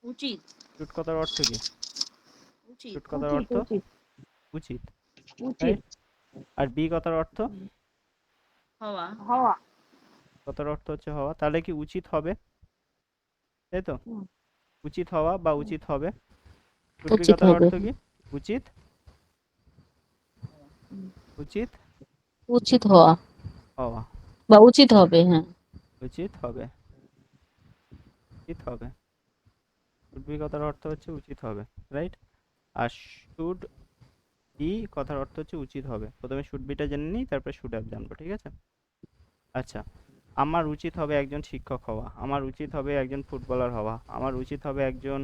উচিত। শুড কথার অর্থ কি? উচিত। শুড কথার অর্থ উচিত উচিত, উচিত রাইট? আর বি কথার অর্থ হওয়া। হওয়া। কথার অর্থ হচ্ছে হওয়া, তাহলে কি উচিত হবে, তাই তো? হুম, উচিত হওয়া বা উচিত হবে। শুড বি উচিত কথার হবে। অর্থ কি? উচিত, উচিত উচিত হওয়া হওয়া, বা উচিত হবে, হ্যাঁ। উচিত হবে, উচিত হবে। শুড বি কথার অর্থ হচ্ছে উচিত হবে, রাইট? আর শুড বি কথার অর্থ হচ্ছে উচিত হবে। প্রথমে শুড বিটা জেনে নিই, তারপরে শুড হ্যাভ জানবো, ঠিক আছে? আচ্ছা, আমার উচিত হবে একজন শিক্ষক হওয়া, আমার উচিত হবে একজন ফুটবলার হওয়া, আমার উচিত হবে একজন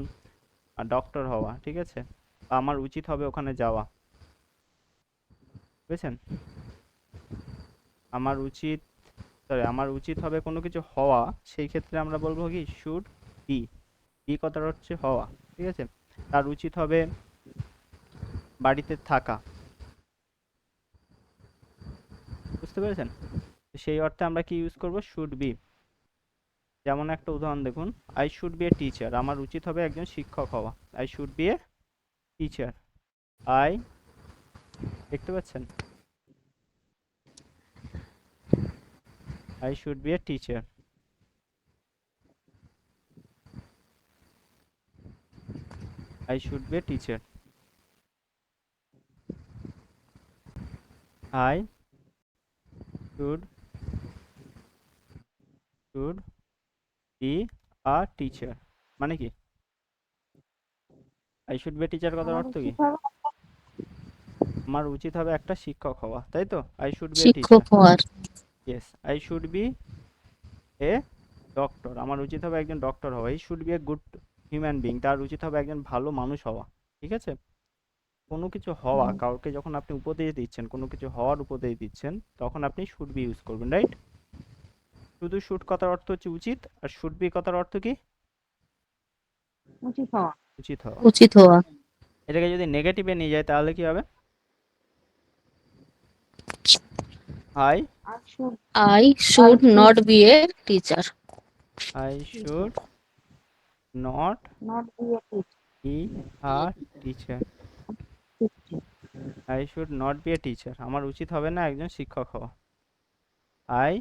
ডক্টর হওয়া, ঠিক আছে? বা আমার উচিত হবে ওখানে যাওয়া, বুঝেছেন? আমার উচিত, সরি, আমার উচিত হবে কোনো কিছু হওয়া, সেই ক্ষেত্রে আমরা বলবো কি শুড বি। বি কথার হচ্ছে হওয়া, ঠিক আছে? তার উচিত হবে বাড়িতে থাকা, বুঝতে পেরেছেন? তো সেই অর্থে আমরা কি ইউজ করব? Should be. যেমন একটা উদাহরণ দেখুন, I should be a teacher, আমার উচিত হবে একজন শিক্ষক হওয়া। I should be a teacher. I, দেখতে পাচ্ছেন? I should be a teacher. I should be a teacher. I should should be a teacher, মানে কি? I should be a teacher কথার আমার অর্থ কি? উচিত হবে আমার উচিত হবে একটা শিক্ষক হওয়া, তাই তো? আই শুড বি এ শিক্ষক টিচার। হওয়ার। Yes, I should be a doctor, আমার উচিত হবে একজন ডক্টর হওয়া। He should be a good human being, তার উচিত হবে একজন ভালো মানুষ হওয়া, ঠিক আছে? কোনো কিছু হওয়া, কাউকে যখন আপনি উপদেশ দিচ্ছেন, কোনো কিছু হওয়ার উপদেশ দিচ্ছেন, তখন আপনি শুড বি ইউজ করবেন, রাইট? শুধু শুড কথার অর্থ হচ্ছে উচিত, আর শুড বি কথার অর্থ কি? উচিত হওয়া। উচিত হওয়া। উচিত হওয়া। এটাকে যদি নেগেটিভে নিয়ে যায় তাহলে কি হবে? I are should I should not be a teacher. I should not not be a be a teacher. Teacher. I should not be a teacher, আমার উচিত হবে না একজন শিক্ষক হওয়া। I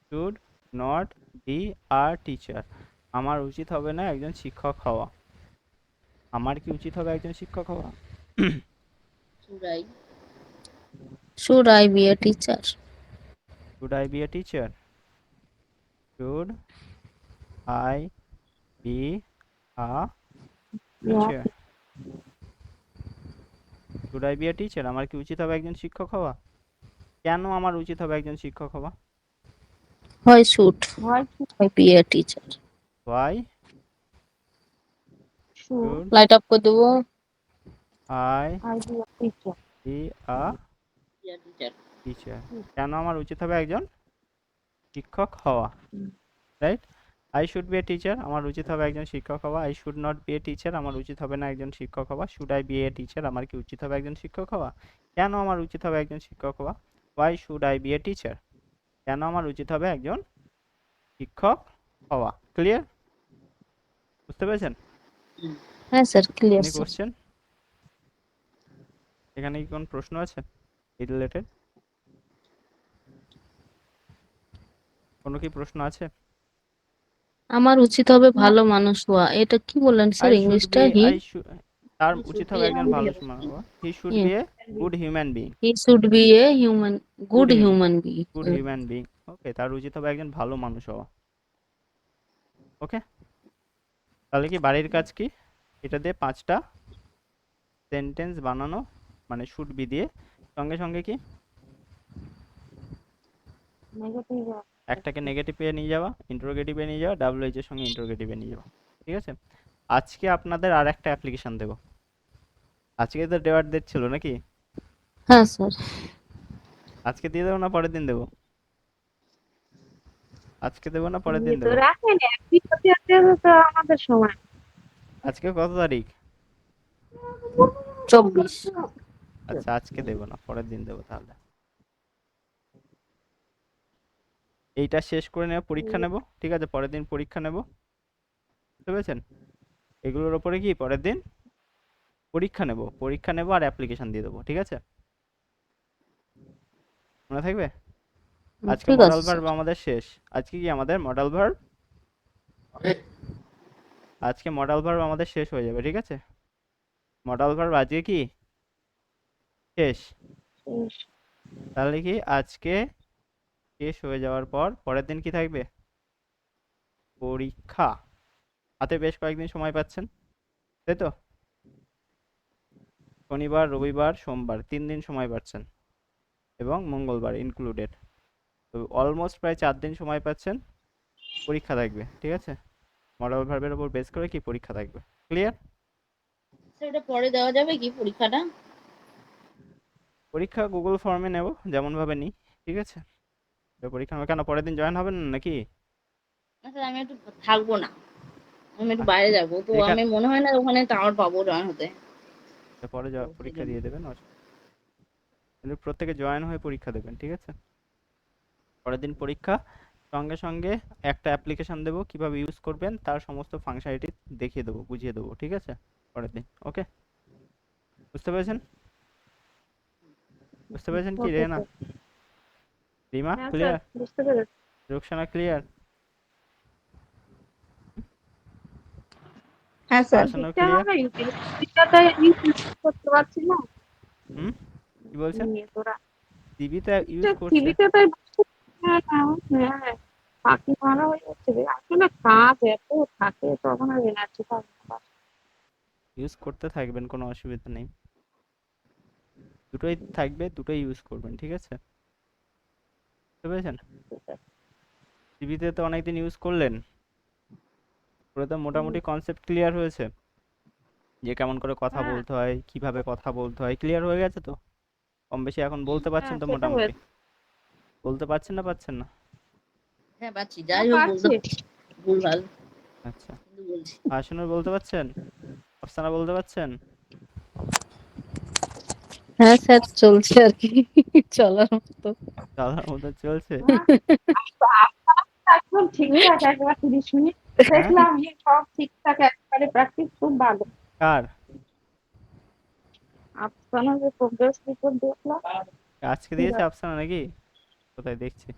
should not be a teacher, আমার উচিত হবে না একজন শিক্ষক হওয়া। আমার কি উচিত হবে একজন শিক্ষক হওয়া? চুরাই। Should I be a teacher. Should I be a teacher? Should I be a teacher? Should I be a teacher, আমার কি উচিত হবে একজন শিক্ষক হওয়া? কেন আমার উচিত হবে একজন শিক্ষক হওয়া? হয় শুড হয় হয় be a teacher. Why should should light off করে দেবো। I I be a teacher. Be a teacher. Teacher? কেন আমার উচিত হবে একজন শিক্ষক হওয়া, right? I should be a teacher, আমার উচিত হবে একজন শিক্ষক হওয়া। I should not be a teacher, আমার উচিত হবে না একজন শিক্ষক হওয়া। Should I be a teacher, আমার কি উচিত হবে একজন শিক্ষক হওয়া? কেন আমার উচিত হবে একজন শিক্ষক হওয়া? Why should I be a teacher, কেন আমার উচিত হবে একজন শিক্ষক হওয়া? ক্লিয়ার? বুঝতে পেরেছেন? হ্যাঁ sir, clear any sir. Question? এখানে কি কোন প্রশ্ন আছে এই রিলেটেড? কোনো কি প্রশ্ন আছে? আমার উচিত হবে ভালো মানুষ হওয়া, এটা কি বললেন স্যার আই শুড ইংলিশটা? বি হি আই শুড, তার He উচিত should be হবে a একজন good ভালো human মানুষ being. হওয়া। He should be a good human being. He should be a human good good human being. Good human being, okay, তার উচিত হবে একজন ভালো মানুষ হওয়া। ওকে, তাহলে কি বাড়ির কাজ কি? এটা দিয়ে 5টা সেন্টেন্স বানানো, মানে শুড বি দিয়ে, সঙ্গে সঙ্গে কি নেগেটিভ। একটাকে নেগেটিভে নিয়ে যাওয়া, ইন্টারোগেটিভে নিয়ে যাওয়া, ডাব্লিউএইচ এর সঙ্গে ইন্টারোগেটিভে নিয়ে যাওয়া, ঠিক আছে? আজকে আপনাদের আর একটা অ্যাপ্লিকেশন দেবো। আজকে তো দেওয়ার ডেট ছিল নাকি? হ্যাঁ স্যার। আজকে দিয়ে দেবো না পরের দিন দেবো? আজকে দেবো না পরের দিন তো দেবো? রাখেন একই সাথে আছে তো আমাদের সময়। আজকে কত তারিখ? 24। আচ্ছা, আজকে দেবো না, পরের দিন দেবো তাহলে। এইটা শেষ করে নেব, পরীক্ষা নেব, ঠিক আছে? পরের দিন পরীক্ষা নেব, বুঝতে পেরেছেন? এগুলোর ওপরে কি পরের দিন পরীক্ষা নেব আর অ্যাপ্লিকেশন দিয়ে দেবো, ঠিক আছে? মনে থাকবে? আজকে ঠিক মডাল আছে ভার্ব স্যার। আমাদের শেষ। আজকে কি আমাদের মডাল ভার্ব আজকে মডাল ভার্ব আমাদের শেষ হয়ে যাবে, ঠিক আছে? মডাল ভার্ব আজকে কি শেষ। শেষ। তাহলে কি আজকে শেষ হয়ে যাওয়ার পর পরের দিন কি থাকবে? পরীক্ষা। হাতে বেশ কয়েকদিন সময় পাচ্ছেন, তাই তো? শনিবার, রবিবার, সোমবার 3 দিন সময় পাচ্ছেন এবং মঙ্গলবার ইনক্লুডেড। তো অলমোস্ট প্রায় 4 দিন সময় পাচ্ছেন, পরীক্ষা থাকবে, ঠিক আছে? মডাল ভার্বের উপর বেস করে কি পরীক্ষা থাকবে। ক্লিয়ার? সেটা পরে দেওয়া যাবে কি পরীক্ষাটা? পরীক্ষা গুগল ফর্মে নেব যেমন ভাবে নিই, ঠিক আছে? তো পরীক্ষা কেন পরের দিন জয়েন হবেন না নাকি? আচ্ছা আমি একটু থাকবো না, আমি একটু বাইরে যাবো, তো এখানে আমি মনে হয় না ওখানে টাওয়ার পাবো জয়েন হতে। পরে তো সেই পরীক্ষা জন্য। দিয়ে দেবেন, কিন্তু প্রত্যেকে জয়েন হয়ে পরীক্ষা দেবেন, ঠিক আছে? পরের দিন পরীক্ষা, সঙ্গে সঙ্গে একটা অ্যাপ্লিকেশন দেবো, কিভাবে ইউজ করবেন তার সমস্ত ফাংশনালিটি দেখিয়ে দেবো, বুঝিয়ে দেবো, ঠিক আছে? পরের দিন। ওকে, বুঝতে পেরেছেন? বুঝতে পেরেছেন কি ওকে রেনা, স্যার। রিমা হ্যাঁ স্যার, ক্লিয়ার? বুঝতে পেরেছি। রুকসানা ক্লিয়ার? হ্যাঁ স্যার। আসানো এটা ক্লিয়ার? আমরা ইউটিলিটিটাতে ইউজ করতে পারছি না। হুম, কি বলছেন? তোরা টিভিতে ইউজ করছে? টিভিতে তাই হ্যাঁ হ্যাঁ, ফাঁকি মারা হয়ে যাচ্ছে রে। আসলে কাজ এত থাকে তখন আর এনার্জি পাবে না। ইউজ করতে থাকবেন, কোনো অসুবিধা নেই, দুটোই থাকবে, দুটোই ইউজ করবেন, ঠিক আছে? বুঝতে পেরেছেন? টিভিতে তো অনেকদিন ইউজ করলেন, পুরো তো মোটামুটি কনসেপ্ট ক্লিয়ার হয়েছে যে কেমন করে কথা হ্যাঁ বলতে হয়, কিভাবে কথা বলতে হয়, ক্লিয়ার হয়ে গেছে তো? কম বেশি এখন বলতে পারছেন হ্যাঁ, তো সেটা মোটামুটি? হয়েছে। বলতে পারছেন না পারছেন না? হ্যাঁ পাচ্ছি, হ্যাঁ যাই হোক বলতে পারছি। পারছি ভুলভাল আচ্ছা, কিন্তু বলছি। আশানুর বলতে পারছেন? আফসানা বলতে পারছেন? হ্যাঁ স্যার, চলছে আর কি, চলার মতো। দাদার মতো চলছে? হ্যাঁ, একদম ঠিকঠাক, একবার 30 মিনিট হ্যাঁ, দেখলাম সব ঠিকঠাক, একবারে প্র্যাকটিস খুব ভালো। কার? আপনার যে প্রোগ্রেস রিপোর্ট দেখলাম। আজকে দিয়েছে আফসানা নাকি? কোথায় দেখছি?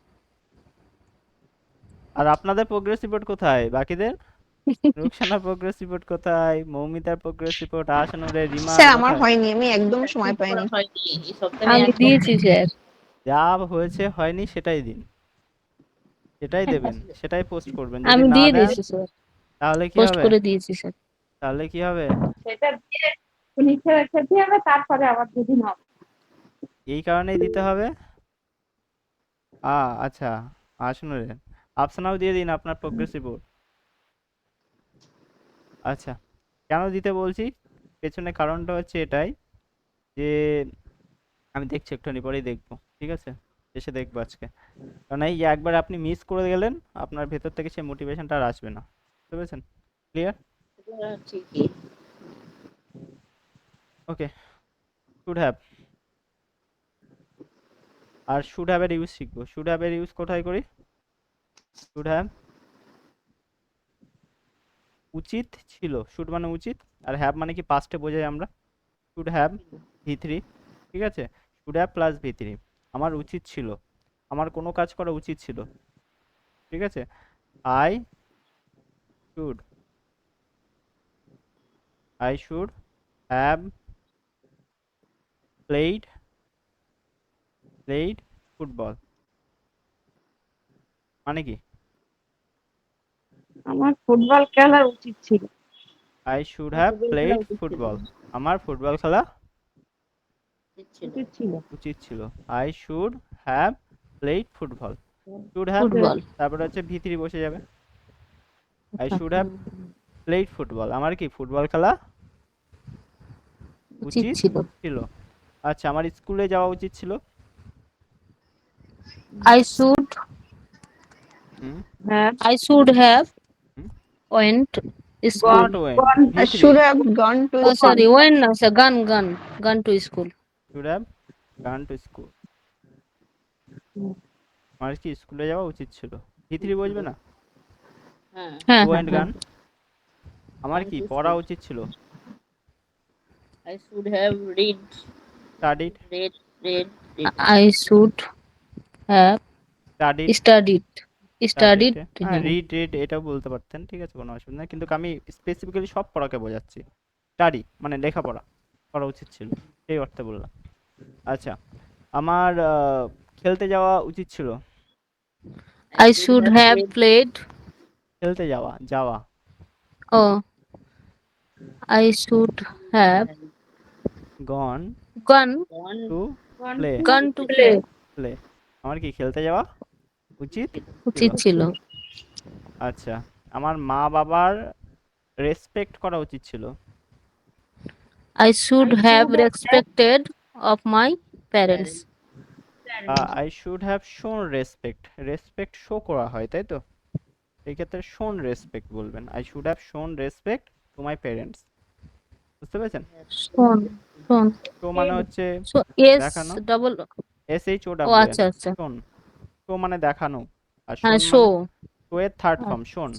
আর আপনাদের প্রোগ্রেস রিপোর্ট কোথায় বাকিদের? রুকসানার প্রোগ্রেস রিপোর্ট কোথায়? মৌমিতার প্রোগ্রেস রিপোর্ট, আশানুরের, স্যার রিমার আমার কোথায়? হয়নি, আমি একদম সময় ঠিক করা পাইনি। হয়নি এই সপ্তাহে, আমি আমি একদম দিয়েছি স্যার। যা হয়েছে হয়নি সেটাই দিন, সেটাই দেবেন, সেটাই পোস্ট করবেন। যদি আমি না দিয়ে দেন দিয়েছি স্যার, তাহলে কি পোস্ট হবে? করে দিয়েছি স্যার। তাহলে কি হবে? সেটা দিয়ে নিচে রেখে দিয়ে হবে, তারপরে আবার দুদিন হবে। এই কারণেই দিতে হবে। আচ্ছা, আশানুরের, আফসানাও দিয়ে দিন আপনার প্রোগ্রেস রিপোর্ট। আচ্ছা, কেন দিতে বলছি পেছনে কারণটা হচ্ছে এটাই যে আমি দেখছি একটুখানি পরেই দেখবো, ঠিক আছে? এসে দেখবো আজকে, কারণ এই যে একবার আপনি মিস করে গেলেন আপনার ভেতর থেকে সেই মোটিভেশনটা আর আসবে না, বুঝতে পেরেছেন? ক্লিয়ার? এটা ঠিকই। Okay, should have. আর শুড হ্যাভ এর ইউজ শিখবো। শুড হ্যাভ এর ইউজ কোথায় করি? শুড হ্যাভ উচিত ছিল, শুড মানে উচিত, আর হ্যাভ মানে কি পাস্টে বোঝাই আমরা। শুড হ্যাভ V3, ঠিক আছে? শুড হ্যাভ প্লাস V3, আমার উচিত ছিল, আমার কোনো কাজ করা উচিত ছিল, ঠিক আছে? I should I should have played football, মানে কি? আমার ফুটবল খেলার উচিত ছিল। আই শুড হ্যাভ ফুটবল খেলা প্লেইড উচিত ছিল, ফুটবল, আমার ফুটবল খেলা উচিত ছিল। উচিত ছিল। উচিত ছিল। I should have played football, should have, football. তারপরে হচ্ছে V3 বসে যাবে। I should have played football, আমার কি ফুটবল খেলা উচিত উচিত ছিল। ছিল। আচ্ছা, আমার স্কুলে যাওয়া উচিত ছিল। আই শুড হুম হ্যাঁ, I should have hmm went school. Not went, I V3, should have gone to ও school. সরি, ওয়েন্ট না sir, gone to school. Should have gone to school, আমার কি স্কুলে যাওয়া উচিত ছিল। V3 বসবে না? হ্যাঁ হ্যাঁ হ্যাঁ ওয়েন্ট হ্যাঁ। গান, আমার কি পড়া উচিত ছিল, I should have studied read, read. I should have studied studied. Studied Studied. হ্যাঁ, হ্যাঁ। রিড এটাও বলতে পারতেন, ঠিক আছে, কোনো অসুবিধা নেই, কিন্তু আমি স্পেসিফিক্যালি সব পড়াকে বোঝাচ্ছি। স্টাডি মানে লেখাপড়া করা উচিত ছিল, সেই অর্থে বললাম। আচ্ছা, আমার খেলতে যাওয়া উচিত ছিল, I should have played. খেলতে যাওয়া যাওয়া Oh, I should have gone gone to Gone play gone to play. Play আমার কি খেলতে যাওয়া উচিত উচিত ছিল। ছিল। আচ্ছা, আমার মা বাবার রেসপেক্ট করা উচিত ছিল, I should have respected of my parents. I should have শোন রেসপেক্ট, রেসপেক্ট শো করা হয়, তাই তো, এই ক্ষেত্রে শোন রেসপেক্ট বলবেন, আই শুড হ্যাভ শোন রেসপেক্ট টু মাই প্যারেন্টস, বুঝতে পেরেছেন? Shown. Shown. শো মানে হচ্ছে So yes, দেখানো, double. SHO ও আচ্ছা আচ্ছা। শোন, শো মানে দেখানো, আর হ্যাঁ, শোন শো। মানে শো এর থার্ড ফর্ম শোন,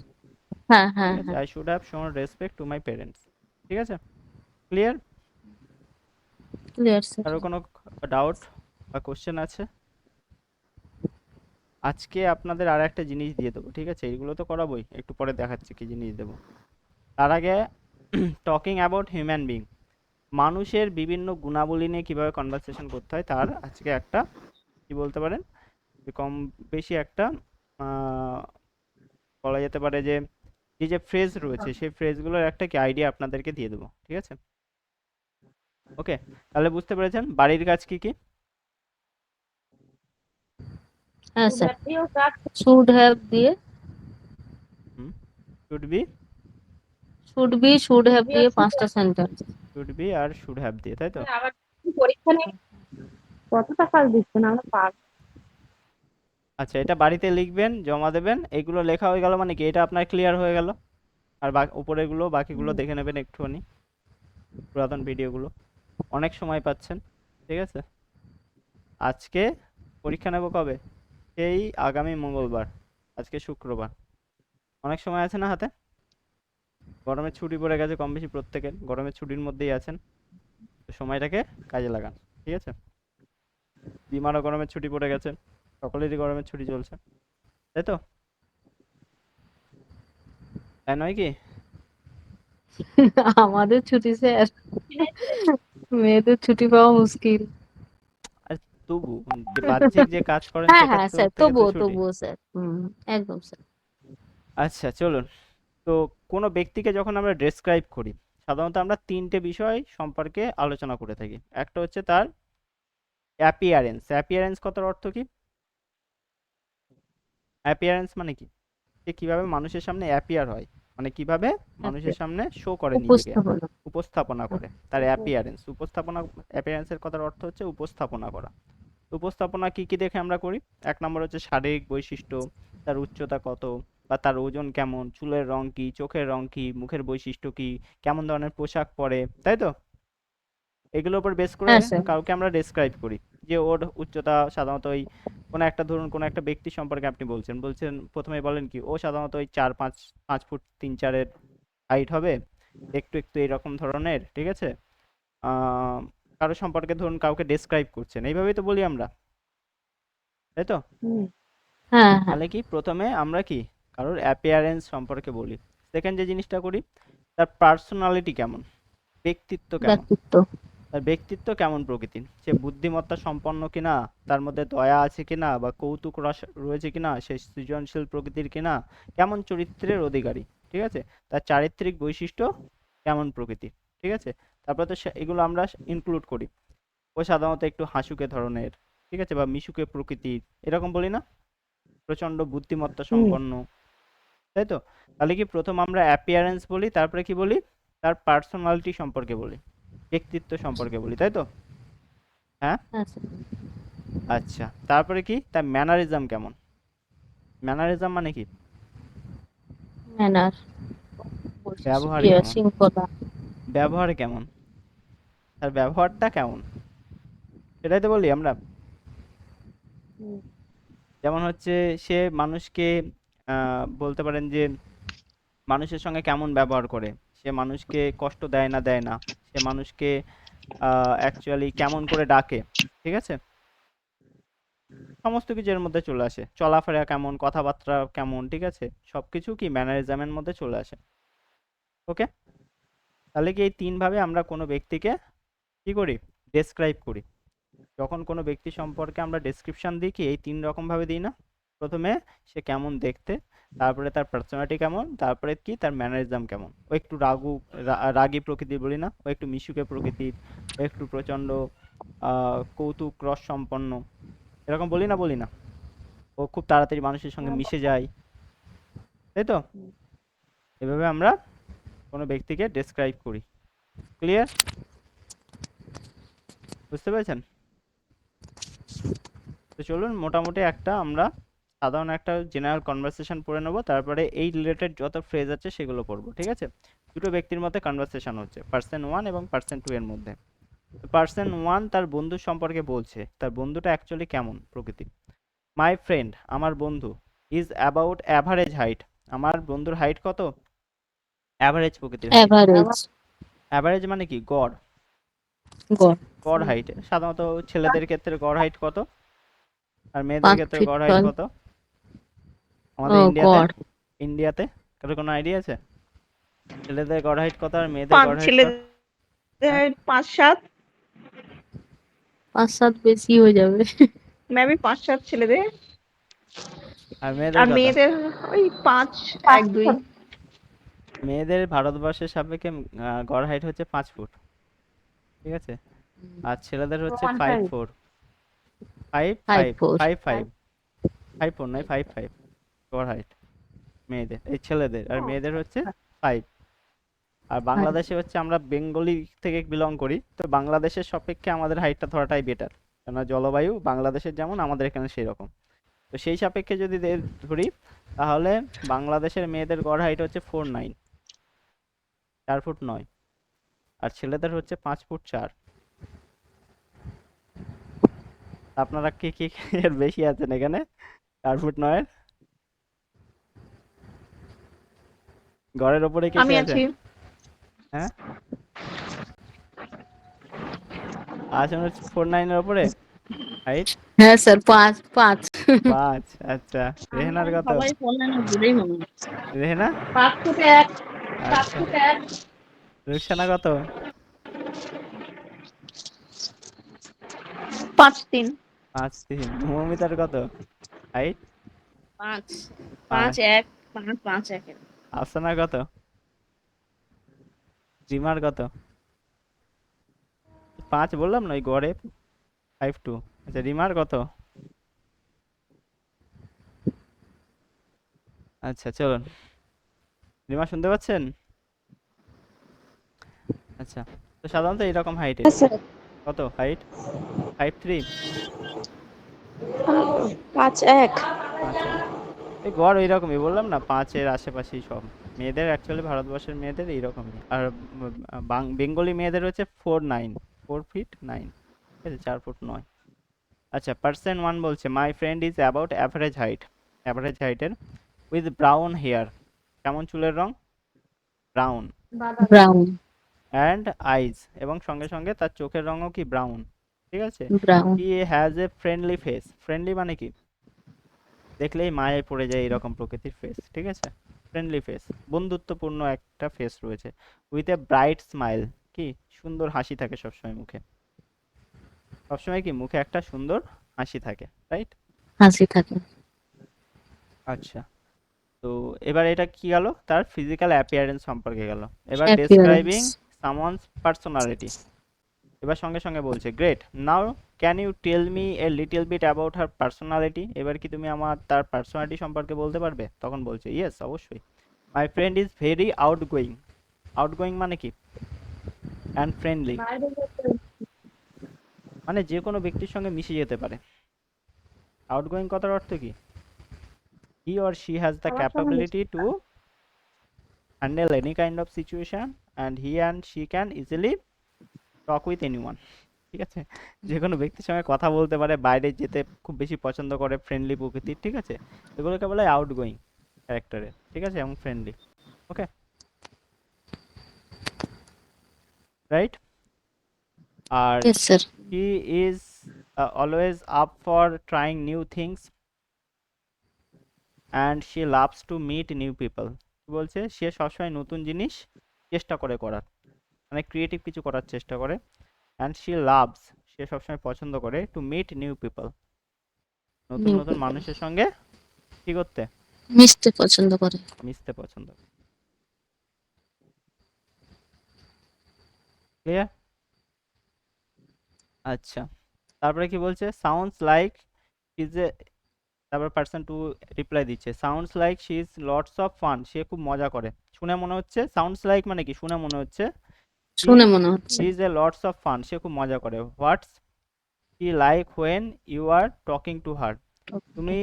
হ্যাঁ ঠিক হ্যাঁ আছে, হ্যাঁ। আই শুড হ্যাভ শোন রেসপেক্ট টু মাই প্যারেন্টস, ঠিক আছে, ক্লিয়ার? Clear sir. কারো কোনো ডাউট বা কোশ্চেন আছে? আজকে আপনাদের আর একটা জিনিস দিয়ে দেবো, ঠিক আছে, এইগুলো তো করাবোই, একটু পরে দেখাচ্ছি কি জিনিস দেবো। তার আগে টকিং অ্যাবাউট হিউম্যান বিং, মানুষের বিভিন্ন গুণাবলী নিয়ে কিভাবে কনভারসেশন করতে হয়, তার আজকে একটা কি বলতে পারেন যে কম বেশি একটা বলা যেতে পারে যে এই যে ফ্রেজ রয়েছে সেই ফ্রেজগুলোর একটা কি আইডিয়া আপনাদেরকে দিয়ে দেবো, ঠিক আছে? ওকে, তাহলে বুঝতে পেরেছেন বাড়ির কাজ কি কি? হ্যাঁ স্যার। should have দিয়ে শুড বি, should have দিয়ে 5টা সেন্টেন্স। শুড বি আর শুড হ্যাভ দিয়ে, তাই তো? আবার পরীক্ষা নেই, কতটা কাজ দিচ্ছেন আমরা পারবো? আচ্ছা, এটা বাড়িতে লিখবেন, জমা দেবেন, এগুলো লেখা হয়ে গেল মানে কি এটা আপনার ক্লিয়ার হয়ে গেল, আর উপরেগুলো বাকিগুলো দেখে নেবেন একটুখানি, পুরাতন ভিডিওগুলো, অনেক সময় পাচ্ছেন, ঠিক আছে? আজকে পরীক্ষা নেব কবে? সেই আগামী মঙ্গলবার, আজকে শুক্রবার, অনেক সময় আছে না হাতে, গরমের ছুটি পড়ে গেছে কম বেশি প্রত্যেকের, গরমের ছুটির মধ্যেই আছেন, তো সময়টাকে কাজে লাগান, ঠিক আছে? বিমারও গরমের ছুটি পড়ে গেছে, সকলেরই গরমের ছুটি চলছে, তাই তো, তাই নয় কি? আমাদের ছুটি স্যার, মেয়েদের ছুটি পাওয়া মুশকিল। আর তবু যে বাহ্যিক যে কাজ করেন হ্যাঁ সেটা হ্যাঁ তো স্যার, থেকে তো তবুও ছুটি। তবুও স্যার, একদম স্যার। আচ্ছা চলুন, তো কোনো ব্যক্তিকে যখন আমরা ডেসক্রাইব করি সাধারণত আমরা তিনটে বিষয় সম্পর্কে আলোচনা করে থাকি। একটা হচ্ছে তার অ্যাপিয়ারেন্স, অ্যাপিয়ারেন্স কথার অর্থ কি? অ্যাপিয়ারেন্স মানে কি? সে কিভাবে মানুষের সামনে অ্যাপিয়ার হয়, মানে কিভাবে মানুষের সামনে শো করে নিজেকে, উপস্থাপনা। উপস্থাপনা করে, তার অ্যাপিয়ারেন্স, উপস্থাপনা, অ্যাপিয়ারেন্সের কথার অর্থ হচ্ছে উপস্থাপনা করা। উপস্থাপনা কি কি দেখে আমরা করি? এক নম্বর হচ্ছে শারীরিক বৈশিষ্ট্য, তার উচ্চতা কত বা তার ওজন কেমন, চুলের রং কি, চোখের রং কি, মুখের বৈশিষ্ট্য কি, কেমন ধরনের পোশাক পরে, তাই তো? এগুলোর উপর বেস করে হ্যাঁ স্যার। কাউকে আমরা ডেসক্রাইব করি, যে ওর উচ্চতা সাধারণত ওই কোনো একটা, ধরুন কোনো একটা ব্যক্তি সম্পর্কে আপনি বলছেন, প্রথমে বলেন কি ও সাধারণত ওই 5 ফুট 3-4 হাইট হবে, একটু একটু এরকম ধরনের, ঠিক আছে? কারো সম্পর্কে ধরুন কাউকে ডেসক্রাইব করছেন, এইভাবেই তো বলি আমরা, তাই তো? হ্যাঁ হ্যাঁ। তাহলে কি প্রথমে আমরা কি কারোর অ্যাপিয়ারেন্স সম্পর্কে বলি, সেকেন্ড যে জিনিসটা করি তার পার্সোনালিটি কেমন, ব্যক্তিত্ব কেমন, ব্যক্তিত্ব। তার ব্যক্তিত্ব কেমন প্রকৃতির, সে বুদ্ধিমত্তা সম্পন্ন কিনা, তার মধ্যে দয়া আছে কিনা বা কৌতুক রস রয়েছে কিনা, সে সৃজনশীল প্রকৃতির কিনা, কেমন চরিত্রের অধিকারী, ঠিক আছে, তার চারিত্রিক বৈশিষ্ট্য কেমন প্রকৃতির, ঠিক আছে? তারপরে তো এগুলো আমরা ইনক্লুড করি, ও সাধারণত একটু হাসুকে ধরনের, ঠিক আছে, বা মিশুকে প্রকৃতির, এরকম বলি না, প্রচন্ড বুদ্ধিমত্তা সম্পন্ন, তাই তো? তাহলে কি প্রথম আমরা অ্যাপিয়ারেন্স বলি, তারপরে কি বলি তার পার্সোনালিটি সম্পর্কে বলি, ব্যক্তিত্ব সম্পর্কে বলি, তাই তো? হ্যাঁ, হ্যাঁ স্যার। আচ্ছা, তারপরে কি তার ম্যানারিজম কেমন, ম্যানারিজম মানে কি? ম্যানার, ব্যবহার ইয়ে, কেমন, শৃঙ্খলা। ব্যবহার কেমন, তার ব্যবহারটা কেমন, সেটাই তো বলি আমরা। যেমন হচ্ছে সে মানুষকে বলতে পারেন যে মানুষের সঙ্গে কেমন ব্যবহার করে, সে মানুষকে কষ্ট দেয় না সে মানুষকে অ্যাকচুয়ালি কেমন করে ডাকে, ঠিক আছে, সমস্ত কিছু এর মধ্যে চলে আসে, চলাফেরা কেমন, কথাবার্তা কেমন, ঠিক আছে, সবকিছু কি ম্যানারিজমের মধ্যে চলে আসে। ওকে, তাহলে কি এই তিনভাবে আমরা কোনো ব্যক্তিকে কি করি, ডেসক্রাইব করি। যখন কোনো ব্যক্তি সম্পর্কে আমরা ডেসক্রিপশন দিই কি এই তিন রকম ভাবে দিই না, প্রথমে সে কেমন দেখতে, তারপরে তার পার্সোনালিটি কেমন, তারপরে কি তার ম্যানারিজম কেমন, ও একটু রাগী প্রকৃতির বলি না, ও একটু মিশুকে প্রকৃতির, ও একটু প্রচন্ড কৌতুক রস সম্পন্ন, এরকম বলি না, ও খুব তাড়াতাড়ি মানুষের সঙ্গে মিশে যায়, তাই তো, এভাবে আমরা কোনো ব্যক্তিকে ডেসক্রাইব করি। ক্লিয়ার? বুঝতে পেরেছেন? তো চলুন মোটামুটি আমরা সাধারণ একটা জেনারেল কনভারসেশন পড়ে নেবো, তারপরে এই রিলেটেড যত ফ্রেজ আছে সেগুলো পড়বো, ঠিক আছে। দুটো ব্যক্তির মধ্যে কনভারসেশন হচ্ছে, পার্সন 1 এবং পার্সন 2 এর মধ্যে। পার্সন 1 তার বন্ধু সম্পর্কে বলছে, তার বন্ধুটা অ্যাকচুয়ালি কেমন প্রকৃতি। মাই ফ্রেন্ড, আমার বন্ধু, ইজ অ্যাবাউট অ্যাভারেজ হাইট, আমার বন্ধুর হাইট কত, অ্যাভারেজ প্রকৃতির হাইট। এভারেজ অ্যাভারেজ মানে কি, গড়, গড় গড় হাইট। সাধারণত ছেলেদের ক্ষেত্রে গড় হাইট কত, আর মেয়েদের 5 ক্ষেত্রে ফিট গড় হাইট 5। কত আমাদের ও ইন্ডিয়াতে? গড় ইন্ডিয়াতে কারো কোনো আইডিয়া আছে? ছেলেদের গড় হাইট কত আর মেয়েদের গড় হাইট কত? ছেলেদের 5-7, 5-7 বেশি হয়ে যাবে। মেবি 5-7 ছেলেদের, আর মেয়েদের আর কত? মেয়েদের ওই 5-1-2। মেয়েদের ভারতবর্ষের সাপেক্ষে গড় হাইট হচ্ছে 5 ফুট, ঠিক আছে, আর ছেলেদের হচ্ছে 5'4", 5'4", নয় 5'5" গড় হাইট মেয়েদের, এই ছেলেদের, আর মেয়েদের হচ্ছে 5। আর বাংলাদেশে হচ্ছে আমরা বেঙ্গলি থেকে বিলং করি, তো বাংলাদেশের সাপেক্ষে আমাদের হাইটটা ধরাটাই বেটার, কেননা জলবায়ু বাংলাদেশের যেমন আমাদের এখানে সেই রকম। তো সেই সাপেক্ষে যদি ধরি তাহলে বাংলাদেশের মেয়েদের গড় হাইট হচ্ছে 4'9", 4'9", আর ছেলেদের হচ্ছে 5'4". আপনারা কি কি এর বেশি আছেন এখানে 4'9" গড়ের ওপরে কে আমি কে আছে? আছি। হ্যাঁ, আছেন হচ্ছে 4'9" এর ওপরে হাইট। হ্যাঁ স্যার 5 5। 5, আচ্ছা। রেহেনার কত? সবাই ফোন বলেই মনে হচ্ছে। রেহেনা 5 ফুট 1, 7 আচ্ছা। ফুট 1, রুকসানা কত? 5-3। 5'3". মৌমিতার কত হাইট? 5 5। 5-1 5-1 আফসানার কত? রিমার কত? 5 বললাম না, ওই গড়ে 5'2". আচ্ছা, রিমার কত? আচ্ছা চলুন, রিমা শুনতে পাচ্ছেন? আচ্ছা, তো সাধারণত এরকম হাইটের কত হাইট? 5'3", 5'1". 5'1". এই গড় ওইরকমই বললাম না, 5-এর আশেপাশেই সব মেয়েদের, অ্যাকচুয়ালি ভারতবর্ষের মেয়েদের এইরকমই। আর বেঙ্গলি মেয়েদের হচ্ছে 4'9", 4 feet 9, ঠিক আছে, 4 ফুট 9। আচ্ছা, পার্সন 1 বলছে my friend is about average height, average হাইটের, উইথ ব্রাউন হেয়ার, কেমন চুলের রং? ব্রাউন। ব্রাউন অ্যান্ড আইজ, এবং সঙ্গে সঙ্গে তার চোখের রঙও কি ব্রাউন, ঠিক আছে। Brown he has a friendly face, friendly মানে কি, দেখলেই মায়ে পড়ে যায় এরকম প্রকৃতির ফেস, ঠিক আছে, ফ্রেন্ডলি ফেস, বন্ধুত্বপূর্ণ একটা ফেস রয়েছে। উইথ এ ব্রাইট স্মাইল, কি সুন্দর হাসি থাকে সবসময় মুখে, সবসময় কি মুখে একটা সুন্দর হাসি থাকে, রাইট? হাসি থাকে। আচ্ছা, তো এবার এটা কি গেল, তার ফিজিক্যাল অ্যাপিয়ারেন্স সম্পর্কে গেল। এবার Appearance. ডেসক্রাইবিং সামওয়ানস পার্সোনালিটি, এবার সঙ্গে সঙ্গে বলছে great, now can you tell me a little bit about her personality, এবার কি তুমি আমার তার পার্সোনালিটি সম্পর্কে বলতে পারবে? তখন বলছে ইয়েস, অবশ্যই। মাই friend is very outgoing, outgoing মানে কি, অ্যান্ড ফ্রেন্ডলি, মানে যে কোনো ব্যক্তির সঙ্গে মিশে যেতে পারে। আউটগোয়িং কথার অর্থ কি, he or she has the capability to handle any kind of situation and he and she can easily talk with anyone, ঠিক আছে, যে কোনো ব্যক্তির সঙ্গে কথা বলতে পারে, বাইরে যেতে খুব বেশি পছন্দ করে, ফ্রেন্ডলি প্রকৃতির, ঠিক আছে, এগুলোকে বলে আউটগোয়িং ক্যারেক্টারের, ঠিক আছে, এবং ফ্রেন্ডলি। Okay, right? আর Yes, sir. she is always up for trying new things and she loves to meet new people. কি বলছে? সে সবসময় নতুন জিনিস চেষ্টা করে করার, মানে ক্রিয়েটিভ কিছু করার চেষ্টা করে। and she loves, সে সবসময় পছন্দ করে to meet new people, নতুন New নতুন people. মানুষের সঙ্গে কি করতে? মিশতে পছন্দ করে। মিশতে পছন্দ করে। ক্লিয়ার? আচ্ছা, তারপরে কি বলছে? সাউন্ডস লাইক ইজ এ, তারপর পার্সন টু রিপ্লাই দিচ্ছে sounds like she is lots of fun, সে খুব মজা করে। শুনে মনে হচ্ছে, সাউন্ডস লাইক মানে কি? শুনে মনে হচ্ছে শুনে মনে হচ্ছে। She is a lots of fun, সে খুব মজা করে। What's he like when you are talking to her, তুমি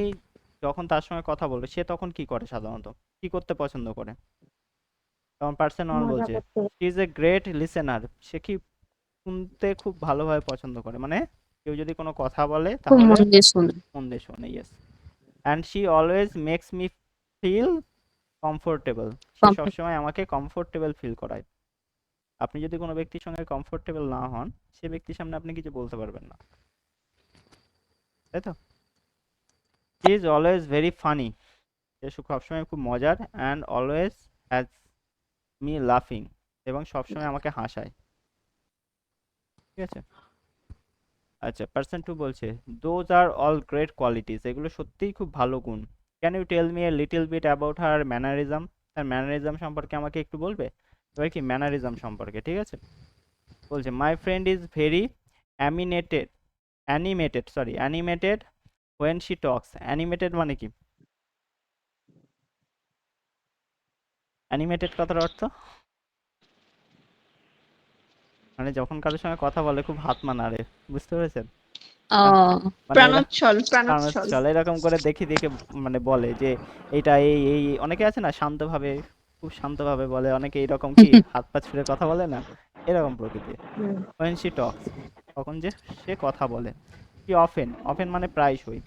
যখন তার সঙ্গে কথা বলবে সে তখন কি করে? সাধারণত কি করতে পছন্দ করে? তখন পার্সন ওয়ান মজা বলছে করতে। She is a great listener, সে কি শুনতে খুব ভালোভাবে পছন্দ করে, মানে কেউ যদি কোনো কথা বলে খুব তাহলে মন দিয়ে শুনে। মন দিয়ে শোনে। Yes. And she always makes me feel comfortable, সে Comfort- সবসময় আমাকে কমফোর্টেবল ফিল করায়। আপনি যদি কোনো ব্যক্তির সঙ্গে কমফোর্টেবল না হন, সে ব্যক্তির সামনে আপনি কিছু বলতে পারবেন না, তাই তো? He is always very funny, সে সবসময় খুব মজার। অ্যান্ড অলওয়েজ হ্যাজ মি লাফিং, এবং সবসময় আমাকে হাসায়। ঠিক আছে? আচ্ছা, পার্সন টু বলছে those are all great qualities, এগুলো সত্যিই খুব ভালো গুণ। Can you tell me a little bit about her mannerism, তার ম্যানারিজম সম্পর্কে আমাকে একটু বলবে? এবার কি ম্যানারিজম সম্পর্কে, ঠিক আছে? বলছে my friend is very animated when she Tux. Animated মানে কি? অ্যানিমেটেড কথার অর্থ মানে যখন কারোর সঙ্গে কথা বলে খুব হাত পা নাড়ে, বুঝতে পেরেছেন? ও, মানে প্রাণোচ্ছল প্রাণোচ্ছল। চলে এরকম করে দেখে দেখে, মানে বলে যে এইটা এই এই এই। অনেকে আছে না শান্তভাবে, খুব শান্তভাবে বলে, অনেকে এইরকম কি হাত পা ছুড়ে কথা বলে না, এরকম প্রকৃতির। হুম। when she talks, তখন যে সে কথা বলে। কি অফেন মানে প্রায়শই।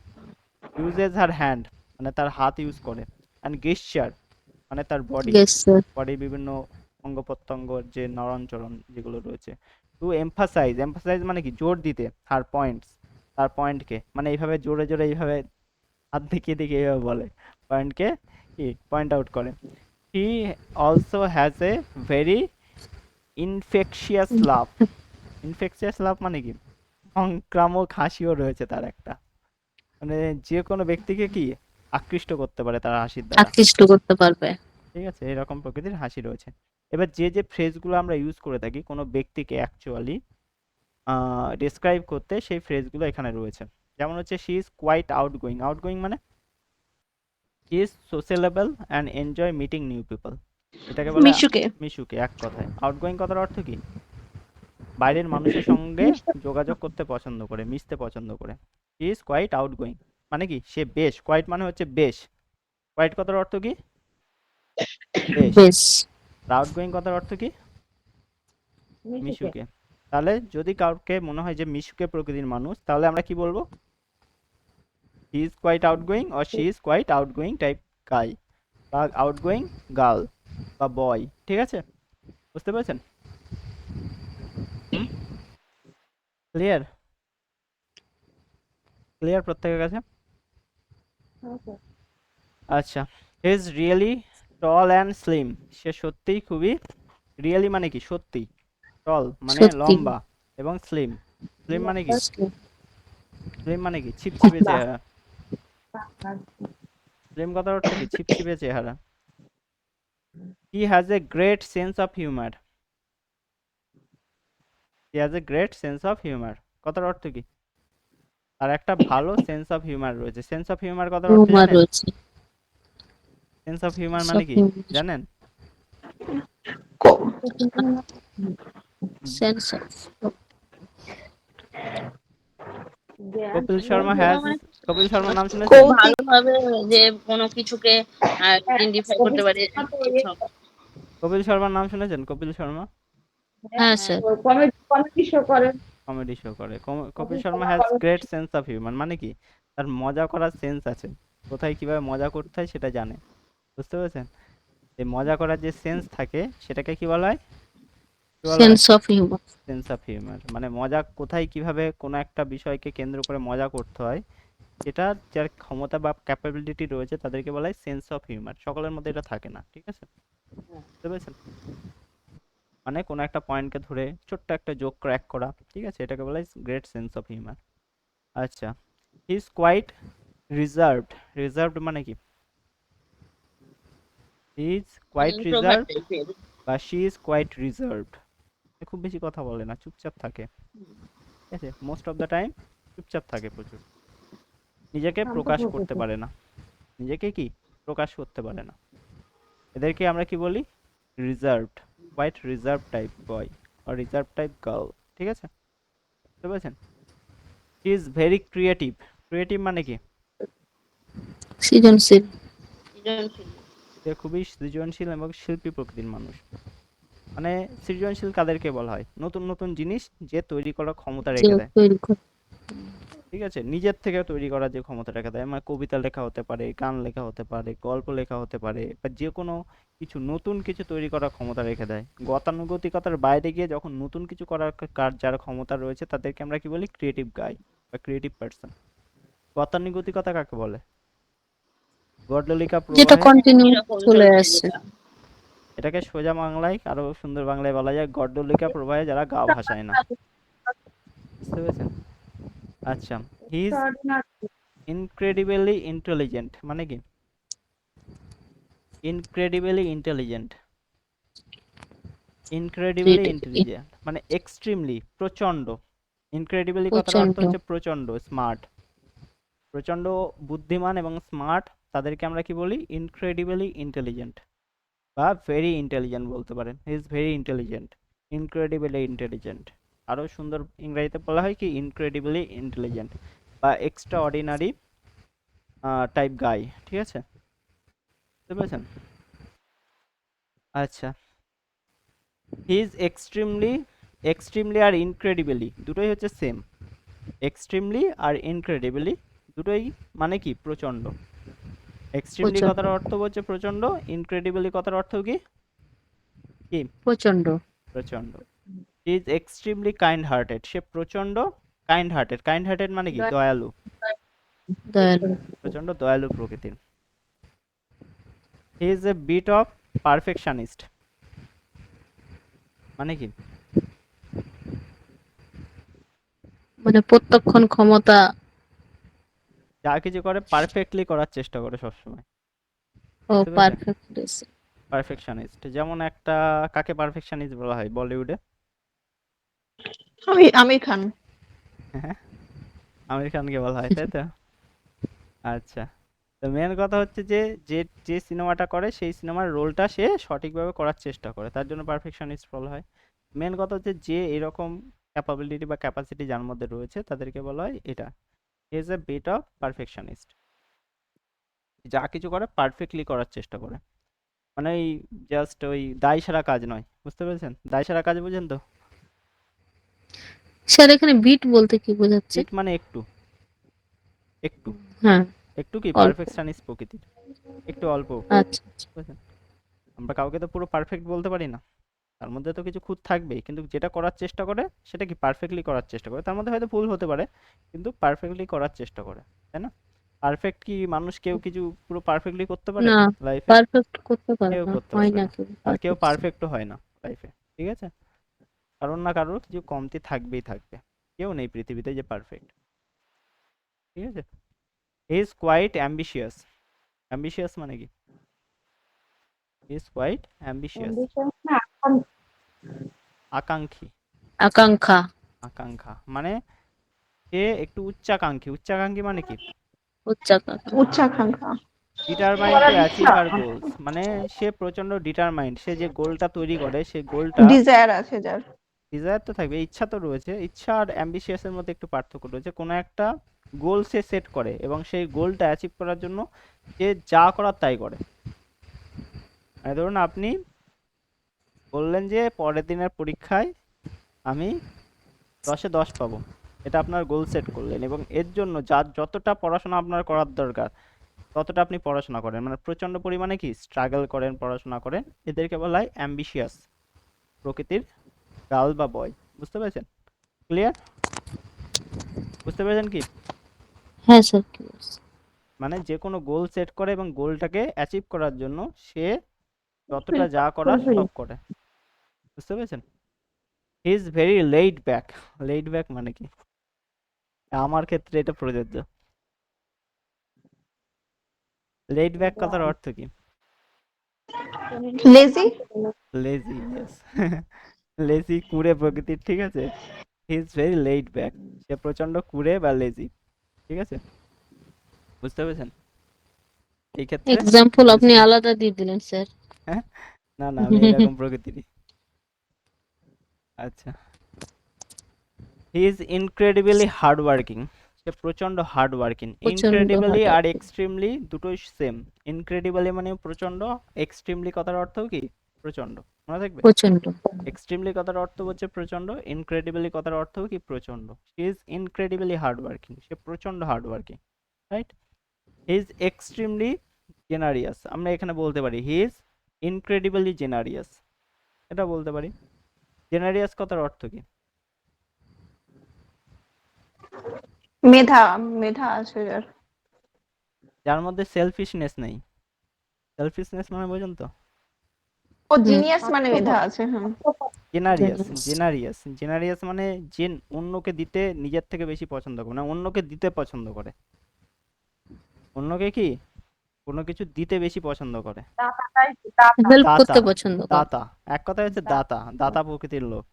uses her hand, মানে তার হাত ইউজ করে। and gesture মানে তার বডি, yes, sir. বডির বিভিন্ন অঙ্গ প্রত্যঙ্গর যে নরণচরণ যেগুলো রয়েছে। টু এমফাসাইজ মানে কি? জোর দিতে। হার পয়েন্টস, তার পয়েন্টকে, মানে এইভাবে জোরে জোরে এইভাবে হাত দেখিয়ে দেখিয়ে এইভাবে বলে, পয়েন্টকে কি পয়েন্ট আউট করে। He also has a very infectious love. Infectious love মানে কি? সংক্রামক হাসিও রয়েছে তার একটা, মানে যে কোনো ব্যক্তিকে কি আকৃষ্ট করতে পারে তার হাসির দ্বারা। আকৃষ্ট করতে পারবে। ঠিক আছে? এরকম প্রকৃতির হাসি রয়েছে। এবার যে যে ফ্রেজগুলো আমরা ইউজ করে থাকি কোনো ব্যক্তিকে অ্যাকচুয়ালি ডিসক্রাইব করতে, সেই ফ্রেজগুলো এখানে রয়েছে। যেমন হচ্ছে she is quite outgoing. Outgoing মানে she is sociable and enjoy meeting new people, এটাকে বলে মিশুকে। মিশুকে। এক কথায় আউটগোয়িং কথার অর্থ কি? বাইরের মানুষের সঙ্গে যোগাযোগ করতে পছন্দ করে, মিশতে পছন্দ করে। শি ইজ কোয়াইট আউটগোয়িং মানে কি? সে বেশ। কোয়াইট মানে হচ্ছে বেশ। কোয়াইট কথার অর্থ কি? বেশ। বেশ। আউটগোয়িং কথার অর্থ কি? মিশুকে। তাহলে যদি কাউকে মনে হয় যে মিশুকে প্রকৃতির মানুষ, তাহলে আমরা কি বলবো? He is quite outgoing or she is quite outgoing type guy, বা আউটগোয়িং গার্ল বা বয়। ঠিক আছে? বুঝতে পেরেছেন? ক্লিয়ার? ক্লিয়ার প্রত্যেকের কাছে? Okay. আচ্ছা, he is really tall and slim, সে সত্যিই খুবই, রিয়েলি মানে কি? সত্যি, টল মানে সত্যি। লম্বা, এবং স্লিম। স্লিম মানে কি? স্লিম মানে কি? ছিপছিপে চেহারা। স্লিম কথার অর্থ কি? ছিপছিপে চেহারা। He has a great sense of humour. He has a great sense of humour কথার অর্থ কি? তার একটা ভালো সেন্স অফ হিউমার রয়েছে। সেন্স অফ হিউমার কথার অর্থ হিউমার জানেন? রয়েছে। সেন্স অফ হিউমার মানে কি জানেন? Sense of Kapil Sharma has, Kapil শর্মার নাম শুনেছেন? ভালোভাবে যে কোনো কিছুকে আইডেন্টিফাই করতে পারে এসব। কপিল শর্মার নাম শুনেছেন? কপিল শর্মা হ্যাঁ স্যার। কমেডি শো করে। কমেডি শো করে। Kapil Sharma has great sense of humour মানে কি? তার মজা করার সেন্স আছে, কোথায় কিভাবে মজা করতে হয় সেটা জানে। বুঝতে পেরেছেন? এই মজা করার যে সেন্স থাকে সেটাকে কি বলা হয়? বলা হয় sense of humour. Sense of humour, মানে মজা কোথায় কিভাবে কোনো একটা বিষয়কে কেন্দ্র করে মজা করতে হয়, এটা যার ক্ষমতা বা ক্যাপাবিলিটি রয়েছে তাদেরকে বলা হয় সেন্স অফ হিউমার। সকলের মধ্যে এটা থাকে না, ঠিক আছে? বুঝতে পেরেছেন? মানে কোনো একটা পয়েন্টকে ধরে ছোট্ট একটা জোক ক্র্যাক করা, ঠিক আছে, এটাকে বলা হয় গ্রেট সেন্স অফ হিউমার। আচ্ছা, he is quite reserved. Reserved মানে কি? He is quite introvert reserved টাইপের। বা শি ইজ কোয়াইট রিজার্ভড। খুব বেশি কথা বলে না, চুপচাপ থাকে, ঠিক আছে, মোস্ট অফ দ্য টাইম চুপচাপ থাকে প্রচুর, নিজেকে প্রকাশ করতে পারে না, নিজেকে কি প্রকাশ করতে পারে না। এদেরকে আমরা কি বলি? রিজার্ভড, কোয়াইট রিজার্ভ টাইপ বয় আর রিজার্ভ টাইপ গার্ল, ঠিক আছে? বুঝতে পেরেছেন? He is very creative. Creative মানে কি? সৃজনশীল। সৃজনশীল। সে খুবই সৃজনশীল এবং শিল্পী প্রকৃতির মানুষ। মানে সৃজনশীল কাদেরকে বলা হয়? নতুন নতুন জিনিস যে তৈরি করার ক্ষমতা যে রেখে দেয়, তৈরি করে। ঠিক আছে, নিজের থেকে তৈরি করার যে ক্ষমতা রেখে দেয়। মানে কবিতা লেখা হতে পারে, গান লেখা হতে পারে, গল্প লেখা হতে পারে, বা যে কোনো কিছু নতুন কিছু তৈরি করার ক্ষমতা রেখে দেয়। গতানুগতিকতার বাইরে গিয়ে যখন নতুন কিছু করার যার ক্ষমতা রয়েছে তাদেরকে আমরা কি বলি? ক্রিয়েটিভ গাই বা ক্রিয়েটিভ পার্সন। গতানুগতিকতা কাকে বলে? গডলিকা যেটা প্রবাহে, কন্টিনিউ এরকম চলে চলছে আসছে। যেটা। এটাকে সোজা বাংলায় আরো সুন্দর বাংলায় বলা যায় গড্ডলিকা প্রবাহে যারা গা ভাসায় না। বুঝতে পেরেছেন? আচ্ছা, হি ইজ ইনক্রেডিবলি ইন্টেলিজেন্ট মানে কি? ইনক্রেডিবলি ইন্টেলিজেন্ট, ইনক্রেডিবলি ইন্টেলিজেন্ট মানে এক্সট্রিমলি, প্রচন্ড। ইনক্রেডিবলি কথার অর্থ প্রচন্ড। হচ্ছে প্রচন্ড, স্মার্ট, প্রচন্ড বুদ্ধিমান এবং স্মার্ট। তাদেরকে আমরা কি বলি? ইনক্রেডিবলি ইন্টেলিজেন্ট বা ভেরি ইন্টেলিজেন্ট বলতে পারেন। He is very intelligent, incredibly intelligent. আরো সুন্দর ইংরেজিতে বলা হয় কি? ইনক্রেডিবলি ইন্টেলিজেন্ট বা এক্সট্রা অর্ডিনারি টাইপ গাই, ঠিক আছে? বুঝতে পেরেছেন? আচ্ছা, হি ইজ এক্সট্রিমলি, এক্সট্রিমলি আর ইনক্রেডিবলি দুটোই হচ্ছে সেম। এক্সট্রিমলি আর ইনক্রেডিবলি দুটোই মানে কি? প্রচন্ড। এক্সট্রিমলি প্রচন্ড। কথার অর্থ হচ্ছে প্রচন্ড, ইনক্রেডিবলি কথার অর্থ কি? কি? প্রচন্ড। প্রচন্ড। He is extremely kind hearted. সে প্রচন্ড কাইন্ড হার্টেড। কাইন্ড হার্টেড মানে কি? দয়ালু, দয়ালু। প্রচন্ড দয়ালু প্রকৃতির। He is a bit of perfectionist মানে কি? মানে প্রত্যক্ষণ ক্ষমতা। যা কিছু করে পারফেক্টলি করার চেষ্টা করে সবসময়। ও বুঝতে পেরেছেন? পারফেক্ট। পারফেকশনিস্ট। যেমন একটা কাকে পারফেকশনিস্ট বলা হয় বলিউডে? আমির খান। হ্যাঁ, আমির খানকে বলা হয়, তাই তো? আচ্ছা, তো মেন কথা হচ্ছে যে যে যে সিনেমাটা করে সেই সিনেমার রোলটা সে সঠিকভাবে করার চেষ্টা করে, তার জন্য পারফেকশনিস্ট বলা হয়। মেন কথা হচ্ছে যে এরকম ক্যাপাবিলিটি বা ক্যাপাসিটি যার মধ্যে রয়েছে তাদেরকে বলা হয় এটা is a bit of perfectionist. যা কিছু করে পারফেক্টলি করার চেষ্টা করে, মানে ওই জাস্ট ওই দায় সারা কাজ নয়। বুঝতে পেরেছেন? দায় সারা কাজ বুঝেন তো? স্যার এখানে বিট বলতে কি বোঝাচ্ছে? বিট মানে একটু, একটু, হ্যাঁ, একটু কি? অল্প। পারফেকশনিস্ট প্রকৃতির, একটু অল্প। আচ্ছা আচ্ছা। বুঝেছেন? আমরা কাউকে তো পুরো পারফেক্ট বলতে পারি না, তার মধ্যে তো কিছু খুঁত থাকবেই, কিন্তু যেটা করার চেষ্টা করে সেটা কি? পারফেক্টলি করার চেষ্টা করে। তার মধ্যে হয়তো ভুল হতে পারে কিন্তু পারফেক্টলি করার চেষ্টা করে, তাই না? পারফেক্ট কি মানুষ কেউ কিছু পুরো পারফেক্টলি করতে পারে না, লাইফে? পারফেক্ট করতে পারে কেউ না, করতে হয় পারবে না না, কেউ আর কেউ perfect। পারফেক্টও হয় না লাইফে, ঠিক আছে? কারোর না কারোর কিছু কমতি থাকবেই থাকবে, কেউ নেই পৃথিবীতে যে পারফেক্ট, ঠিক আছে? He is quite ambitious. Ambitious মানে কি? হি ইজ কোয়াইট অ্যাম্বিশিয়াস, আকাঙ্ক্ষী। আকাঙ্ক্ষা। আকাঙ্ক্ষা মানে সে একটু উচ্চাকাঙ্ক্ষী। উচ্চাকাঙ্ক্ষী মানে কি? উচ্চাকাঙ্ক্ষা। উচ্চাকাঙ্ক্ষা। Determined to achieve her goals, মানে সে প্রচন্ড ডিটারমাইন্ড। সে যে গোলটা তৈরি করে সেই গোলটা, ডিজায়ার আছে যার। ডিজায়ার তো থাকবে, ইচ্ছা তো রয়েছে। ইচ্ছা আর অ্যাম্বিশিয়াসের মধ্যে একটু পার্থক্য রয়েছে। কোনো একটা গোল সে সেট করে এবং সেই গোলটা অ্যাচিভ করার জন্য সে যা করার তাই করে। মানে ধরুন আপনি বললেন যে পরের দিনের পরীক্ষায় আমি 10-এ 10 পাবো, এটা আপনার গোল সেট করলেন এবং এর জন্য যতটা পড়াশোনা আপনার করার দরকার ততটা আপনি পড়াশোনা করেন, মানে প্রচন্ড পরিমাণে কি স্ট্রাগল করেন, পড়াশোনা করেন। এদেরকে বলা হয় অ্যাম্বিশিয়াস প্রকৃতির গার্ল বা বয়, বুঝতে পেরেছেন? ক্লিয়ার? বুঝতে পেরেছেন কি? হ্যাঁ স্যার। মানে যে কোনো গোল সেট করে এবং গোলটাকে অ্যাচিভ করার জন্য সে যতটা যা করার সব করে, বুঝতে পেরেছেন? He is very laid back. Laid back মানে কি? আমার ক্ষেত্রে এটা প্রযোজ্য। লেইড ব্যাক কথার অর্থ কি? লেজি। Lazy, yes. লেজি, কুড়ে প্রকৃতির, ঠিক আছে? He is very laid back, সে প্রচন্ড কুড়ে বা লেজি, ঠিক আছে? বুঝতে পেরেছেন? এই ক্ষেত্রে এক্সাম্পল আপনি বুঝতে- আলাদা দিয়ে দিলেন স্যার। হ্যাঁ, না না, আমি এরকম প্রকৃতিরই। আচ্ছা, he is incredibly hard working, সে প্রচন্ড হার্ড ওয়ার্কিং। প্রচন্ড ইনক্রেডিবলি হার্ড আর এক্সট্রিমলি দুটোই সেম। ইনক্রেডিবলি মানে প্রচন্ড, এক্সট্রিমলি কথার অর্থ কি? প্রচন্ড, মনে থাকবে? প্রচন্ড। এক্সট্রিমলি কথার অর্থ হচ্ছে প্রচন্ড, ইনক্রেডিবলি কথার অর্থ কি? প্রচন্ড। He is incredibly hard working, সে প্রচন্ড hard working, right? He is extremely generous, আমরা এখানে বলতে পারি হি ইজ ইনক্রেডিবলি জেনারিয়াস, এটা বলতে পারি। জেনারিয়াস কথার অর্থ কি? মেধা, মেধা আছে যার। যার মধ্যে সেলফিশনেস নেই। সেলফিশনেস মানে বোঝেন তো? ও হুম। জিনিয়াস মানে মেধা আছে, হ্যাঁ। জেনারিয়াস, Genius. জেনারিয়াস, জেনারিয়াস মানে যে অন্যকে দিতে নিজের থেকে বেশি পছন্দ করে, না অন্যকে দিতে পছন্দ করে। অন্যকে কি কোনো কিছু দিতে বেশি পছন্দ করে। হেল্প দাতা, করতে পছন্দ করে। দাতা, এক কথায় হচ্ছে দাতা, দাতা প্রকৃতির লোক।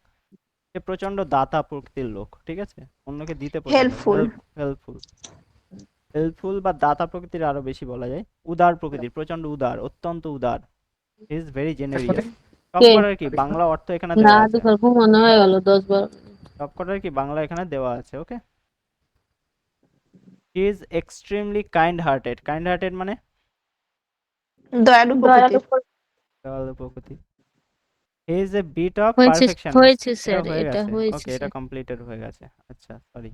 সে প্রচন্ড দাতা প্রকৃতির লোক, ঠিক আছে? অন্যকে দিতে পছন্দ করে, হেল্পফুল। হেল্পফুল। হেল্পফুল বা দাতা প্রকৃতির আরো বেশি বলা যায়। উদার প্রকৃতির, প্রচন্ড উদার, অত্যন্ত উদার। Is very জেনারিয়াস। কে? সবকটার কি বাংলা অর্থ এখানে না দেওয়া আছে। দুবার মনে হয়ে গেল 10-12। সবকটার কি বাংলা এখানে দেওয়া আছে, okay? He is extremely kind hearted. Kind hearted মানে দয়ালু প্রকৃতির। দয়ালু প্রকৃতি। He is a bit of হয়েছে পারফেকশনিস্ট। হয়েছে এটা স্যার, হয়ে এটা গেছে, হয়েছে ওকে, এটা স্যার। কমপ্লিটেড হয়ে গেছে। আচ্ছা, সরি,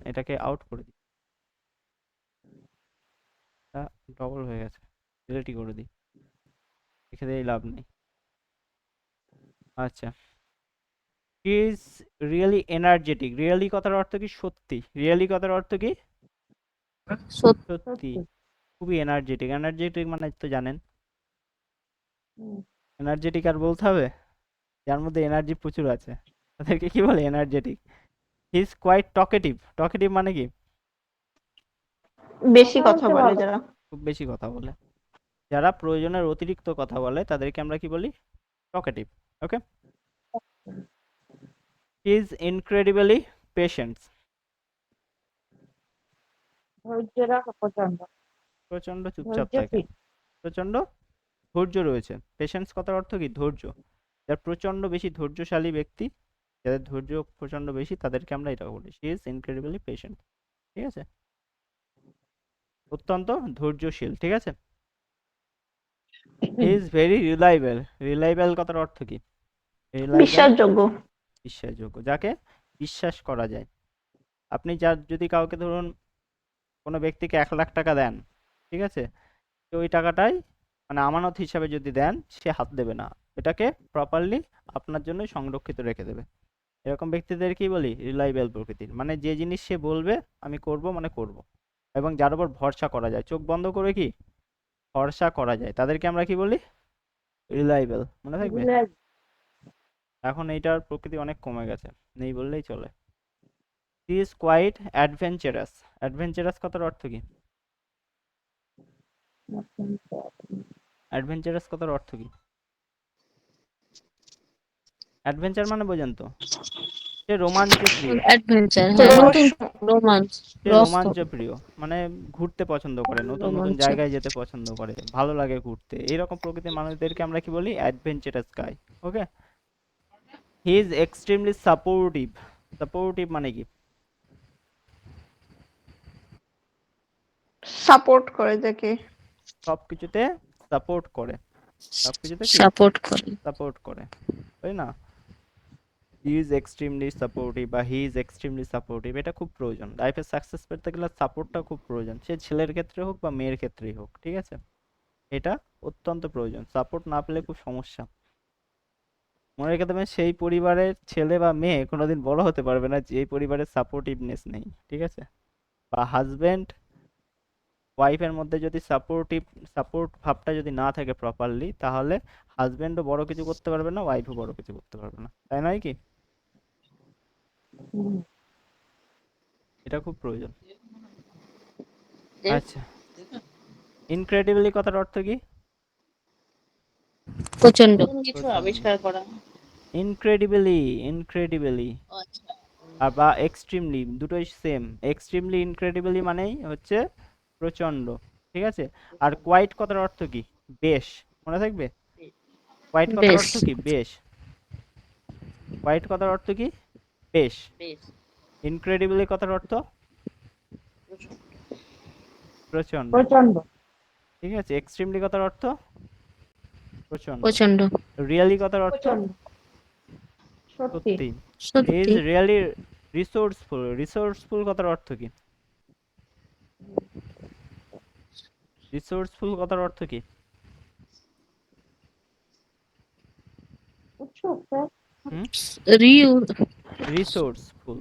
এটাকে আউট করে দিই, এটা ডবল হয়ে গেছে, ডিলিটই করে দিই, লিখে দিয়ে লাভ নেই। আচ্ছা, he is really energetic. Really কথার অর্থ কি? সত্যি। রিয়েলি কথার অর্থ কি? সত্যি। সত্যি, খুবই এনার্জেটিক। এনার্জেটিক মানে তো জানেন, এনার্জেটিক আর বলতে হবে? যার মধ্যে এনার্জি প্রচুর আছে তাদেরকে কি বলে? Energetic. He is quite talkative. Talkative মানে কি? বেশি কথা বলে যারা। খুব বেশি কথা বলে। যারা প্রয়োজনের অতিরিক্ত কথা বলে তাদেরকে আমরা কি বলি? Talkative, okay? He is incredibly patient. প্রচন্ড চুপচাপ থাকে, প্রচন্ড ধৈর্য রয়েছে। পেশেন্স কথার অর্থ কি? ধৈর্য। যার প্রচন্ড বেশি ধৈর্যশালী ব্যক্তি, যাদের ধৈর্য প্রচন্ড বেশি, তাদেরকে আমরা এটা বলি শি ইজ ইনক্রেডিবলি পেশেন্ট, ঠিক আছে? অত্যন্ত ধৈর্যশীল, ঠিক আছে? He is very reliable. Reliable কথার অর্থ কি? রিলায়েবল, বিশ্বাসযোগ্য। বিশ্বাসযোগ্য, যাকে বিশ্বাস করা যায়। আপনি যার যদি কাউকে ধরুন কোনো ব্যক্তিকে 1 লাখ টাকা দেন, ঠিক আছে? তো ওই টাকাটাই মানে আমানত হিসাবে যদি দেন, সে হাত দেবে না, এটাকে প্রপারলি আপনার জন্য সংরক্ষিত রেখে দেবে। এরকম ব্যক্তিদের কি বলি? রিলায়েবল প্রকৃতির। মানে যে জিনিস সে বলবে আমি করব মানে করব, এবং যার উপর ভরসা করা যায়, চোখ বন্ধ করে কি ভরসা করা যায়, তাদেরকে আমরা কি বলি? রিলায়েবল, মনে থাকবে? এখন এইটার প্রকৃতি অনেক কমে গেছে, নেই বললেই চলে। He is quite adventurous. Adventurous কথার অর্থ কি? অ্যাডভেঞ্চারাস কথার অর্থ কি? অ্যাডভেঞ্চার মানে বোঝেন তো? সে রোমাঞ্চ প্রিয়। অ্যাডভেঞ্চার, হ্যাঁ, নতুন রোমাঞ্চ, সে রস। রোমাঞ্চ প্রিয়, মানে ঘুরতে পছন্দ করে, নতুন নতুন রোমাঞ্চ। জায়গায় যেতে পছন্দ করে, ভালো লাগে ঘুরতে। এইরকম প্রকৃতির মানুষদেরকে আমরা কি বলি? Adventurous guy, okay? He is extremely supportive. Supportive মানে কি? সাপোর্ট করে যাকে। সবকিছুতে সাপোর্ট করে, সবকিছুতে কি সাপোর্ট করে। সাপোর্ট করে, তাই না? হি ইজ এক্সট্রিমলি সাপোর্টিভ বা হি ইজ এক্সট্রিমলি সাপোর্টিভ, এটা খুব প্রয়োজন। লাইফে সাকসেস পেতে গেলে সাপোর্টটা খুব প্রয়োজন, সে ছেলের ক্ষেত্রে হোক বা মেয়ের ক্ষেত্রেই হোক, ঠিক আছে? এটা অত্যন্ত প্রয়োজন, সাপোর্ট না পেলে খুব সমস্যা। মনে রেখে দেবেন, সেই পরিবারের ছেলে বা মেয়ে কোনোদিন বড় হতে পারবে না যে পরিবারের সাপোর্টিভনেস নেই, ঠিক আছে? বা হাজবেন্ড ওয়াইফের মধ্যে যদি সাপোর্ট ভাবটা যদি না থাকে প্রপারলি, তাহলে হাজবেন্ডও বড় কিছু করতে পারবে না, ওয়াইফও বড় কিছু করতে পারবে না, তাই নয় কি? হুম। এটা খুব প্রয়োজন। যে আচ্ছা, ইনক্রেডিবলি কথার অর্থ কি? প্রচন্ড। নতুন কিছু প্রচন্ড। আবিষ্কার করা। ইনক্রেডিবলি আচ্ছা, আর বা এক্সট্রিমলি দুটোই সেম। এক্সট্রিমলি ইনক্রেডিবলি মানেই হচ্ছে প্রচন্ড, ঠিক আছে? আর কোয়াইট কথার অর্থ কি? বেশ, মনে থাকবে? কোয়াইট কথার বেশ। অর্থ কি? বেশ। কোয়াইট কথার অর্থ কি? বেশ। বেশ। ইনক্রেডিবলি কথার অর্থ প্রচন্ড, প্রচন্ড। ঠিক আছে? এক্সট্রিমলি কথার অর্থ প্রচন্ড। প্রচন্ড। রিয়েলি কথার অর্থ প্রচন্ড। সত্যি। সত্যি। সত্যি। Is really resourceful. রিসোর্সফুল কথার অর্থ কি? রিসোর্সফুল কথার অর্থ কি? উৎসুক স্যার। হুম, রিউ রিসোর্সফুল।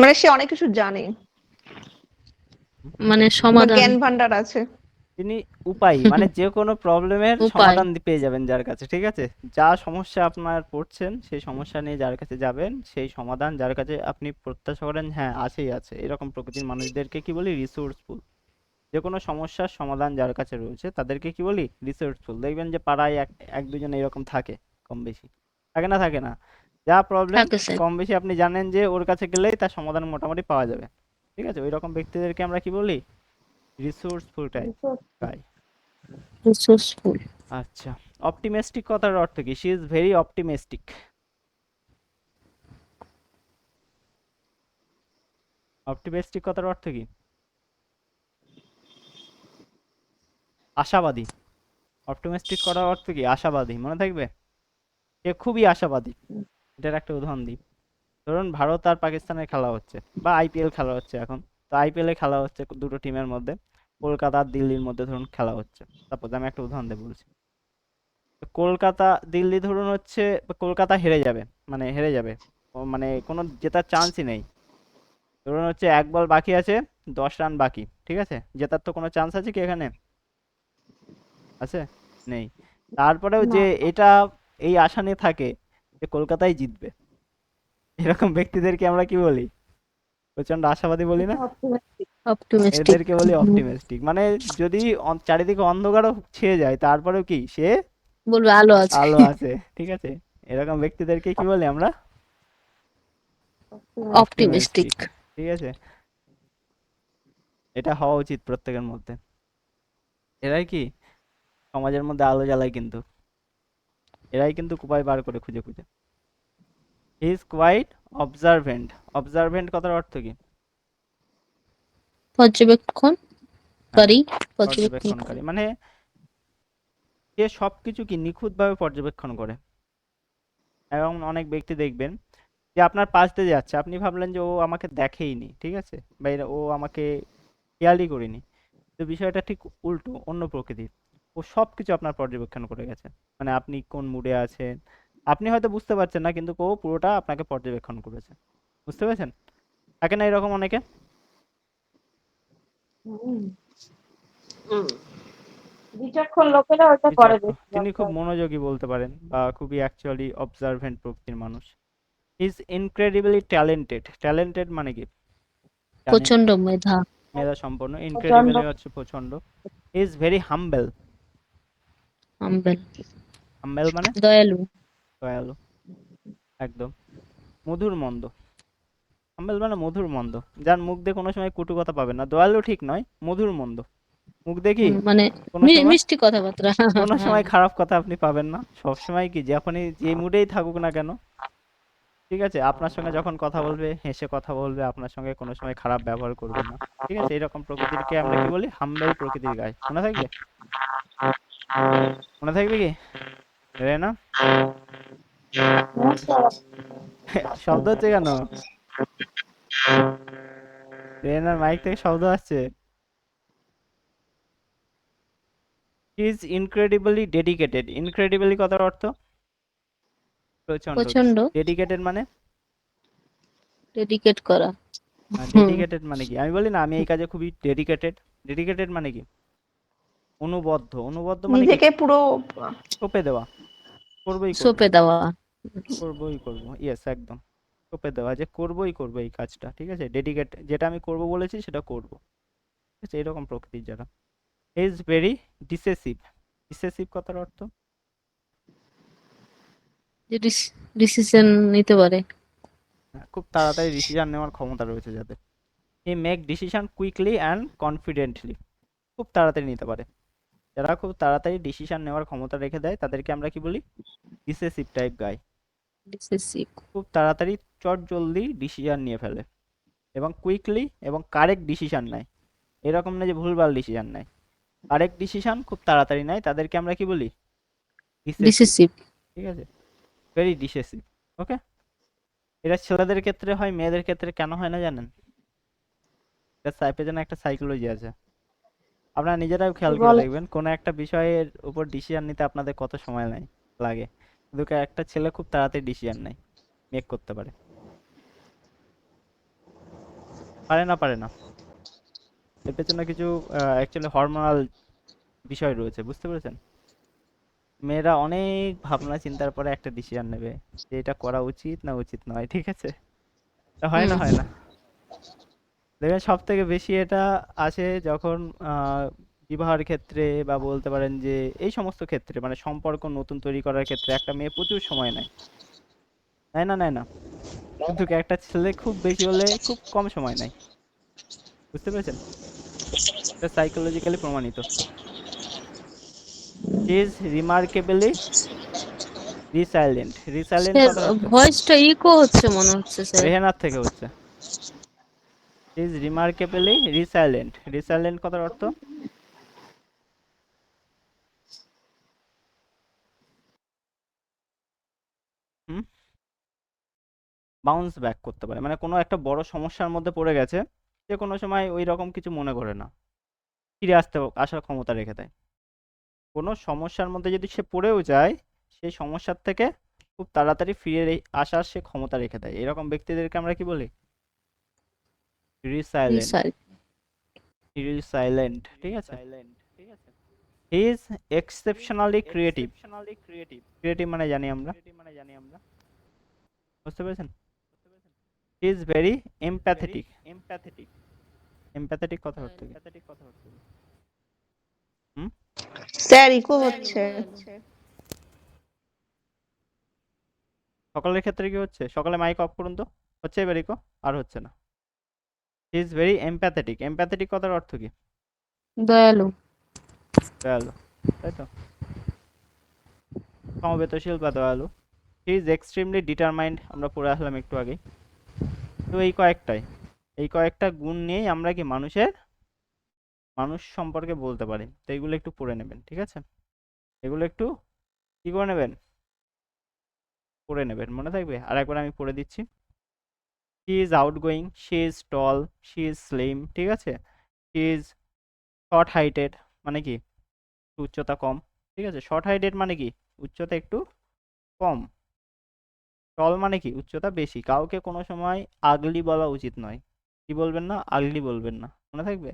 মানে সে অনেক কিছু জানে মানে বা সমাধান, জ্ঞান ভান্ডার আছে। তিনি উপায়ী, মানে যে কোনো প্রবলেমের উপায়। সমাধান পেয়ে যাবেন যার কাছে, ঠিক আছে? যা সমস্যা আপনার পড়ছেন সেই সমস্যা নিয়ে যার কাছে যাবেন, সেই সমাধান যার কাছে আপনি প্রত্যাশা করেন হ্যাঁ আছেই আছে, এরকম প্রকৃতির মানুষদেরকে কি বলি? রিসোর্সফুল। যে কোনো সমস্যার সমাধান যার কাছে রয়েছে তাদেরকে কি বলি? রিসোর্সফুল। দেখবেন যে পাড়ায় এক দুজন এরকম থাকে, কম বেশি। থাকে না? থাকে না? যা প্রবলেম থাকে স্যার। কম বেশি আপনি জানেন যে ওর কাছে গেলেই তার সমাধান মোটামুটি পাওয়া যাবে, ঠিক আছে? ওই রকম ব্যক্তিদেরকে আমরা কি বলি? রিসোর্সফুল টাইপ গাই। রিসোর্সফুল। আচ্ছা, অপটিমিস্টিক কথার অর্থ কি? She is very optimistic. Optimistic কথার অর্থ কি? আশাবাদী। অপটিমিস্টিক করার অর্থ কি? আশাবাদী, মনে থাকবে? সে খুবই আশাবাদী। এটার একটা উদাহরণ দিই। ধরুন ভারত আর পাকিস্তানের খেলা হচ্ছে বা আইপিএল খেলা হচ্ছে এখন। তো আইপিএল এ খেলা হচ্ছে দুটো টিমের মধ্যে, কলকাতা আর দিল্লির মধ্যে ধরুন খেলা হচ্ছে। সাপোজ আমি একটা উদাহরণ দিয়ে বলছি। তো কলকাতা দিল্লি ধরুন হচ্ছে কলকাতা হেরে যাবে, মানে হেরে যাবে, মানে কোনো জেতার চান্সই নেই। ধরুন হচ্ছে 1 বল বাকি আছে, 10 রান বাকি, ঠিক আছে? জেতার তো কোনো চান্স আছে কি এখানে? আছে? নেই। তারপরেও না। যে এটা এই আশা নিয়ে থাকে যে কলকাতাই জিতবে, এরকম ব্যক্তিদেরকে আমরা কি বলি? প্রচন্ড আশাবাদী বলি না? অপটিমিস্টিক। এদেরকে বলি অপটিমিস্টিক। মানে যদি চারিদিকে অন্ধকারও ছেয়ে যায় তারপরেও কি সে বলবে আলো আছে। আলো আছে, ঠিক আছে? এরকম ব্যক্তিদেরকে কি বলি আমরা? অপটিমিস্টিক। অপটিমিস্টিক, ঠিক আছে? এটা হওয়া উচিত প্রত্যেকের মধ্যে। এরাই কি সমাজের মধ্যে আলো জ্বালায়, কিন্তু এরাই কিন্তু উপায় বার করে খুঁজে খুঁজে। হি ইজ কোয়াইট অবজারভেন্ট। অবজারভেন্ট কথার অর্থ কি? পর্যবেক্ষণ হ্যাঁ, কারী। পর্যবেক্ষণ পর্যবেক্ষণকারী। মানে সে সবকিছু কি নিখুঁতভাবে পর্যবেক্ষণ করে। এবং অনেক ব্যক্তি দেখবেন যে আপনার পাশ দিয়ে যাচ্ছে, আপনি ভাবলেন যে ও আমাকে দেখেইনি, ঠিক আছে? বা ও আমাকে খেয়ালই করিনি। তো বিষয়টা ঠিক উল্টো, অন্য প্রকৃতির। ও সবকিছু আপনার পর্যবেক্ষণ করে গেছে। মানে আপনি কোন মুডে আছেন আপনি হয়তো বুঝতে পারছেন না, কিন্তু ও পুরোটা আপনাকে পর্যবেক্ষণ করেছে। বুঝতে পেরেছেন? থাকে না এরকম অনেকে? হুম। বিচক্ষণ লোকেরা ওটা করে বিচক্ষণ, বেশি। তিনি খুব মনোযোগী বলতে পারেন বা খুবই অ্যাকচুয়ালি অবজারভেন্ট প্রকৃতির মানুষ। Is incredibly talented. ট্যালেন্টেড মানে কি? জানেন? প্রচন্ড মেধা। মেধা সম্পন্ন। প্রচন্ড। ইনক্রেডিবলি হচ্ছে প্রচন্ড। Is very humble. Humble. Humble মানে দয়ালু। দয়ালু, একদম। মধুর মন্দ। হাম্বেল মানে মধুর মন্দ, যার মুখ দিয়ে কোনো সময় কটু কথা পাবেন না। দয়ালু ঠিক নয়, মধুর মন্দ। মুখ দিয়ে কি মানে কোনো সময় মিষ্টি কথাবার্তা। কোনো হ্যাঁ। সময় খারাপ কথা আপনি পাবেন না। সব সময় কি যখনই যে মুডেই থাকুক না কেন, ঠিক আছে, আপনার সঙ্গে যখন কথা বলবে হেসে কথা বলবে, আপনার সঙ্গে কোনো সময় খারাপ ব্যবহার করবে না, ঠিক আছে? এরকম প্রকৃতিরকে আমরা কি বলি? হাম্বেল প্রকৃতির গায়। মনে থাকবে? মনে থাকবে কি রেনা? শব্দ হচ্ছে কেন? রেনার মাইক থেকে শব্দ আসছে ইজ ইনক্রেডিবলি ডেডিকেটেড। ইনক্রেডিবলি কথার অর্থ প্রচন্ড। প্রচন্ড ডেডিকেটেড মানে ডেডিকেট করা। ডেডিকেটেড মানে কি? আমি বলি না আমি এই কাজে খুবই ডেডিকেটেড। ডেডিকেটেড মানে কি? অনুবদ্ধ। অনুবদ্ধ মানে কি? নিজেকে পুরো সঁপে দেওয়া, করবই করব, সঁপে দেওয়া। করবই করব। ইয়েস, একদম সঁপে দেওয়া, যে করবই করব এই কাজটা, ঠিক আছে। ডেডিকেট, যেটা আমি করব বলেছি সেটা করব, ঠিক আছে, এরকম প্রকৃতির যারা। Is very ডিসেসিভ। ডিসেসিভ কথার অর্থ যে ডিসিশন নিতে পারে। খুব তাড়াতাড়ি ডিসিশন নেওয়ার ক্ষমতা রয়েছে যাদের। He make decision quickly and confidently. খুব তাড়াতাড়ি নিতে পারে। যারা খুব তাড়াতাড়ি ডিসিশন নেওয়ার ক্ষমতা রেখে দেয় তাদেরকে আমরা কি বলি? ডিসেসিভ টাইপ গাই। ডিসিসিভ। খুব তাড়াতাড়ি চট জলদি ডিসিশন নিয়ে ফেলে এবং কুইকলি এবং কারেক্ট ডিসিশন নেয়। এরকম না যে ভুলভাল ডিসিশন নেয়, কারেক্ট ডিসিশন খুব তাড়াতাড়ি নেয়, তাদেরকে আমরা কি বলি? ডিসেসিভ, ডিসিসিভ। ঠিক আছে, ভেরি ডিসেসিভ। ওকে, এটা ছেলেদের ক্ষেত্রে হয়, মেয়েদের ক্ষেত্রে কেন হয় না জানেন? এটা পেছনে একটা সাইকোলজি আছে, আপনারা নিজেরাও খেয়াল করে বলে দেখবেন কোনো একটা বিষয়ের উপর ডিসিশন নিতে আপনাদের কত সময় লাগে, কিন্তু একটা ছেলে খুব তাড়াতাড়ি ডিসিশন নেয়, মেক করতে পারে। পারে না, পারে না, এর পেছনে কিছু অ্যাকচুয়ালি হরমোনাল বিষয় রয়েছে, বুঝতে পেরেছেন? মেয়েরা অনেক ভাবনা চিন্তার পরে একটা ডিসিশন নেবে যে এটা করা উচিত না উচিত নয়, ঠিক আছে। এটা হয় না, হয় না। দেখবেন সব থেকে বেশি এটা আসে যখন বিবাহের ক্ষেত্রে, বা বলতে পারেন যে এই সমস্ত ক্ষেত্রে, মানে সম্পর্ক নতুন তৈরি করার ক্ষেত্রে একটা মেয়ে প্রচুর সময় নেয়, নেয় না, নেয় না, কিন্তু একটা ছেলে খুব বেশি হলে খুব কম সময় নেয়, বুঝতে পেরেছেন? এটা সাইকোলজিক্যালি প্রমাণিত। Is remarkably রিসাইলেন্ট। রিসাইলেন্ট স্যার কথার অর্থ ভয়েসটা ইকো হচ্ছে মনে হচ্ছে স্যার। রেহেনার থেকে হচ্ছে। Is remarkably রিসাইলেন্ট। রিসাইলেন্ট কথার অর্থ বাউন্স ব্যাক করতে পারে, মানে কোনো একটা বড় সমস্যার মধ্যে পড়ে গেছে, যে কোনো সময় ওই রকম কিছু মনে করে না, ফিরে আসার ক্ষমতা রেখে দেয়। কোনো সমস্যার মধ্যে যদি সে পড়েও যায়, সেই সমস্যার থেকে খুব তাড়াতাড়ি ফিরে আসার সে ক্ষমতা রেখে দেয়। এরকম ব্যক্তিদেরকে আমরা কি বলি? রিসাইলেন্ট। রিসাইলেন্ট, ঠিক আছে। He is exceptionally creative. Creative মানে জানি আমরা, বুঝতে পেরেছেন? He is very empathetic. Empathetic কথার অর্থ কি? হুম, স্যার ইকো হচ্ছে। সকলের ক্ষেত্রে কি হচ্ছে? সকলে মাইক অফ করুন তো। হচ্ছে এবার ইকো? আর হচ্ছে না। হি ইজ ভেরি এমপ্যাথেটিক। এমপ্যাথেটিক কথার অর্থ কি? দয়ালু। দয়ালু, তাই তো, সমবেতশীল বা দয়ালু। হি ইজ এক্সট্রিমলি ডিটারমাইন্ড, আমরা পড়ে আসলাম একটু আগেই। তো এই কয়েকটা গুণ নিয়েই আমরা কি মানুষ সম্পর্কে বলতে পারি। তো এইগুলো একটু পড়ে নেবেন, ঠিক আছে? এগুলো একটু কি করে নেবেন? পড়ে নেবেন, মনে থাকবে। আর একবার আমি পড়ে দিচ্ছি। She is outgoing, she is tall, she is slim, ঠিক আছে। শি ইজ শর্ট হাইটেড, মানে কি? উচ্চতা কম, ঠিক আছে। শর্ট হাইটেড মানে কি? উচ্চতা একটু কম। টল মানে কি? উচ্চতা বেশি। কাউকে কোনো সময় আগলি বলা উচিত নয়। কি বলবেন না? আগলি বলবেন না, মনে থাকবে।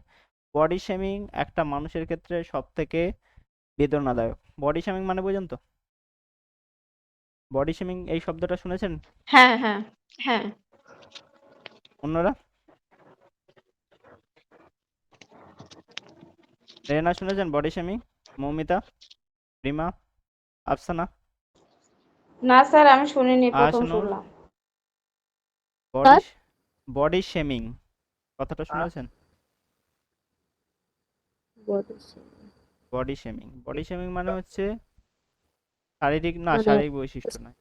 বডি শেমিং একটা মানুষের ক্ষেত্রে সব থেকে বেদনাদায়ক। বডি শেমিং মানে বোঝেন তো? বডি শেমিং এই শব্দটা শুনেছেন হ্যাঁ, হ্যাঁ, হ্যাঁ। অন্যরা? রেনা শুনেছেন বডি শেমিং? মৌমিতা, রিমা, আফসানা, না স্যার আমি শুনিনি, প্রথম আশনুর? শুনলাম। বডি বডি শেমিং কথাটা শুনেছেন? বডি শেমিং, বডি শেমিং মানে হচ্ছে শারীরিক না, মানে শারীরিক বৈশিষ্ট্য নয়,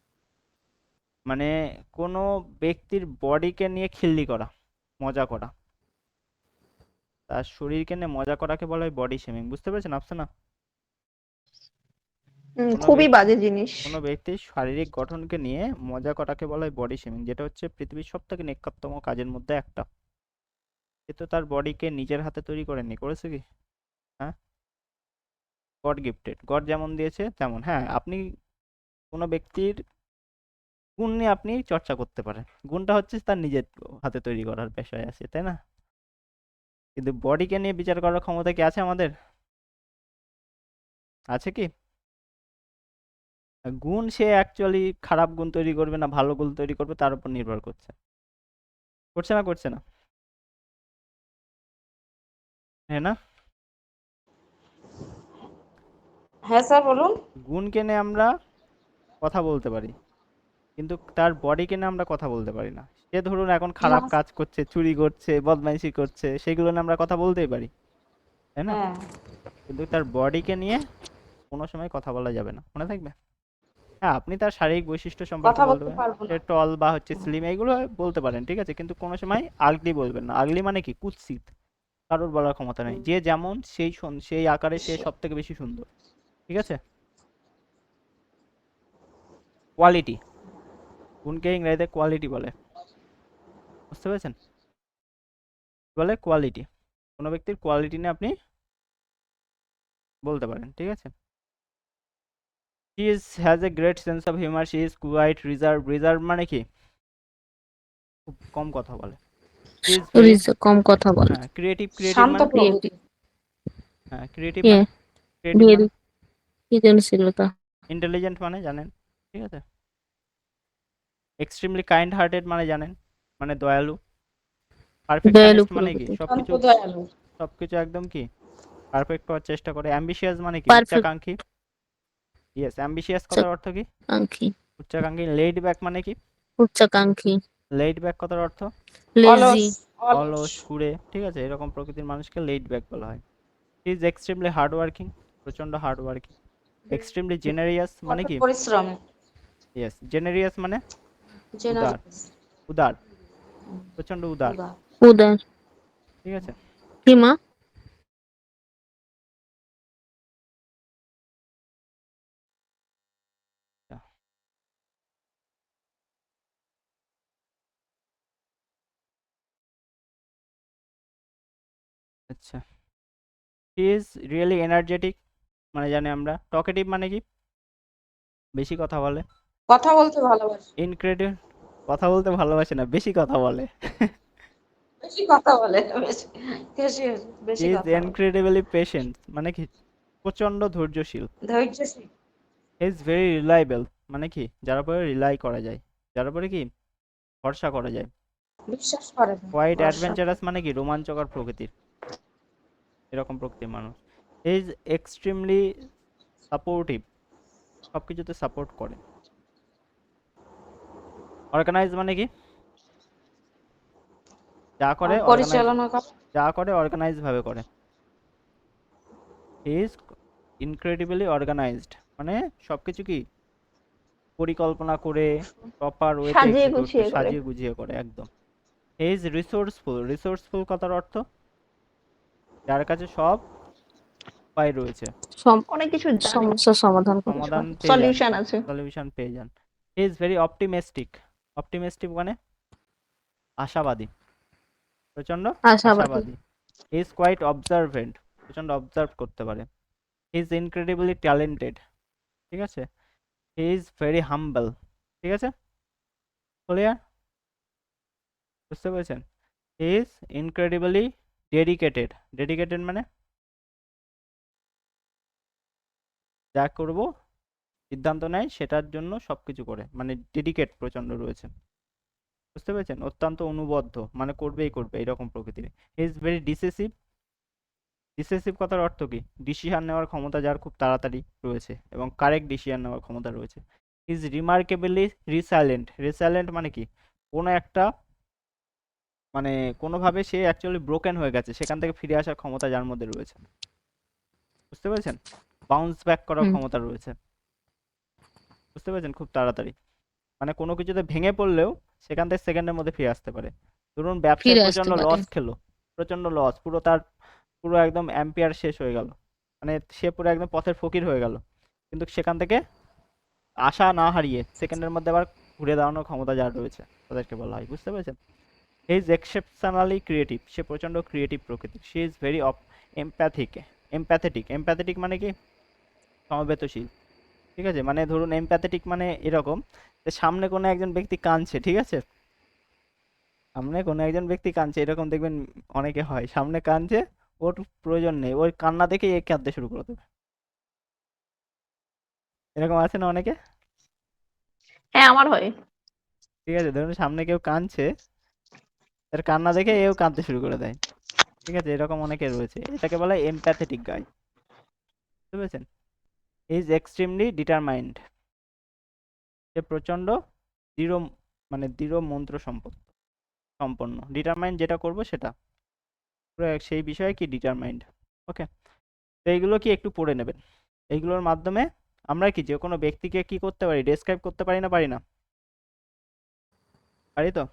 মানে কোনো ব্যক্তির বডিকে নিয়ে খিল্লি করা, মজা করা, তার শরীরকে নিয়ে মজা করাকে বলা হয় বডি শেমিং। বুঝতে পেরেছেন আফসানা? কোনো খুবই ব্যক্তি বাজে জিনিস। কোনো ব্যক্তির শারীরিক গঠনকে নিয়ে মজা করাকে বলা হয় বডি শেমিং, যেটা হচ্ছে পৃথিবীর সব থেকে নিকৃষ্টতম কাজের মধ্যে একটা। সে তো তার বডিকে নিজের হাতে তৈরি করেনি, করেছে কি? হ্যাঁ, গড গিফটেড, গড যেমন দিয়েছে তেমন। হ্যাঁ, আপনি কোনো ব্যক্তির গুণ নিয়ে আপনি চর্চা করতে পারেন, গুণটা হচ্ছে তার নিজের হাতে তৈরি করার পেশায় আছে, তাই না? কিন্তু বডিকে নিয়ে বিচার করার ক্ষমতা কি আছে আমাদের? আছে কি? গুণ সে অ্যাকচুয়ালি খারাপ গুণ তৈরি করবে না ভালো গুণ তৈরি করবে তার উপর নির্ভর করছে। করছে না? করছে না? হ্যাঁ না? হ্যাঁ স্যার বলুন। গুণকে নিয়ে আমরা কথা বলতে পারি, কিন্তু তার বডিকে নিয়ে আমরা কথা বলতে পারি না। সে ধরুন এখন খারাপ না। কাজ করছে, চুরি করছে, বদমাইশি করছে, সেগুলো নিয়ে আমরা কথা বলতেই পারি, তাই না? হ্যাঁ কিন্তু তার বডিকে নিয়ে কোনো সময় কথা বলা যাবে না, মনে থাকবে। হ্যাঁ, আপনি তার শারীরিক বৈশিষ্ট্য সম্পর্কে কথা বলতে বলতে পারেন, পারবো সে না। টল বা হচ্ছে স্লিম, এইগুলো বলতে পারেন, ঠিক আছে, কিন্তু কোনো সময় আগলি বলবেন না। আগলি মানে কি? কুৎসিত, কারোর বলার ক্ষমতা নেই। যে যেমন সেই আকারে সে সব থেকে বেশি সুন্দর, ঠিক আছে। কোয়ালিটি, গুণকে ইংরেজিতে কোয়ালিটি বলে, বুঝতে পেরেছেন? বলে কোয়ালিটি, কোনো ব্যক্তির কোয়ালিটি নিয়ে আপনি বলতে পারেন, ঠিক আছে। Has a great sense of humour, she is Kuwait reserve. Reserve মানে কি? খুব কম কথা বলে। শি ইজ ভেরি, কম কথা বলে। হ্যাঁ, ক্রিয়েটিভ। ক্রিয়েটিভ শান্ত মানে, প্রকৃতি। হ্যাঁ, ক্রিয়েটিভ ইয়ে মানে, ক্রিয়েটিভ মানে ভেরি সৃজনশীলতা। ইন্টেলিজেন্ট মানে জানেন, ঠিক আছে। এক্সট্রিমলি কাইন্ড হার্টেড মানে জানেন, মানে দয়ালু। দয়ালু পারফেকশনিস্ট মানে কি? প্রকৃতি। সবকিছু শান্ত দয়ালু। সবকিছু একদম কি পারফেক্ট করার চেষ্টা করে। অ্যাম্বিশিয়াস মানে কি? পারফেক্ট উচ্চাকাঙ্ক্ষী। ইয়েস, অ্যাম্বিশিয়াস কথার অর্থ কি? আকাঙ্ক্ষী। উচ্চাকাঙ্ক্ষী। লেইড ব্যাক মানে কি? উচ্চাকাঙ্ক্ষী। লেইড ব্যাক কথার অর্থ লেজি। অলস। অলস। অলস, কুঁড়ে, ঠিক আছে, এরকম প্রকৃতির মানুষকে লেইড ব্যাক বলা হয়। হি ইজ এক্সট্রিমলি হার্ড ওয়ার্কিং, প্রচন্ড হার্ড ওয়ার্কিং। এক্সট্রিমলি জেনারিয়াস মানে কঠোর কি? পরিশ্রমী। ইয়েস, জেনারিয়াস মানে উদার, জেনারেস। উদার, প্রচন্ড উদার, উদার। ঠিক আছে। কি মা? আচ্ছা, হি ইজ রিয়েলি এনার্জেটিক মানে জানি আমরা। টকেটিভ মানে কি? বেশি কথা বলে। কথা বলতে ভালোবাসে। ইনক্রেডিবল, কথা বলতে ভালোবাসে না, বেশি কথা বলে। বেশি কথা বলে। বেশি বেশি বেশি হি ইজ কথা বলে। ইনক্রেডিবলি পেশেন্ট মানে কি? প্রচন্ড ধৈর্যশীল। ধৈর্যশীল। হি ইজ ভেরি রিলায়েবল মানে কি? যার উপরে রিলাই করা যায়, যার উপরে কি ভরসা করা যায়। বিশ্বাস করে না। কোয়াইট ভরসা। অ্যাডভেঞ্চারাস মানে কি? রোমাঞ্চকর প্রকৃতির, এরকম প্রকৃতির মানুষ। হি ইজ এক্সট্রিমলি সাপোর্টিভ, সবকিছুতে সাপোর্ট করে। অর্গানাইজ মানে কি? যা করে অর্গানাইজ, পরিচালনা করে। যা করে অর্গানাইজ ভাবে করে। হি ইজ ইনক্রেডিবলি অর্গানাইজড মানে সবকিছু কি পরিকল্পনা করে প্রপার ওয়েতে সাজিয়ে এক্সিকিউট গুছিয়ে করে, করে। সাজিয়ে গুজিয়ে করে একদম। হি ইজ রিসোর্সফুল, রিসোর্সফুল কথার অর্থ যার কাছে সব উপায় রয়েছে, অনেক কিছু জানে, সমস্যার সমাধান করে। সমাধান পেয়ে যান, সলিউশন আছে। সলিউশন পেয়ে যান। হি ইজ ভেরি অপটিমিস্টিক, অপটিমিস্টিক মানে আশাবাদী, প্রচন্ড আশাবাদী। আশাবাদী। হি ইজ কোয়াইট অবজারভেন্ট, প্রচন্ড অবজার্ভ করতে পারে। হি ইজ ইনক্রেডিবলি ট্যালেন্টেড, ঠিক আছে। হি ইজ ভেরি হাম্বল, ঠিক আছে, ক্লিয়ার, বুঝতে পেরেছেন। He is incredibly dedicated, dedicated মানে যা করব সিদ্ধান্ত নেয় সেটার জন্য সবকিছু করে, মানে ডেডিকেট প্রচন্ড রয়েছে, বুঝতে পেরেছেন। অত্যন্ত অনুবদ্ধ মানে করবেই করবে এরকম প্রকৃতির। He is very decisive, decisive কথার অর্থ কি? ডিসিশন নেওয়ার ক্ষমতা যার খুব তাড়াতাড়ি রয়েছে এবং কারেক্ট ডিসিশন নেওয়ার ক্ষমতা রয়েছে। হি ইজ রিমার্কেবলি রিসাইলেন্ট, রিসাইলেন্ট মানে কি? কোনো একটা মানে কোনোভাবে সে অ্যাকচুয়ালি ব্রোকেন হয়ে গেছে, সেখান থেকে ফিরে আসার ক্ষমতা যার মধ্যে রয়েছে, বুঝতে পেরেছেন। বাউন্স ব্যাক করার হুম। ক্ষমতা রয়েছে, বুঝতে পেরেছেন, খুব তাড়াতাড়ি। মানে কোনো কিছুতে ভেঙে পড়লেও সেখান থেকে সেকেন্ডের মধ্যে ফিরে আসতে পারে। ধরুন ব্যবসায় ফিরে আসতে প্রচন্ড পারে। লস খেলো, প্রচন্ড লস, পুরো তার পুরো একদম অ্যাম্পিয়ার শেষ হয়ে গেল, মানে সে পুরো একদম পথের ফকির হয়ে গেল, কিন্তু সেখান থেকে আশা না হারিয়ে সেকেন্ডের মধ্যে আবার ঘুরে দাঁড়ানোর ক্ষমতা যার রয়েছে তাদেরকে বলা হয়, বুঝতে পেরেছেন। হি ইজ এক্সেপশনালি ক্রিয়েটিভ, সে প্রচন্ড ক্রিয়েটিভ প্রকৃতির। She is very empathic, empathetic, empathetic মানে কি? সমবেতশীল, ঠিক আছে? মানে ধরুন এমপ্যাথেটিক মানে এরকম যে সামনে কোনো একজন ব্যক্তি কাঁদছে, ঠিক আছে? সামনে কোনো একজন ব্যক্তি কাঁদছে, এরকম দেখবেন অনেকে হয়, সামনে কাঁদছে, ওর প্রয়োজন নেই, ওর কান্না দেখেই এ কাঁদতে শুরু করে দেবে। এরকম আছে না অনেকে? হ্যাঁ, আমার হয়। ঠিক আছে, ধরুন সামনে কেউ কাঁদছে, তার কান্না দেখে এও কাঁদতে শুরু করে দেয়, ঠিক আছে? এরকম অনেকে রয়েছে, এটাকে বলা হয় এমপ্যাথেটিক গাই, বুঝতে পেরেছেন? ইজ এক্সট্রিমলি ডিটারমাইন্ড, সে প্রচণ্ড দৃঢ়, মানে দৃঢ় মন্ত্র সম্পন্ন। ডিটারমাইন্ড যেটা করব সেটা পুরো সেই বিষয়ে কি ডিটারমাইন্ড। ওকে, তো এইগুলো কি একটু পড়ে নেবেন। এইগুলোর মাধ্যমে আমরা কি যে কোনো ব্যক্তিকে কি করতে পারি, ডেসক্রাইব করতে পারি না পারি না? পারি তো?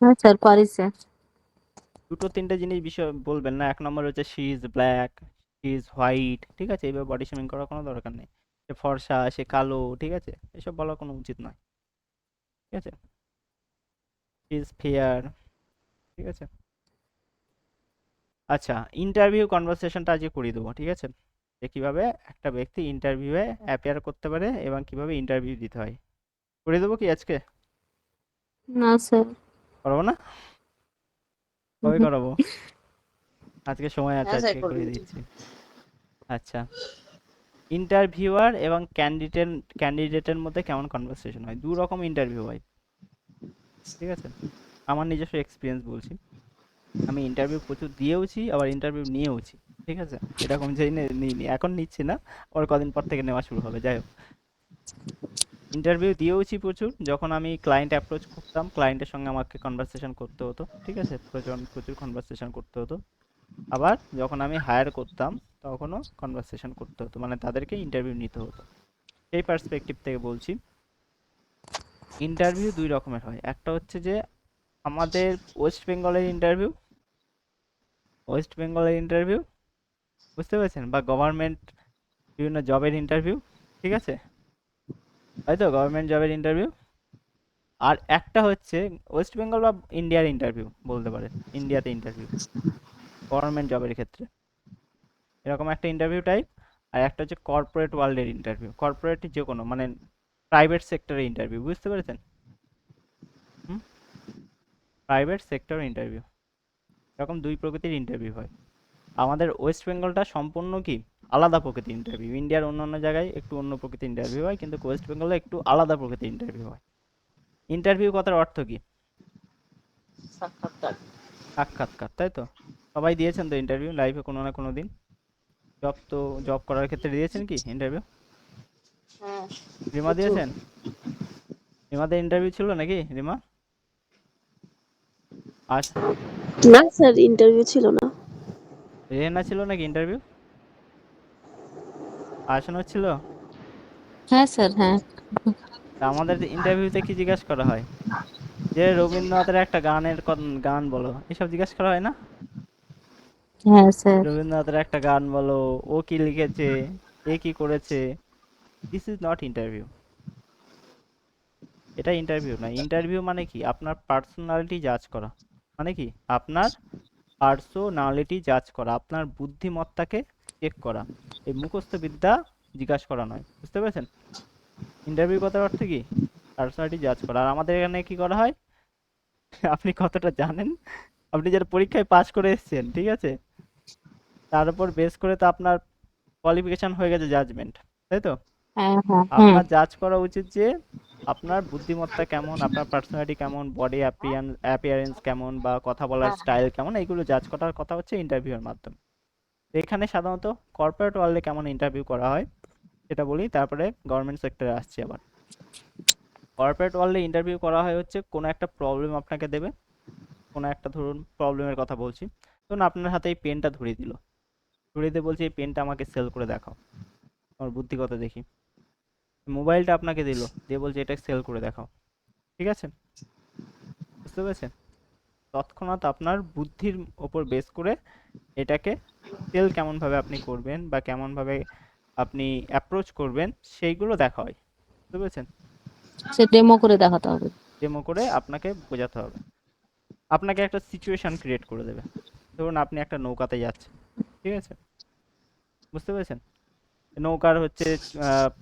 হ্যাঁ স্যার, পারি স্যার। দুটো তিনটে জিনিস বিষয় বলবেন না। এক নম্বর হচ্ছে she is black, she is white, ঠিক আছে? এইভাবে বডি শেমিং করার কোনো দরকার নেই। সে ফর্সা, সে কালো, ঠিক আছে? এসব বলা কোনো উচিত নয়, ঠিক আছে? শি ইজ ফেয়ার, ঠিক আছে? আচ্ছা, ইন্টারভিউ কনভারসেশনটা আজকে করিয়ে দেবো, ঠিক আছে? যে কীভাবে একটা ব্যক্তি ইন্টারভিউয়ে অ্যাপিয়ার করতে পারে এবং কিভাবে ইন্টারভিউ দিতে হয়, করিয়ে দেবো কি আজকে? না স্যার। করাবো না? কবে করাবো? আজকে সময় আছে, হ্যাঁ স্যার, আজকে করে করিয়ে দিচ্ছি। দিচ্ছি। আচ্ছা, ইন্টারভিউয়ার এবং ক্যান্ডিডেটের মধ্যে কেমন কনভারসেশন হয়? দু রকম ইন্টারভিউ হয়, ঠিক আছে? আমার নিজস্ব এক্সপিরিয়েন্স বলছি, আমি ইন্টারভিউ প্রচুর দিয়েওছি, আবার ইন্টারভিউ নিয়েওছি, ঠিক আছে? এরকম যেই নিইনি, এখন নিচ্ছি না, আবার কদিন পর থেকে নেওয়া শুরু হবে। যাই হোক, ইন্টারভিউ দিয়েওছি প্রচুর। যখন আমি ক্লায়েন্ট অ্যাপ্রোচ করতাম, ক্লায়েন্টের সঙ্গে আমাকে কনভারসেশন করতে হতো, ঠিক আছে? প্রচুর কনভারসেশন করতে হতো। আবার যখন আমি হায়ার করতাম, তখনও কনভারসেশন করতে হতো, মানে তাদেরকে ইন্টারভিউ নিতে হতো। সেই পার্সপেক্টিভ থেকে বলছি, ইন্টারভিউ দুই রকমের হয়। একটা হচ্ছে যে আমাদের ওয়েস্ট বেঙ্গলের ইন্টারভিউ, বুঝতে পেরেছেন? বা গভর্নমেন্ট বিভিন্ন জবের ইন্টারভিউ, ঠিক আছে? তাই তো, গভর্নমেন্ট জবের ইন্টারভিউ। আর একটা হচ্ছে ওয়েস্ট বেঙ্গল বা ইন্ডিয়ার ইন্টারভিউ বলতে পারেন, ইন্ডিয়াতে ইন্টারভিউ গভর্নমেন্ট জবের ক্ষেত্রে, এরকম একটা ইন্টারভিউ টাইপ। আর একটা হচ্ছে কর্পোরেট ওয়ার্ল্ডের ইন্টারভিউ, কর্পোরেট যে কোনো মানে প্রাইভেট সেক্টরের ইন্টারভিউ, বুঝতে পেরেছেন? হুম, প্রাইভেট সেক্টর ইন্টারভিউ, এরকম দুই প্রকৃতির ইন্টারভিউ হয়। আমাদের ওয়েস্ট বেঙ্গলটা সম্পূর্ণ কি আলাদা প্রকৃতির ইন্টারভিউ। ইন্ডিয়ার অন্যান্য জায়গায় একটু অন্য প্রকৃতির ইন্টারভিউ হয়, কিন্তু ওয়েস্ট বেঙ্গলে একটু আলাদা প্রকৃতির ইন্টারভিউ হয়। ইন্টারভিউ কথার অর্থ কি? সাক্ষাৎকার। সাক্ষাৎকার, তাই তো? সবাই দিয়েছেন তো ইন্টারভিউ লাইফে কোনো না কোনো দিন? জব করার ক্ষেত্রে দিয়েছেন কি ইন্টারভিউ? হ্যাঁ, রিমা প্রচুর। দিয়েছেন? রিমাদের ইন্টারভিউ ছিল নাকি রিমা? আজ না স্যার, ইন্টারভিউ ছিল না। রেহেনা ছিল নাকি ইন্টারভিউ? আসানোর ছিল? হ্যাঁ স্যার, হ্যাঁ। তা আমাদের ইন্টারভিউতে কি জিজ্ঞাসা করা হয়? যে রবীন্দ্রনাথের একটা গান বলো, এসব জিজ্ঞাসা করা হয় না? হ্যাঁ স্যার। রবীন্দ্রনাথের একটা গান বলো, ও কি লিখেছে, এ কি করেছে। This is not interview. এটা ইন্টারভিউ না। ইন্টারভিউ মানে কি? আপনার পার্সোনালিটি জাজ করা, মানে কি আপনার পার্সোনালিটি জাজ করা, আপনার বুদ্ধিমত্তাকে চেক করা, এই মুখস্থ বিদ্যা জিজ্ঞাসা করা নয়, বুঝতে পেরেছেন? ইন্টারভিউ কথার অর্থ কি? পার্সোনালিটি জাজ করা। আর আমাদের এখানে কি করা হয়, আপনি কতটা জানেন, আপনি যারা পরীক্ষায় পাস করে এসেছেন, ঠিক আছে, তার উপর বেস করে তো আপনার কোয়ালিফিকেশন হয়ে গেছে জাজমেন্ট, তাই তো? হ্যাঁ হ্যাঁ হ্যাঁ। আপনার জাজ করা উচিত যে আপনার বুদ্ধিমত্তা কেমন, আপনার পার্সোনালিটি কেমন, বডি অ্যাপিয়ারেন্স কেমন, বা কথা বলার স্টাইল কেমন, এইগুলো জাজ করার কথা হচ্ছে ইন্টারভিউয়ের মাধ্যমে। তো এখানে সাধারণত কর্পোরেট ওয়ার্ল্ডে কেমন ইন্টারভিউ করা হয় সেটা বলি, তারপরে গভর্নমেন্ট সেক্টরে আসছি আবার। কর্পোরেট ওয়ার্ল্ডে ইন্টারভিউ করা হয় হচ্ছে কোনো একটা প্রবলেম আপনাকে দেবে, কোনো একটা ধরুন প্রবলেমের কথা বলছি, ধরুন আপনার হাতে এই পেনটা ধরিয়ে দিল, ধরিয়ে দিয়ে বলছে এই পেনটা আমাকে সেল করে দেখাও, আমার বুদ্ধি কত দেখি। মোবাইলটা আপনাকে দিল, দিয়ে বলছে এটা সেল করে দেখাও, ঠিক আছে? বুঝতে পেরেছেন? তৎক্ষণাৎ আপনার বুদ্ধির ওপর বেস করে এটাকে সেল কেমনভাবে আপনি করবেন বা কেমনভাবে আপনি অ্যাপ্রোচ করবেন সেইগুলো দেখা হয়, বুঝতে পেরেছেন? সে ডেমো করে দেখাতে হবে। ডেমো করে আপনাকে বোঝাতে হবে। আপনাকে একটা সিচুয়েশন ক্রিয়েট করে দেবে। ধরুন আপনি একটা নৌকাতে যাচ্ছেন, ঠিক আছে? বুঝতে পেরেছেন? নৌকার হচ্ছে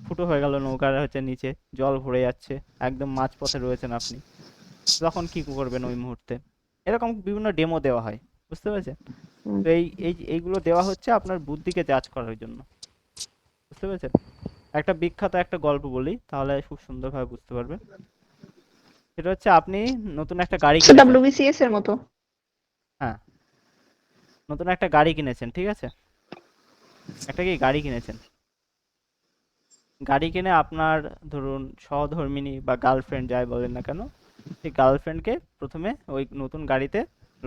ফুটো হয়ে গেল, নৌকার হচ্ছে নিচে জল ভরে যাচ্ছে, একদম মাঝপথে রয়েছেন আপনি, তখন কি করবেন ওই মুহূর্তে? এরকম বিভিন্ন ডেমো দেওয়া হয়, বুঝতে পেরেছেন? হুম। তো এইগুলো দেওয়া হচ্ছে আপনার বুদ্ধিকে জাজ করার জন্য, বুঝতে পেরেছেন? একটা বিখ্যাত একটা গল্প বলি, তাহলে খুব সুন্দরভাবে বুঝতে পারবেন। সেটা হচ্ছে আপনি নতুন একটা গাড়ি কিনেছেন। WBCS এর মতো। হ্যাঁ, নতুন একটা গাড়ি কিনেছেন, ঠিক আছে? একটা কি গাড়ি কিনেছেন, গাড়ি কিনে আপনার ধরুন সহধর্মিণী বা গার্লফ্রেন্ড যাই বলেন না কেন, সেই গার্লফ্রেন্ডকে প্রথমে ওই নতুন গাড়িতে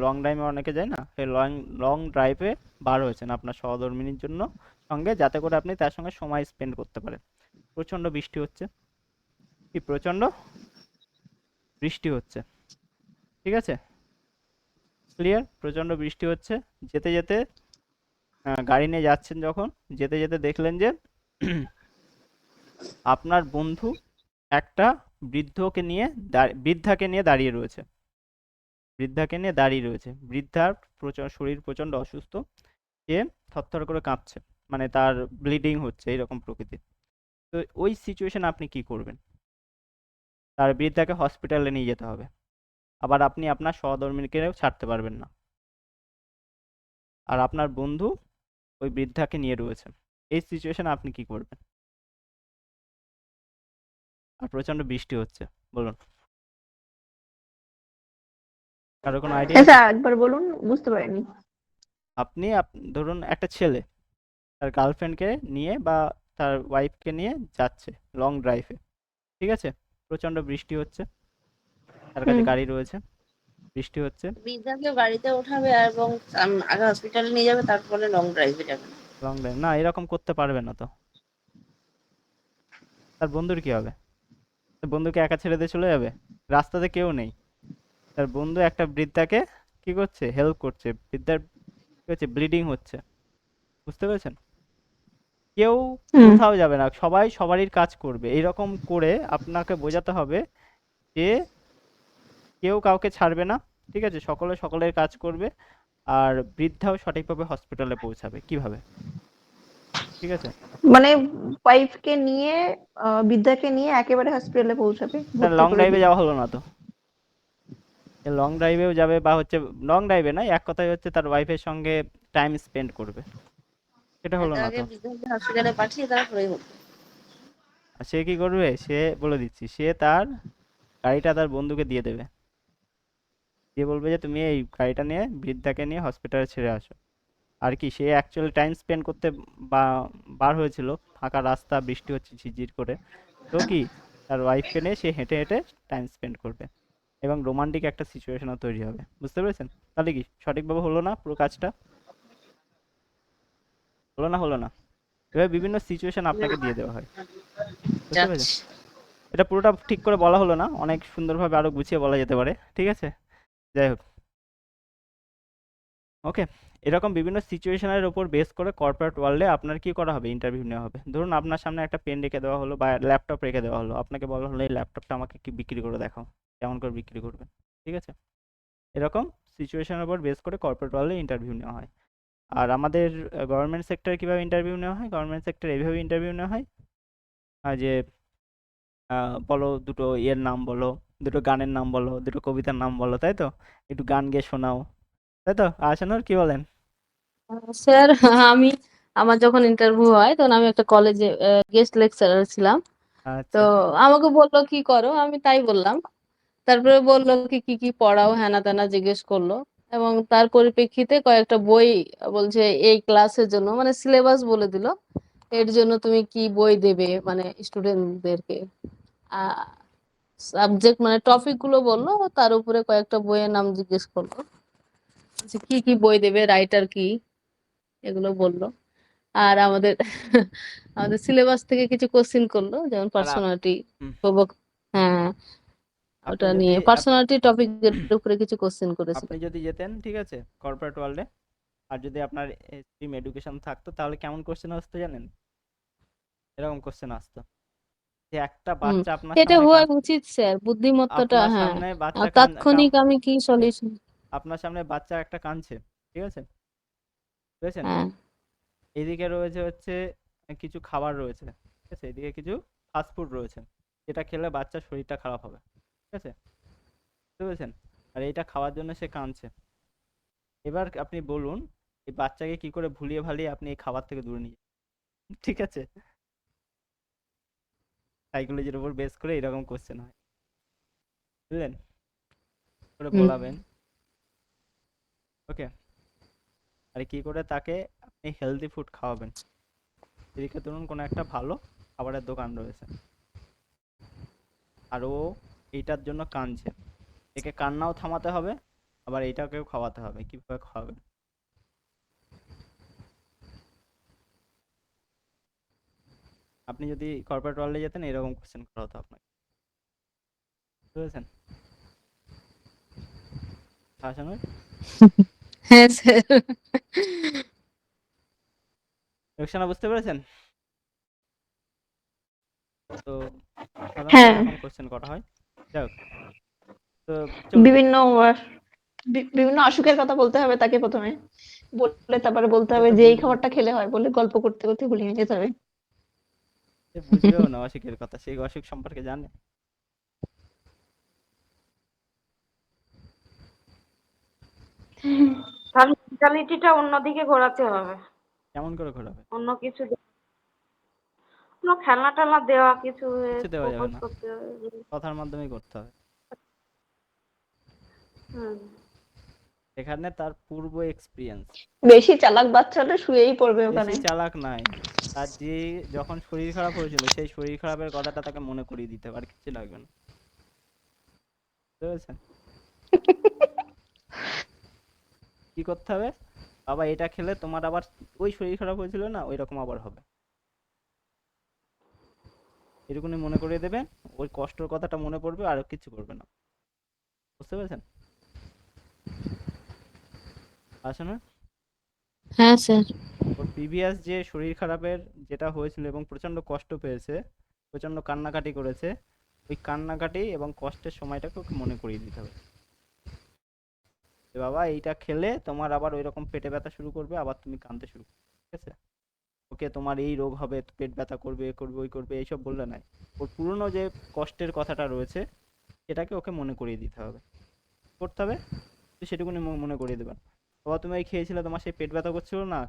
লং ড্রাইভে অনেকে যায় না, সেই লং লং ড্রাইভে বার হয়েছেন আপনার সহধর্মিণীর জন্য সঙ্গে, যাতে করে আপনি তার সঙ্গে সময় স্পেন্ড করতে পারেন। প্রচণ্ড বৃষ্টি হচ্ছে, কি প্রচণ্ড বৃষ্টি হচ্ছে, ঠিক আছে? ক্লিয়ার? প্রচণ্ড বৃষ্টি হচ্ছে, যেতে যেতে গাড়ি নিয়ে যাচ্ছেন, যখন যেতে যেতে দেখলেন যে আপনার বন্ধু একটা বৃদ্ধাকে নিয়ে দাঁড়িয়ে রয়েছে, বৃদ্ধার শরীর প্রচণ্ড অসুস্থ, সে থরথর করে কাঁপছে, মানে তার ব্লিডিং হচ্ছে এরকম প্রকৃতির। তো ওই সিচুয়েশন আপনি কি করবেন? তার বৃদ্ধাকে হসপিটালে নিয়ে যেতে হবে, আবার আপনি আপনার সহধর্মিণীকেও ছাড়তে পারবেন না, আর আপনার বন্ধু ওই বৃদ্ধাকে নিয়ে রয়েছে। এই সিচুয়েশনে আপনি কি করবেন? আর প্রচণ্ড বৃষ্টি হচ্ছে, বলুন, কারো কোনো আইডিয়া হ্যাঁ আছে? স্যার, একবার বলুন, বুঝতে পারিনি। আপনি ধরুন একটা ছেলে তার গার্লফ্রেন্ডকে নিয়ে বা তার ওয়াইফকে নিয়ে যাচ্ছে লং ড্রাইভে, ঠিক আছে? প্রচণ্ড বৃষ্টি হচ্ছে, তার কাছে হুম। গাড়ি রয়েছে, বৃষ্টি হচ্ছে, বৃদ্ধাকে গাড়িতে ওঠাবে এবং আগে হসপিটালে নিয়ে যাবে, তারপরে লং ড্রাইভে যাবে। লং ড্রাইভ না, এরকম করতে পারবে না তো। তার বন্ধুর কি হবে? তার বন্ধুকে একা ছেড়ে দিয়ে চলে যাবে? রাস্তাতে কেউ নেই, তার বন্ধু একটা বৃদ্ধাকে কি করছে, হেল্প করছে, বৃদ্ধার কি হচ্ছে, ব্লিডিং হচ্ছে, বুঝতে পেরেছেন? কেউ হুম। কোথাও যাবে না, সবাই সবারই কাজ করবে, এইরকম করে আপনাকে বোঝাতে হবে যে কেউ কাউকে ছাড়বে না, ঠিক আছে? সকলে সকলের কাজ করবে, আর বৃদ্ধাও সঠিকভাবে হসপিটালে পৌঁছাবে। কিভাবে? ঠিক আছে? মানে ওয়াইফকে নিয়ে, বৃদ্ধাকে নিয়ে একেবারে হসপিটালে পৌঁছাবে, না, ভর্তি লং করে ড্রাইভে দিবে। যাওয়া হলো না তো। লং ড্রাইভেও যাবে, বা হচ্ছে লং ড্রাইভে না, এক কথায় হচ্ছে তার ওয়াইফের সঙ্গে টাইম স্পেন্ড করবে, সেটা হলো না আগে তো। বৃদ্ধাকে হসপিটালে পাঠিয়ে তারপরে হোক। আর সে কি করবে? সে বলে দিচ্ছি, সে তার গাড়িটা তার বন্ধুকে দিয়ে দেবে, দিয়ে বলবে যে তুমি এই গাড়িটা নিয়ে বৃদ্ধাকে নিয়ে হসপিটালে ছেড়ে আসো। আর কি, সে অ্যাকচুয়ালি টাইম স্পেন্ড করতে বা বার হয়েছিল, ফাঁকা রাস্তা, বৃষ্টি হচ্ছে ঝিরঝির করে, তো কি তার ওয়াইফকে নিয়ে সে হেঁটে হেঁটে টাইম স্পেন্ড করবে, এবং রোমান্টিক একটা সিচুয়েশনও তৈরি হবে, বুঝতে পেরেছেন? তাহলে কি সঠিকভাবে হলো না পুরো কাজটা? হলো না? এভাবে বিভিন্ন সিচুয়েশন আপনাকে দিয়ে দেওয়া হয়, বুঝতে পেরেছেন? যাচ্ছে। এটা পুরোটা ঠিক করে বলা হলো না, অনেক সুন্দরভাবে আরো গুছিয়ে বলা যেতে পারে, ঠিক আছে? যাই হোক, ওকে। এরকম বিভিন্ন সিচুয়েশনের উপর বেস করে কর্পোরেট ওয়ার্ল্ডে আপনার কি করা হবে, ইন্টারভিউ নেওয়া হবে। ধরুন আপনার সামনে একটা পেন রেখে দেওয়া হলো বা ল্যাপটপ রেখে দেওয়া হলো, আপনাকে বলা হলো এই ল্যাপটপটা আমাকে কি বিক্রি করে দেখাও, কেমন করে বিক্রি করবে, ঠিক আছে? এরকম সিচুয়েশনের উপর বেস করে কর্পোরেট ওয়ার্ল্ডে ইন্টারভিউ নেওয়া হয়। আর আমাদের গভর্নমেন্ট সেক্টরে কীভাবে ইন্টারভিউ নেওয়া হয়? গভর্নমেন্ট সেক্টরে এইভাবে ইন্টারভিউ নেওয়া হয় যে বলো দুটো ইয়ের নাম বলো, দুটো গানের নাম বলো, দুটো কবিতার নাম বলো, তাই তো? একটু গান গেয়ে শোনাও, তাই তো? আশানুর, কি বলেন? স্যার, আমি আমার যখন ইন্টারভিউ হয় তখন আমি একটা কলেজে গেস্ট লেকচারার ছিলাম। তো আচ্ছা, আমাকে বললো কি করো, আমি তাই বললাম। তারপরে বললো কি কি কি পড়াও, হ্যানা ত্যানা জিজ্ঞেস করলো, এবং তার পরিপ্রেক্ষিতে কয়েকটা বই বলছে এই ক্লাসের জন্য, মানে সিলেবাস বলে দিল এর জন্য তুমি কি বই দেবে, মানে স্টুডেন্টদেরকে সাবজেক্ট মানে টপিক গুলো বললো, তার উপরে কয়েকটা বইয়ের নাম জিজ্ঞেস করলো, যে কি কি বই দেবে, রাইটার কি, এগুলো বললো। আর আমাদের আমাদের সিলেবাস থেকে কিছু কোশ্চিন করলো, যেমন আর পার্সোনালিটি, হুম, হ্যাঁ, আপনি ওটা যদি নিয়ে পার্সোনালিটি টপিকের উপরে কিছু কোশ্চিন করেছিল। আপনি যদি যেতেন, ঠিক আছে, কর্পোরেট ওয়ার্ল্ডে, আর যদি আপনার স্ট্রিম এডুকেশন থাকতো, তাহলে কেমন কোশ্চেন আসতো জানেন? এরকম কোশ্চেন আসতো যে একটা হুম, বাচ্চা আপনার এটা সামনে হওয়া উচিত স্যার, বুদ্ধিমত্তাটা, আপনার হ্যাঁ। সামনে আর বাচ্চা তাৎক্ষণিক আমি কি সলিউশন। আপনার সামনে বাচ্চা একটা কাঁদছে, ঠিক আছে, বুঝেছেন? হ্যাঁ। এদিকে রয়েছে হচ্ছে কিছু খাবার রয়েছে, ঠিক আছে, এদিকে কিছু ফাস্টফুড রয়েছে, যেটা খেলে বাচ্চার শরীরটা খারাপ হবে, ঠিক আছে, বুঝতে পেরেছেন? আর এইটা খাওয়ার জন্য সে কাঁদছে। এবার আপনি বলুন এই বাচ্চাকে কি করে ভুলিয়ে ভালিয়ে আপনি এই খাবার থেকে দূরে নিয়ে যাবেন। ঠিক আছে, সাইকোলজির উপর বেস করে এরকম কোশ্চেন হয়, বুঝলেন? করে হুম। বলাবেন, ওকে। আর কি করে তাকে আপনি হেলদি ফুড খাওয়াবেন। এদিকে ধরুন কোনো একটা ভালো খাবারের দোকান রয়েছে, আর ও এইটার জন্য কাঁদছে, একে কান্নাও থামাতে হবে, আবার এইটাকেও খাওয়াতে হবে। কিভাবে খাওয়াবেন? আপনি যদি কর্পোরেট ওয়ার্ল্ডে যেতেন এরকম কোশ্চেন করা হতো আপনাকে, বুঝেছেন? শাসনের হ্যাঁ স্যার। রোকসানা বুঝতে পেরেছেন? তো সাধারণত হ্যাঁ, এরকম কোশ্চেন করা হয়। যাই হোক, তো চলুন। বিভিন্ন বিভিন্ন অসুখের কথা বলতে হবে তাকে প্রথমে, বলে তারপরে বলতে সে হবে তো যে এই বুঝবে, খাবারটা খেলে হয়, বলে গল্প করতে করতে ভুলিয়ে যেতে হবে। সে বুঝবেও না অসুখের কথা, সেই অসুখ সম্পর্কে জানে। তার মেন্টালিটিটা অন্যদিকে ঘোরাতে হবে, কেমন করে ঘোরাবে? অন্য কিছু কোনো খেলনা টেলনা দেওয়া, কিছু কিছু দেওয়া যাবে প্রপোজ না, করতে হবে। কথার মাধ্যমেই করতে হবে। হুম। এখানে তার পূর্ব এক্সপিরিয়েন্স। বেশি চালাক বাচ্চা হলে শুয়েই পড়বে ওখানে। বেশি চালাক নাই, তার যে যখন শরীর খারাপ হয়েছিল সেই শরীর খারাপের কথাটা তাকে মনে করিয়ে দিতে হবে, আর কিছু লাগবে না, বুঝতে পেরেছেন? কি করতে হবে? বাবা এটা খেলে তোমার আবার ওই শরীর খারাপ হয়েছিল না, ওই রকম আবার হবে, এরকমই মনে করিয়ে দেবেন। ওই কষ্টের কথাটা মনে পড়বে, আর কিছু করবে না, বুঝতে পেরেছেন? আসে না? হ্যাঁ স্যার। ওর প্রিভিয়াস যে শরীর খারাপের যেটা হয়েছিল এবং প্রচন্ড কষ্ট পেয়েছে, প্রচন্ড কান্নাকাটি করেছে, ওই কান্নাকাটি এবং কষ্টের সময়টাকে ওকে মনে করিয়ে দিতে হবে যে বাবা এইটা খেলে তোমার আবার ওই রকম পেটে ব্যথা শুরু করবে, আবার তুমি কাঁদতে শুরু করবে, ঠিক আছে, ওকে তোমার এই রোগ হবে, পেট ব্যথা করবে, এ করবে, ওই করবে, এইসব বললে নাই, ওর পুরনো যে কষ্টের কথাটা রয়েছে সেটাকে ওকে মনে করিয়ে দিতে হবে, করতে হবে। তো সেটুকুনি মনে করিয়ে দেবেন। বাবা তুমি এই খেয়েছিলে, তোমার সেই পেট ব্যথা করছিল না,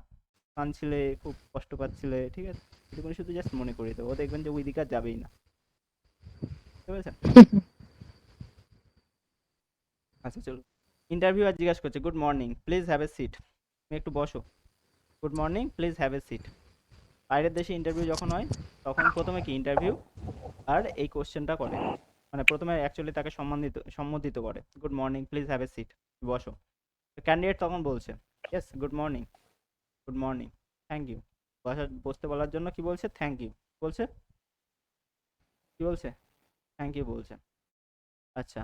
কাঁদছিলে, খুব কষ্ট পাচ্ছিলে, ঠিক আছে, এটুকুনি শুধু জাস্ট মনে করিয়ে দেবো, ও দেখবেন যে ওই দিকে আর যাবেই না, বুঝতে পেরেছেন? আচ্ছা চলো, ইন্টারভিউ আর জিজ্ঞাসা করছে good morning please have a seat, তুমি একটু বসো, good morning please have a seat. বাইরের দেশে ইন্টারভিউ যখন হয় তখন প্রথমে কি ইন্টারভিউ আর এই কোশ্চেনটা করে, মানে প্রথমে অ্যাকচুয়ালি তাকে সম্বোধিত করে, good morning please have a seat, বসো। ক্যান্ডিডেট তখন বলছে yes good morning, good morning, thank you. বসতে বলার জন্য কি বলছে? থ্যাংক ইউ বলছে, কি বলছে? থ্যাংক ইউ বলছে। আচ্ছা,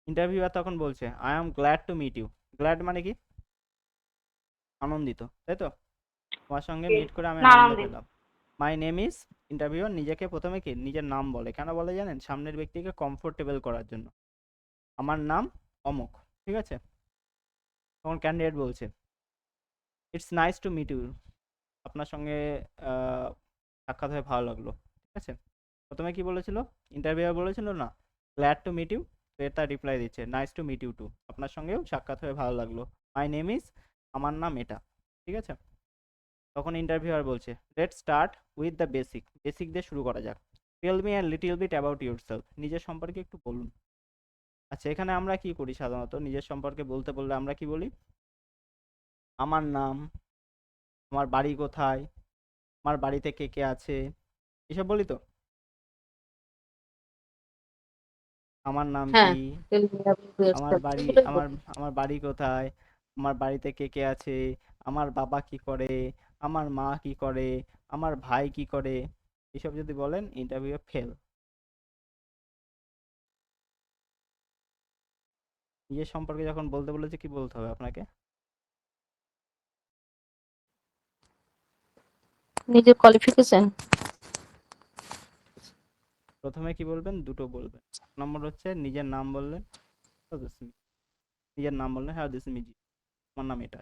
ইন্টারভিউয়ার তখন বলছে I am glad to meet you. Glad মানে কি? আনন্দিত, তাই তো? তোমার সঙ্গে মিট করে আমি আনন্দ আনন্দিত। পেলাম। মাই নেম ইজ, ইন্টারভিউয়ার নিজেকে প্রথমে কি নিজের নাম বলে, কেন বলে জানেন? সামনের ব্যক্তিকে কমফোর্টেবল করার জন্য। আমার নাম অমুক, ঠিক আছে। তখন ক্যান্ডিডেট বলছে it's nice to meet you, আপনার সঙ্গে সাক্ষাৎ হয়ে ভালো লাগলো, ঠিক আছে। প্রথমে কি বলেছিল ইন্টারভিউয়ার? বলেছিল না গ্ল্যাড টু মিট ইউ, তো এর তার রিপ্লাই দিচ্ছে nice to meet you too, আপনার সঙ্গেও সাক্ষাৎ হয়ে ভালো লাগলো। মাই নেম ইজ, আমার নাম এটা, ঠিক আছে। তখন ইন্টারভিউয়ার বলছে let's start with the basic, basic দিয়ে শুরু করা যাক। Tell me a little bit about yourself, নিজের সম্পর্কে একটু বলুন। আচ্ছা, এখানে আমরা কি করি সাধারণত নিজের সম্পর্কে বলতে বললে আমরা কি বলি? আমার নাম, আমার বাড়ি কোথায়, আমার বাড়িতে কে কে আছে, এসব বলি তো। আমার নাম হ্যাঁ, কি, tell me about আমার yourself, বাড়ি, এগুলোই আমার বলি। আমার বাড়ি কোথায়, আমার বাড়িতে কে কে আছে, আমার বাবা কি করে, আমার মা কি করে, আমার ভাই কি করে, এসব যদি বলেন ইন্টারভিউ ফেল। নিজের সম্পর্কে যখন বলতে বলেছে কি বলতে হবে আপনাকে? নিজের কোয়ালিফিকেশন। প্রথমে কি বলবেন? দুটো বলবেন। এক নম্বর হচ্ছে নিজের নাম বললেন, নিজের নাম বললেন, হ্যাঁ দিস মিজি, আমার নাম এটা,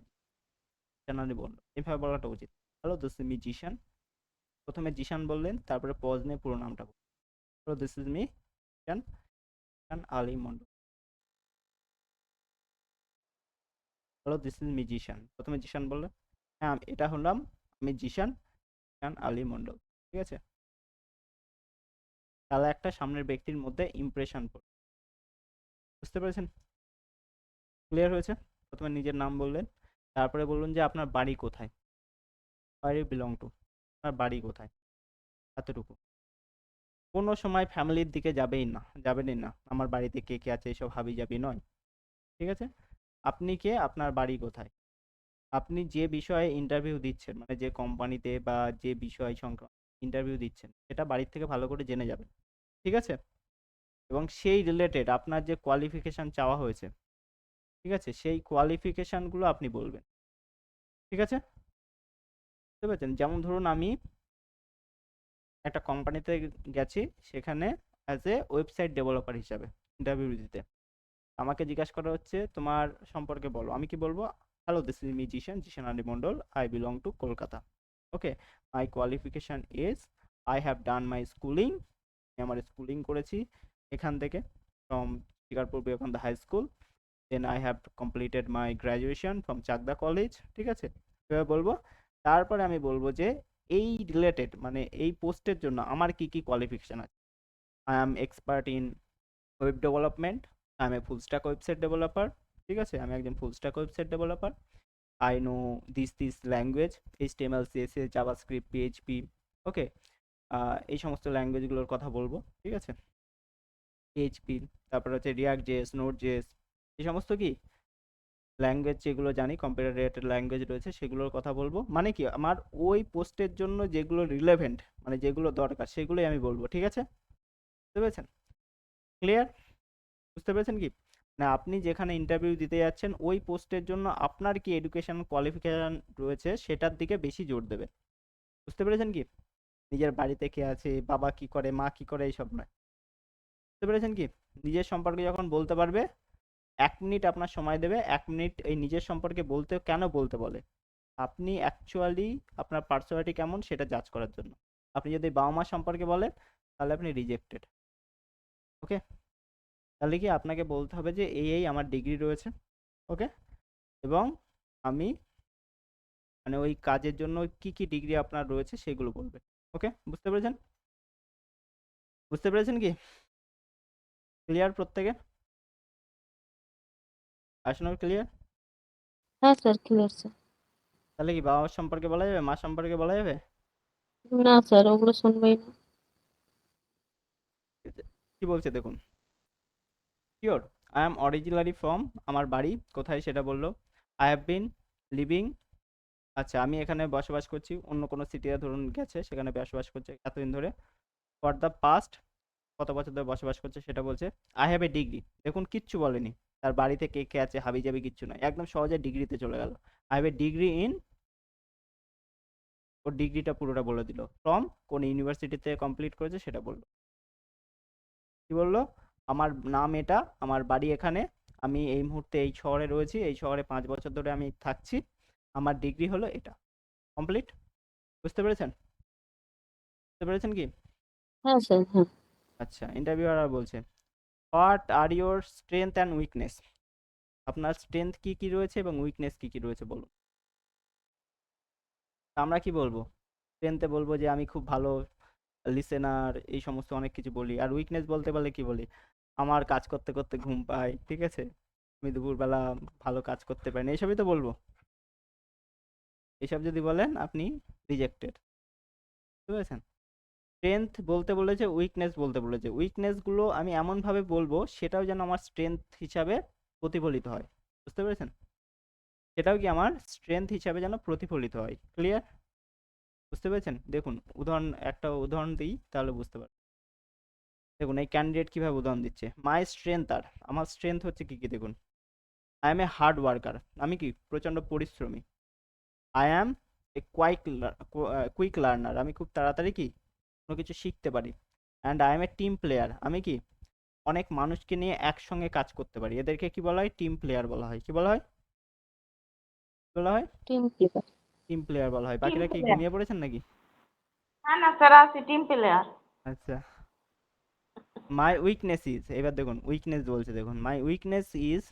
জানানি বললো, এভাবে বলাটা উচিত। হ্যালো দিস মিউজিশিয়ান, প্রথমে জিশান বললেন, তারপরে পজ নিয়ে পুরো নামটা বললেন। This is me Zeeshan Ali Mondal. Hello, this is me Zeeshan. প্রথমে জিশান বললেন, হ্যাঁ এটা হলাম আমি জিশান আলী মন্ডল। ঠিক আছে, তাহলে একটা সামনের ব্যক্তির মধ্যে ইমপ্রেশন পড়ে। বুঝতে পেরেছেন? ক্লিয়ার হয়েছে? প্রথমে নিজের নাম বললেন, তারপরে বললেন যে আপনার বাড়ি কোথায়, where you belong to, আপনার বাড়ি কোথায়, এতটুকু। কোনো সময় ফ্যামিলির দিকে যাবেনই না, আমার বাড়িতে কে কে আছে এসব হাবি যাবি নয়। ঠিক আছে, আপনি কে, আপনার বাড়ি কোথায়, আপনি যে বিষয়ে ইন্টারভিউ দিচ্ছেন, মানে যে কোম্পানিতে বা যে বিষয় সংক্রান্ত ইন্টারভিউ দিচ্ছেন, সেটা বাড়ির থেকে ভালো করে জেনে যাবেন। ঠিক আছে, এবং সেই রিলেটেড আপনার যে কোয়ালিফিকেশন চাওয়া হয়েছে, ঠিক আছে, সেই কোয়ালিফিকেশানগুলো আপনি বলবেন। ঠিক আছে, বুঝতে পেরেছেন? যেমন ধরুন আমি একটা কোম্পানিতে গেছি, সেখানে অ্যাজ এ ওয়েবসাইট ডেভেলপার হিসাবে ইন্টারভিউ দিতে। আমাকে জিজ্ঞাসা করা হচ্ছে তোমার সম্পর্কে বলো। আমি কি বলবো? Hello, this is me Zeeshan Ali Mondal, I belong to Kolkata. Okay, my qualification is I have done my schooling, আমি আমার স্কুলিং করেছি এখান থেকে, from Shikarpur Vivekananda high school. Then I have completed my graduation from Chakdaha college. ঠিক আছে, এভাবে বলবো। তারপরে আমি বলবো যে এই রিলেটেড মানে এই পোস্টের জন্য আমার কি কি কোয়ালিফিকেশান আছে। I am expert in web development, I M A full stack website developer. ঠিক আছে, আমি একজন full stack website developer. I know this language, HTML CSS JavaScript PHP। ওকে, এই সমস্ত ল্যাঙ্গুয়েজগুলোর কথা বলবো। ঠিক আছে, PHP, তারপর হচ্ছে React.js, Node.js, এই সমস্ত কি ল্যাঙ্গুয়েজ যেগুলো জানি, কম্পিউটার রিলেটেড ল্যাঙ্গুয়েজ রয়েছে, সেগুলোর কথা বলবো। মানে কি, আমার ওই পোস্টের জন্য যেগুলো রিলেভেন্ট, মানে যেগুলো দরকার, সেগুলোই আমি বলবো। ঠিক আছে, বুঝতে পেরেছেন? ক্লিয়ার? বুঝতে পেরেছেন কি না? আপনি যেখানে ইন্টারভিউ দিতে যাচ্ছেন, ওই পোস্টের জন্য আপনার কি এডুকেশন কোয়ালিফিকেশন রয়েছে, সেটার দিকে বেশি জোর দেবেন। বুঝতে পেরেছেন কি? নিজের বাড়িতে কে আছে, বাবা কি করে, মা কি করে, এইসব নয়। বুঝতে পেরেছেন কি? নিজের সম্পর্কে যখন বলতে পারবে, 1 মিনিট আপনার সময় দেবে, 1 মিনিট এই নিজের সম্পর্কে বলতে কেন বলতে বলে, আপনি অ্যাকচুয়ালি আপনার পার্সোনালিটি কেমন সেটা জাজ করার জন্য। আপনি যদি বাবা মা সম্পর্কে বলেন, তাহলে আপনি রিজেক্টেড। ওকে, তাহলে কি আপনাকে বলতে হবে যে এই আমার ডিগ্রি রয়েছে। ওকে, এবং আমি মানে ওই কাজের জন্য কি কি ডিগ্রি আপনার রয়েছে সেগুলো বলবে। ওকে, বুঝতে পেরেছেন? বুঝতে পেরেছেন কি? ক্লিয়ার প্রত্যেকে? আসলে ক্লিয়ার? হ্যাঁ স্যার, ক্লিয়ার স্যার। তাহলে কি বাবা সম্পর্কে বলা যাবে, মা সম্পর্কে বলা যাবে? না স্যার, ওগুলো শুনবেই না। কি বলছে দেখুন, sure I am originally from, আমার বাড়ি কোথায় সেটা বললো। আই হ্যাভ বিন লিভিং, আচ্ছা আমি এখানে বসবাস করছি, অন্য কোনো সিটিতে ধরুন গেছে, সেখানে বসবাস করছে এতদিন ধরে। ফর দ্য পাস্ট, কত বছর ধরে বসবাস করছে সেটা বলছে। আই হ্যাভ এ ডিগ্রি, দেখুন কিচ্ছু বলেনি, তার বাড়িতে কে কে আছে হাবি জাবি কিচ্ছু নয়, একদম সহজে ডিগ্রিতে চলে গেল। I have a degree in, ওর ডিগ্রিটা পুরোটা বলে দিল, ফ্রম কোন ইউনিভার্সিটিতে কমপ্লিট করেছে সেটা বললো। কি বললো? আমার নাম এটা, আমার বাড়ি এখানে, আমি এই মুহূর্তে এই শহরে রয়েছি, এই শহরে 5 বছর ধরে আমি থাকছি, আমার ডিগ্রি হলো এটা। কমপ্লিট? বুঝতে পেরেছেন? বুঝতে পেরেছেন কি? হ্যাঁ স্যার, হ্যাঁ। আচ্ছা, ইন্টারভিউয়ার বলছে what are your strength and weakness, আপনার স্ট্রেংথ কি কি রয়েছে এবং উইকনেস কি কি রয়েছে বলুন। আমরা কি বলবো? স্ট্রেংথে বলবো যে আমি খুব ভালো লিসেনার, এই সমস্ত অনেক কিছু বলি। আর উইকনেস বলতে পারলে কি বলি, আমার কাজ করতে করতে ঘুম পাই, ঠিক আছে, আমি দুপুরবেলা ভালো কাজ করতে পারি না, এইসবই তো বলবো। এইসব যদি বলেন আপনি রিজেক্টেড। বুঝতে পেরেছেন? স্ট্রেংথ বলতে বলেছে, উইকনেস বলতে বলেছে, উইকনেসগুলো আমি এমনভাবে বলবো সেটাও যেন আমার স্ট্রেংথ হিসাবে প্রতিফলিত হয়। বুঝতে পেরেছেন? সেটাও কি আমার স্ট্রেংথ হিসাবে যেন প্রতিফলিত হয়। ক্লিয়ার? বুঝতে পেরেছেন? দেখুন একটা উদাহরণ দিই, তাহলে বুঝতে পারবেন। দেখুন এই ক্যান্ডিডেট কীভাবে উদাহরণ দিচ্ছে। মাই স্ট্রেংথ, আর আমার স্ট্রেংথ হচ্ছে কী কী দেখুন। I M A hard worker, আমি কি প্রচণ্ড পরিশ্রমী। I am a quick learner, আমি খুব তাড়াতাড়ি কি কোনো কিছু শিখতে পারি। And I M A team player, আমি কি অনেক মানুষকে নিয়ে একসঙ্গে কাজ করতে পারি। এদেরকে কি বলা হয়? টিম প্লেয়ার বলা হয়। কি বলা হয়? বলা হয় টিম প্লেয়ার। টিম প্লেয়ার বলা হয়। টিম বাকিরা কি প্লেয়ার। ঘুমিয়ে পড়েছেন নাকি? না স্যার আছি টিম প্লেয়ার। আচ্ছা, মাই উইকনেস ইজ, এবার দেখুন উইকনেস বলছে, দেখুন মাই উইকনেস ইজ,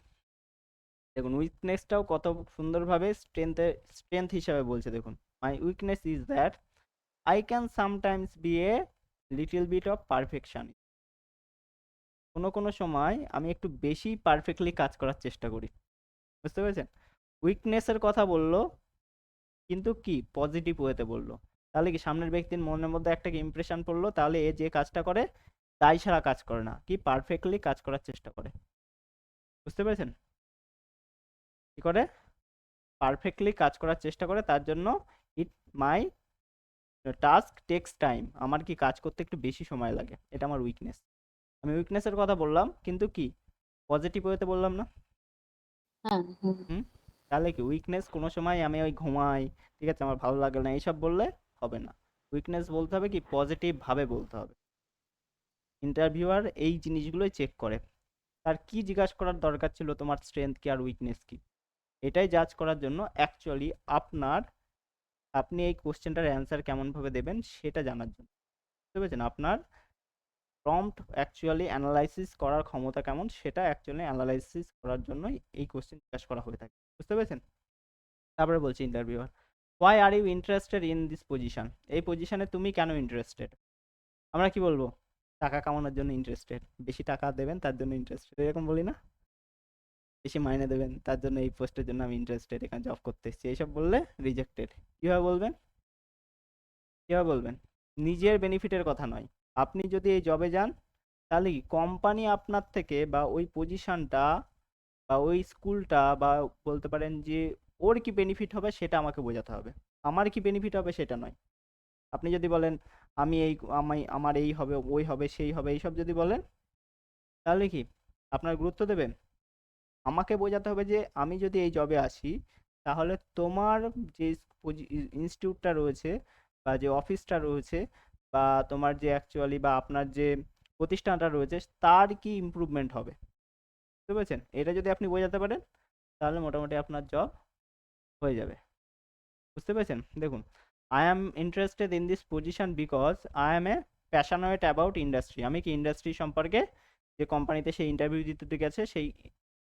দেখুন উইকনেসটাও কত সুন্দরভাবে স্ট্রেংথ হিসাবে বলছে। দেখুন my weakness is that I can sometimes be a little bit of perfection. কোনো কোনো সময় আমি একটু বেশি পারফেক্টলি কাজ করার চেষ্টা করি। বুঝতে পেরেছেন? উইকনেসের কথা বললো কিন্তু কি পজিটিভ ওয়েতে বললো, তাহলে কি সামনের ব্যক্তির মনের মধ্যে একটা কি ইমপ্রেশন পড়লো, তাহলে এ যে কাজটা করে দায় ছাড়া কাজ করে না, কি পারফেক্টলি কাজ করার চেষ্টা করে। বুঝতে পেরেছেন? কি করে? পারফেক্টলি কাজ করার চেষ্টা করে, তার জন্য ইট মাই টাস্ক টেক্স টাইম, আমার কি কাজ করতে একটু বেশি সময় লাগে, এটা আমার উইকনেস। আমি উইকনেসের কথা বললাম কিন্তু কি পজিটিভ ওয়েতে বললাম না। হ্যাঁ হুম, তাহলে কি উইকনেস কোনো সময় আমি ওই ঘুমাই, ঠিক আছে, আমার ভালো লাগে না, এইসব বললে হবে না। উইকনেস বলতে হবে কি পজিটিভ ভাবে বলতে হবে। ইন্টারভিউয়ার এই জিনিসগুলোই চেক করে। তার কি জিজ্ঞাসা করার দরকার ছিল, তোমার স্ট্রেংথ কি আর উইকনেস কি, এটাই জাজ করার জন্য অ্যাকচুয়ালি আপনি এই কোশ্চেনটার অ্যান্সার কেমনভাবে দেবেন সেটা জানার জন্য। বুঝতে পেরেছেন? আপনার প্রম্পট অ্যাকচুয়ালি অ্যানালাইসিস করার ক্ষমতা কেমন সেটা অ্যাকচুয়ালি অ্যানালাইসিস করার জন্যই এই কোশ্চেন জিজ্ঞাসা করা হয়ে থাকে। বুঝতে পেরেছেন? তারপরে বলছি interviewer, why are you interested in this position, এই পজিশনে তুমি কেন ইন্টারেস্টেড? আমরা কি বলবো? টাকা কামানোর জন্য ইন্টারেস্টেড, বেশি টাকা দেবেন তার জন্য ইন্টারেস্টেড, এরকম বলি না? বেশি মাইনে দেবেন তার জন্য এই পোস্টের জন্য আমি ইন্টারেস্টেড, এখানে জব করতে এসেছি, এইসব বললে রিজেক্টেড। কীভাবে বলবেন? কীভাবে বলবেন? নিজের বেনিফিটের কথা নয়। আপনি যদি এই জবে যান তাহলে কি কোম্পানি আপনার থেকে বা ওই পজিশনটা বা ওই স্কুলটা বা বলতে পারেন যে ওর কি বেনিফিট হবে সেটা আমাকে বোঝাতে হবে, আমার কি বেনিফিট হবে সেটা নয়। আপনি যদি বলেন আমার এই হবে ওই হবে সেই হবে এইসব যদি বলেন তাহলে কি আপনার গুরুত্ব দেবেন? আমাকে বোঝাতে হবে যে আমি যদি এই জবে আসি তাহলে তোমার যে ইনস্টিটিউটটা রয়েছে বা যে অফিসটা রয়েছে বা তোমার যে অ্যাকচুয়ালি বা আপনার যে প্রতিষ্ঠানটা রয়েছে তার কি ইমপ্রুভমেন্ট হবে। বুঝতে পেরেছেন? এটা যদি আপনি বোঝাতে পারেন তাহলে মোটামুটি আপনার জব হয়ে যাবে। বুঝতে পেরেছেন? দেখুন, I am interested in this position because I am A passionate about industry, আমি কি ইন্ডাস্ট্রি সম্পর্কে, যে কোম্পানিতে সে ইন্টারভিউ দিতে গেছে সেই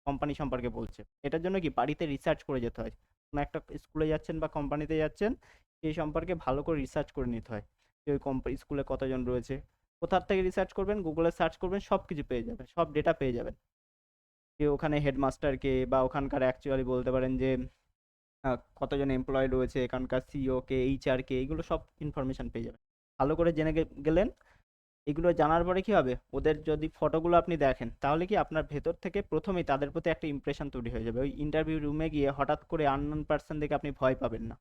কোম্পানি সম্পর্কে বলছে। এটার জন্য কি বাড়িতে রিসার্চ করে যেতে হয়, কোনো একটা স্কুলে যাচ্ছেন বা কোম্পানিতে যাচ্ছেন সেই সম্পর্কে ভালো করে রিসার্চ করে নিতে হয় যে ওই স্কুলে কতজন রয়েছে। কোথার থেকে রিসার্চ করবেন? গুগলে সার্চ করবেন, সব কিছু পেয়ে যাবেন, সব ডেটা পেয়ে যাবেন, যে ওখানে হেডমাস্টারকে বা ওখানকার অ্যাকচুয়ালি বলতে পারেন যে কতজন এমপ্লয় রয়েছে, এখানকার সিইও কে, এইচআর কে, এগুলো সব ইনফরমেশন পেয়ে যাবেন। ভালো করে জেনে গেলেন। এগুলো জানার পরে কি হবে, ওদের যদি ফটোগুলো আপনি দেখেন তাহলে কি আপনার ভেতর থেকে প্রথমেই তাদের প্রতি একটা ইমপ্রেশন তৈরি হয়ে যাবে। ওই ইন্টারভিউ রুমে গিয়ে হঠাৎ করে আননোন পার্সন দেখে আপনি ভয় পাবেন না।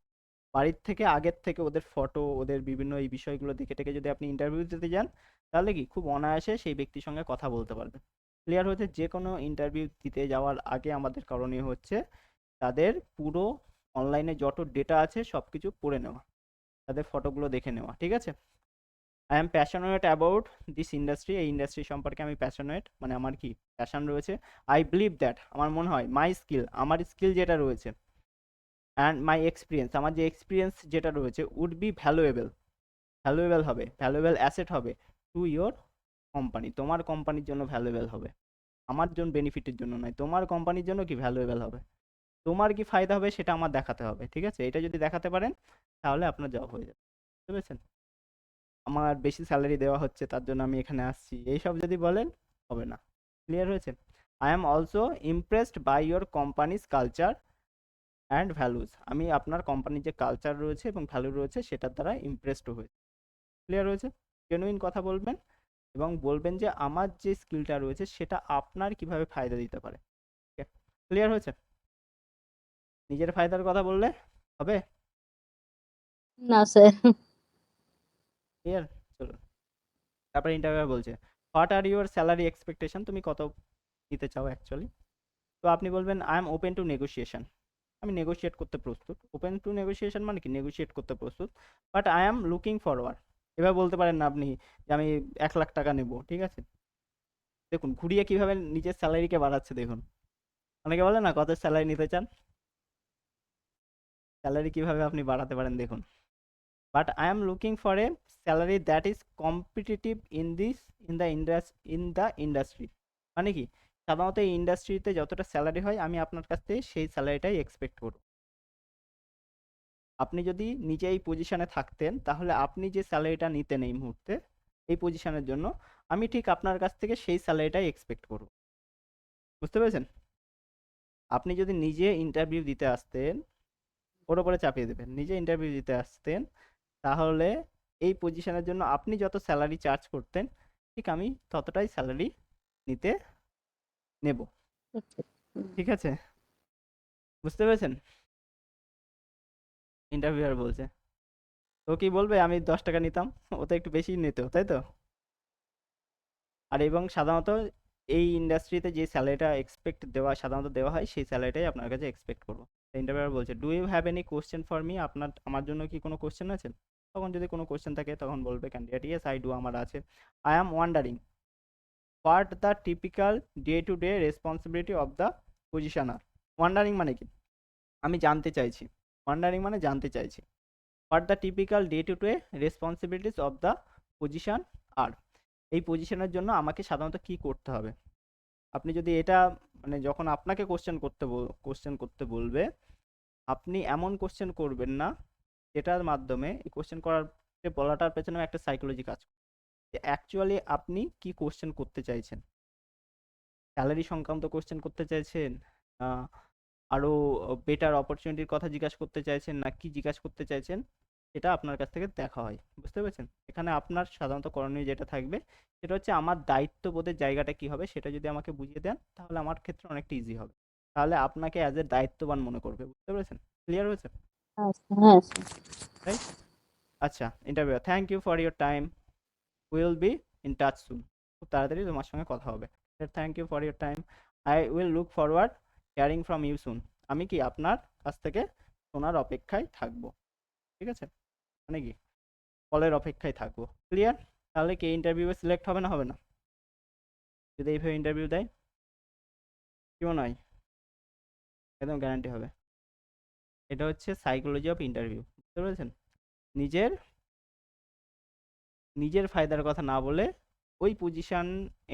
বাড়ির থেকে আগের থেকে ওদের ফটো, ওদের বিভিন্ন এই বিষয়গুলো দেখে টেকে যদি আপনি ইন্টারভিউ দিতে যান তাহলে কি খুব অনায়াসে সেই ব্যক্তির সঙ্গে কথা বলতে পারবেন। ক্লিয়ার হচ্ছে? যে কোনো ইন্টারভিউ দিতে যাওয়ার আগে আমাদের করণীয় হচ্ছে তাদের পুরো অনলাইনে যত ডেটা আছে সব কিছু পড়ে নেওয়া, তাদের ফটোগুলো দেখে নেওয়া। ঠিক আছে? I am passionate about this industry, এই ইন্ডাস্ট্রি সম্পর্কে আমি প্যাশনেট, মানে আমার কি প্যাশন রয়েছে। আই বিলিভ দ্যাট, আমার মনে হয় মাই স্কিল, আমার স্কিল যেটা রয়েছে, অ্যান্ড মাই এক্সপিরিয়েন্স, আমার যে এক্সপিরিয়েন্স যেটা রয়েছে, উড বি ভ্যালুয়েবল, ভ্যালুয়েবল হবে, ভ্যালুয়েবল অ্যাসেট হবে টু ইয়োর কোম্পানি, তোমার কোম্পানির জন্য ভ্যালুয়েবল হবে, আমার জন্য বেনিফিটের জন্য নয়, তোমার কোম্পানির জন্য কি ভ্যালুয়েবল হবে, তোমার কি ফায়দা হবে সেটা আমার দেখাতে হবে। ঠিক আছে? এটা যদি দেখাতে পারেন তাহলে আপনার জব হয়ে যাবে। বুঝতে পেরেছেন? আমার বেশি স্যালারি দেওয়া হচ্ছে তার জন্য আমি এখানে আসছি, এইসব যদি বলেন হবে না। ক্লিয়ার হয়েছে? I am also impressed by your company's culture and values, আমি আপনার কোম্পানির যে কালচার রয়েছে এবং ভ্যালু রয়েছে সেটার দ্বারা ইমপ্রেসড হয়েছে। ক্লিয়ার হয়েছে? জেনুইন কথা বলবেন এবং বলবেন যে আমার যে স্কিলটা রয়েছে সেটা আপনার কিভাবে ফায়দা দিতে পারে। ক্লিয়ার হয়েছে? নিজের ফায়দার কথা বললে হবে? না স্যার। ক্লিয়ার? চলুন তারপরে ইন্টারভিউ বলছে what are your salary expectation, তুমি কত নিতে চাও অ্যাকচুয়ালি। তো আপনি বলবেন I am open to negotiation, আমি নেগোশিয়েট করতে প্রস্তুত। ওপেন টু নেগোসিয়েশন মানে কি নেগোশিয়েট করতে প্রস্তুত, but I am looking forward. এবার বলতে পারেন না আপনি যে আমি 1,00,000 টাকা নেব। ঠিক আছে? দেখুন ঘুরিয়ে কিভাবে নিজের স্যালারিকে বাড়াচ্ছে দেখুন। অনেকে বলে না কত স্যালারি নিতে চান, স্যালারি কিভাবে আপনি বাড়াতে পারেন দেখুন। But I am looking for a salary that is competitive in the industry. মানে কি, সাধারণত এই ইন্ডাস্ট্রিতে যতটা স্যালারি হয় আমি আপনার কাছ থেকে সেই স্যালারিটাই এক্সপেক্ট করব। আপনি যদি নিজে এই পজিশনে থাকতেন তাহলে আপনি যে স্যালারিটা নিতেন এই মুহূর্তে এই পজিশনের জন্য, আমি ঠিক আপনার কাছ থেকে সেই স্যালারিটাই এক্সপেক্ট করব। বুঝতে পেরেছেন? আপনি যদি নিজে ইন্টারভিউ দিতে আসতেন, ওর উপরে চাপিয়ে দেবেন, নিজে ইন্টারভিউ দিতে আসতেন, তাহলে এই পজিশনের জন্য আপনি যত স্যালারি চার্জ করতেন ঠিক আমি ততটাই স্যালারি নেব। ঠিক আছে, বুঝতে পেরেছেন? ইন্টারভিউয়ার বলছে, তো কি বলবে আমি 10 টাকা নিতাম, ও তো একটু বেশি নিত, তাই তো? আর এবং সাধারণত এই ইন্ডাস্ট্রিতে যে স্যালারিটা সাধারণত দেওয়া হয় সেই স্যালারিটাই আপনার কাছে এক্সপেক্ট করবো। ইন্টারভিউয়ার বলছে, do you have any question for me? আমার জন্য কি কোনো কোশ্চেন আছে? তখন যদি কোনো কোশ্চেন থাকে তখন বলবে ক্যান্ডিডেট, ইয়েস আই ডু, আমার আছে। I am wondering what the typical day to day responsibility of the positioner. Wondering মানে কি? আমি জানতে চাইছি। ওয়ান্ডারিং মানে জানতে চাইছি। What the typical day to day responsibilities of the position আর, এই পজিশনের জন্য আমাকে সাধারণত কি করতে হবে। আপনি যদি এটা মানে যখন আপনাকে কোশ্চেন করতে বলবে, আপনি এমন কোশ্চেন করবেন না যেটার মাধ্যমে এই কোশ্চেন বলাটার পেছনে একটা সাইকোলজি কাজ করে, যে অ্যাকচুয়ালি আপনি কি কোশ্চেন করতে চাইছেন। স্যালারি সংক্রান্ত কোশ্চেন করতে চাইছেন, আরও বেটার অপরচুনিটির কথা জিজ্ঞাসা করতে চাইছেন, না কি জিজ্ঞাসা করতে চাইছেন, এটা আপনার কাছ থেকে দেখা হয়। বুঝতে পেরেছেন? এখানে আপনার সাধারণত করণীয় যেটা থাকবে সেটা হচ্ছে আমার দায়িত্ববোধের জায়গাটা কি হবে সেটা যদি আমাকে বুঝিয়ে দেন তাহলে আমার ক্ষেত্রে অনেকটা ইজি হবে। তাহলে আপনাকে অ্যাজ এ দায়িত্ববান মনে করবে। বুঝতে পেরেছেন? ক্লিয়ার হয়েছে? আচ্ছা, হ্যাঁ স্যার। রাইট? আচ্ছা, interview, thank you for your time, will be in touch soon. খুব তাড়াতাড়ি তোমার সঙ্গে কথা হবে। Thank you for your time, I will look forward hearing from you soon. আমি কি আপনার কাছ থেকে শোনার অপেক্ষায় থাকবো। ঠিক আছে, মানে কি কলের অপেক্ষায় থাকবো। ক্লিয়ার? তাহলে কি ইন্টারভিউ সিলেক্ট হবে না হবে না যদি এইভাবে ইন্টারভিউ দেয়? কি মনে হয়? একদম গ্যারান্টি হবে। এটা হচ্ছে সাইকোলজি অফ ইন্টারভিউ। বুঝতে পেরেছেন? নিজের ফায়দার কথা না বলে ওই পজিশন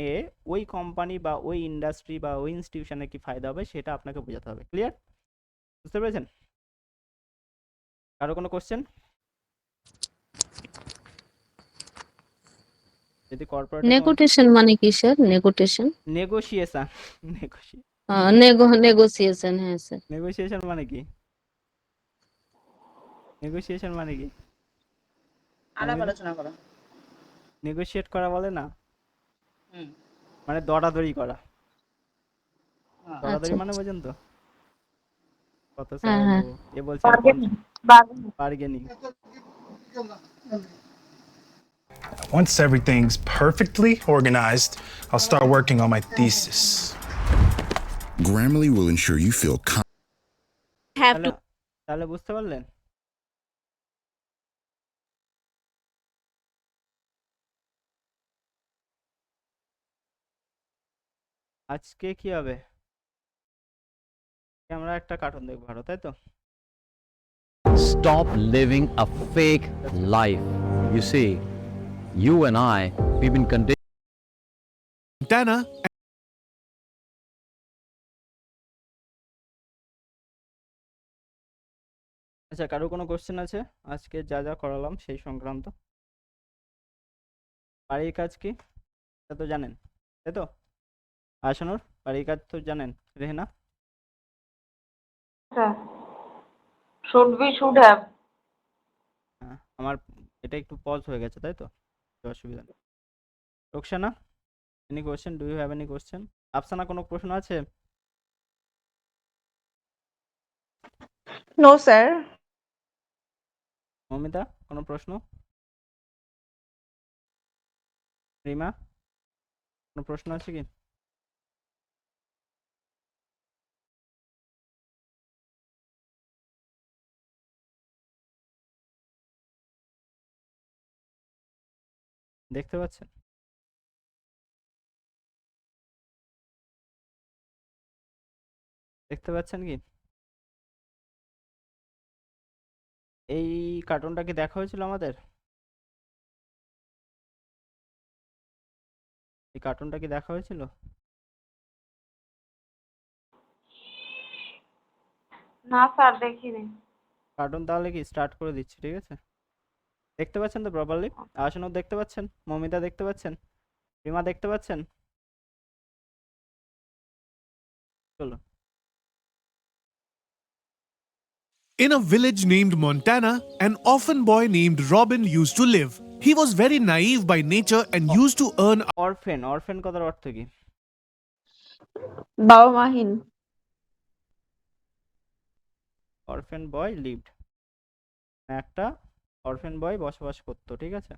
এ ওই কোম্পানি বা ওই ইন্ডাস্ট্রি বা ওই ইনস্টিটিউশনে কি ফায়দা হবে সেটা আপনাকে বোঝাতে হবে। ক্লিয়ার? বুঝতে পেরেছেন? কারো কোনো কোশ্চেন? যদি কর্পোরেট নেগোটিয়েশন মানে কি স্যার? নেগোটিয়েশন নেগোসিয়েশন নেগোসিয়েশন, হ্যাঁ স্যার। নেগোসিয়েশন মানে কি? নেগোসিয়েশন মানে কি? আলাপ আলোচনা করো। নেগোশিয়েট করা বলে না, হুম। মানে দরাদরি করা। হ্যাঁ। দরাদরি আচ্ছা, মানে বোঝেন তো? কত হ্যাঁ চাওয়াবো, হ্যাঁ। এ বলছে আর bargaining. Once everything's perfectly organized, I'll start working on my thesis. Grammarly will ensure you feel তাহলে বুঝতে পারলেন? আজকে কি হবে? আমরা একটা কার্টুন দেখবো আরো, তাই তো? Stop living a fake life. You see, you and we've been conditioned. Dana. আচ্ছা, কারো কোনো কোশ্চেন আছে আজকে যা যা করালাম সেই সংক্রান্ত? বাড়ির কাজ কি তা তো জানেন, তাই তো? আশানুর, বাড়ির কাজ তো জানেন? রেহেনা? should have. হ্যাঁ, আমার এটা একটু পজ হয়ে গেছে, তাই তো? অসুবিধা নেই। Roksana, any question? Do you have any question? Afsana, কোনো প্রশ্ন আছে? No sir. মমিতা, কোনো প্রশ্ন? রিমা, কোনো প্রশ্ন আছে কি? দেখতে পাচ্ছেন? দেখতে পাচ্ছেন কি? এই কার্টুনটা কি দেখা হয়েছিল আমাদের? এই কার্টুনটা কি দেখা হয়েছিল? না স্যার দেখিনি। কার্টুন তাহলে কি স্টার্ট করে দিচ্ছি, ঠিক আছে? দেখতে পাচ্ছেন তো প্রপারলি? আশানুর দেখতে পাচ্ছেন? মমিতা দেখতে পাচ্ছেন? রিমা দেখতে পাচ্ছেন? চলো। In a village named Montana, an orphan boy named Robin used to live. He was very naive by nature and used to earn orphan, orphan কথার অর্থ কি? বাবা মাহীন। অরফেন বয় লিভড, একটা অরফেন বয় বসবাস করতো, ঠিক আছে?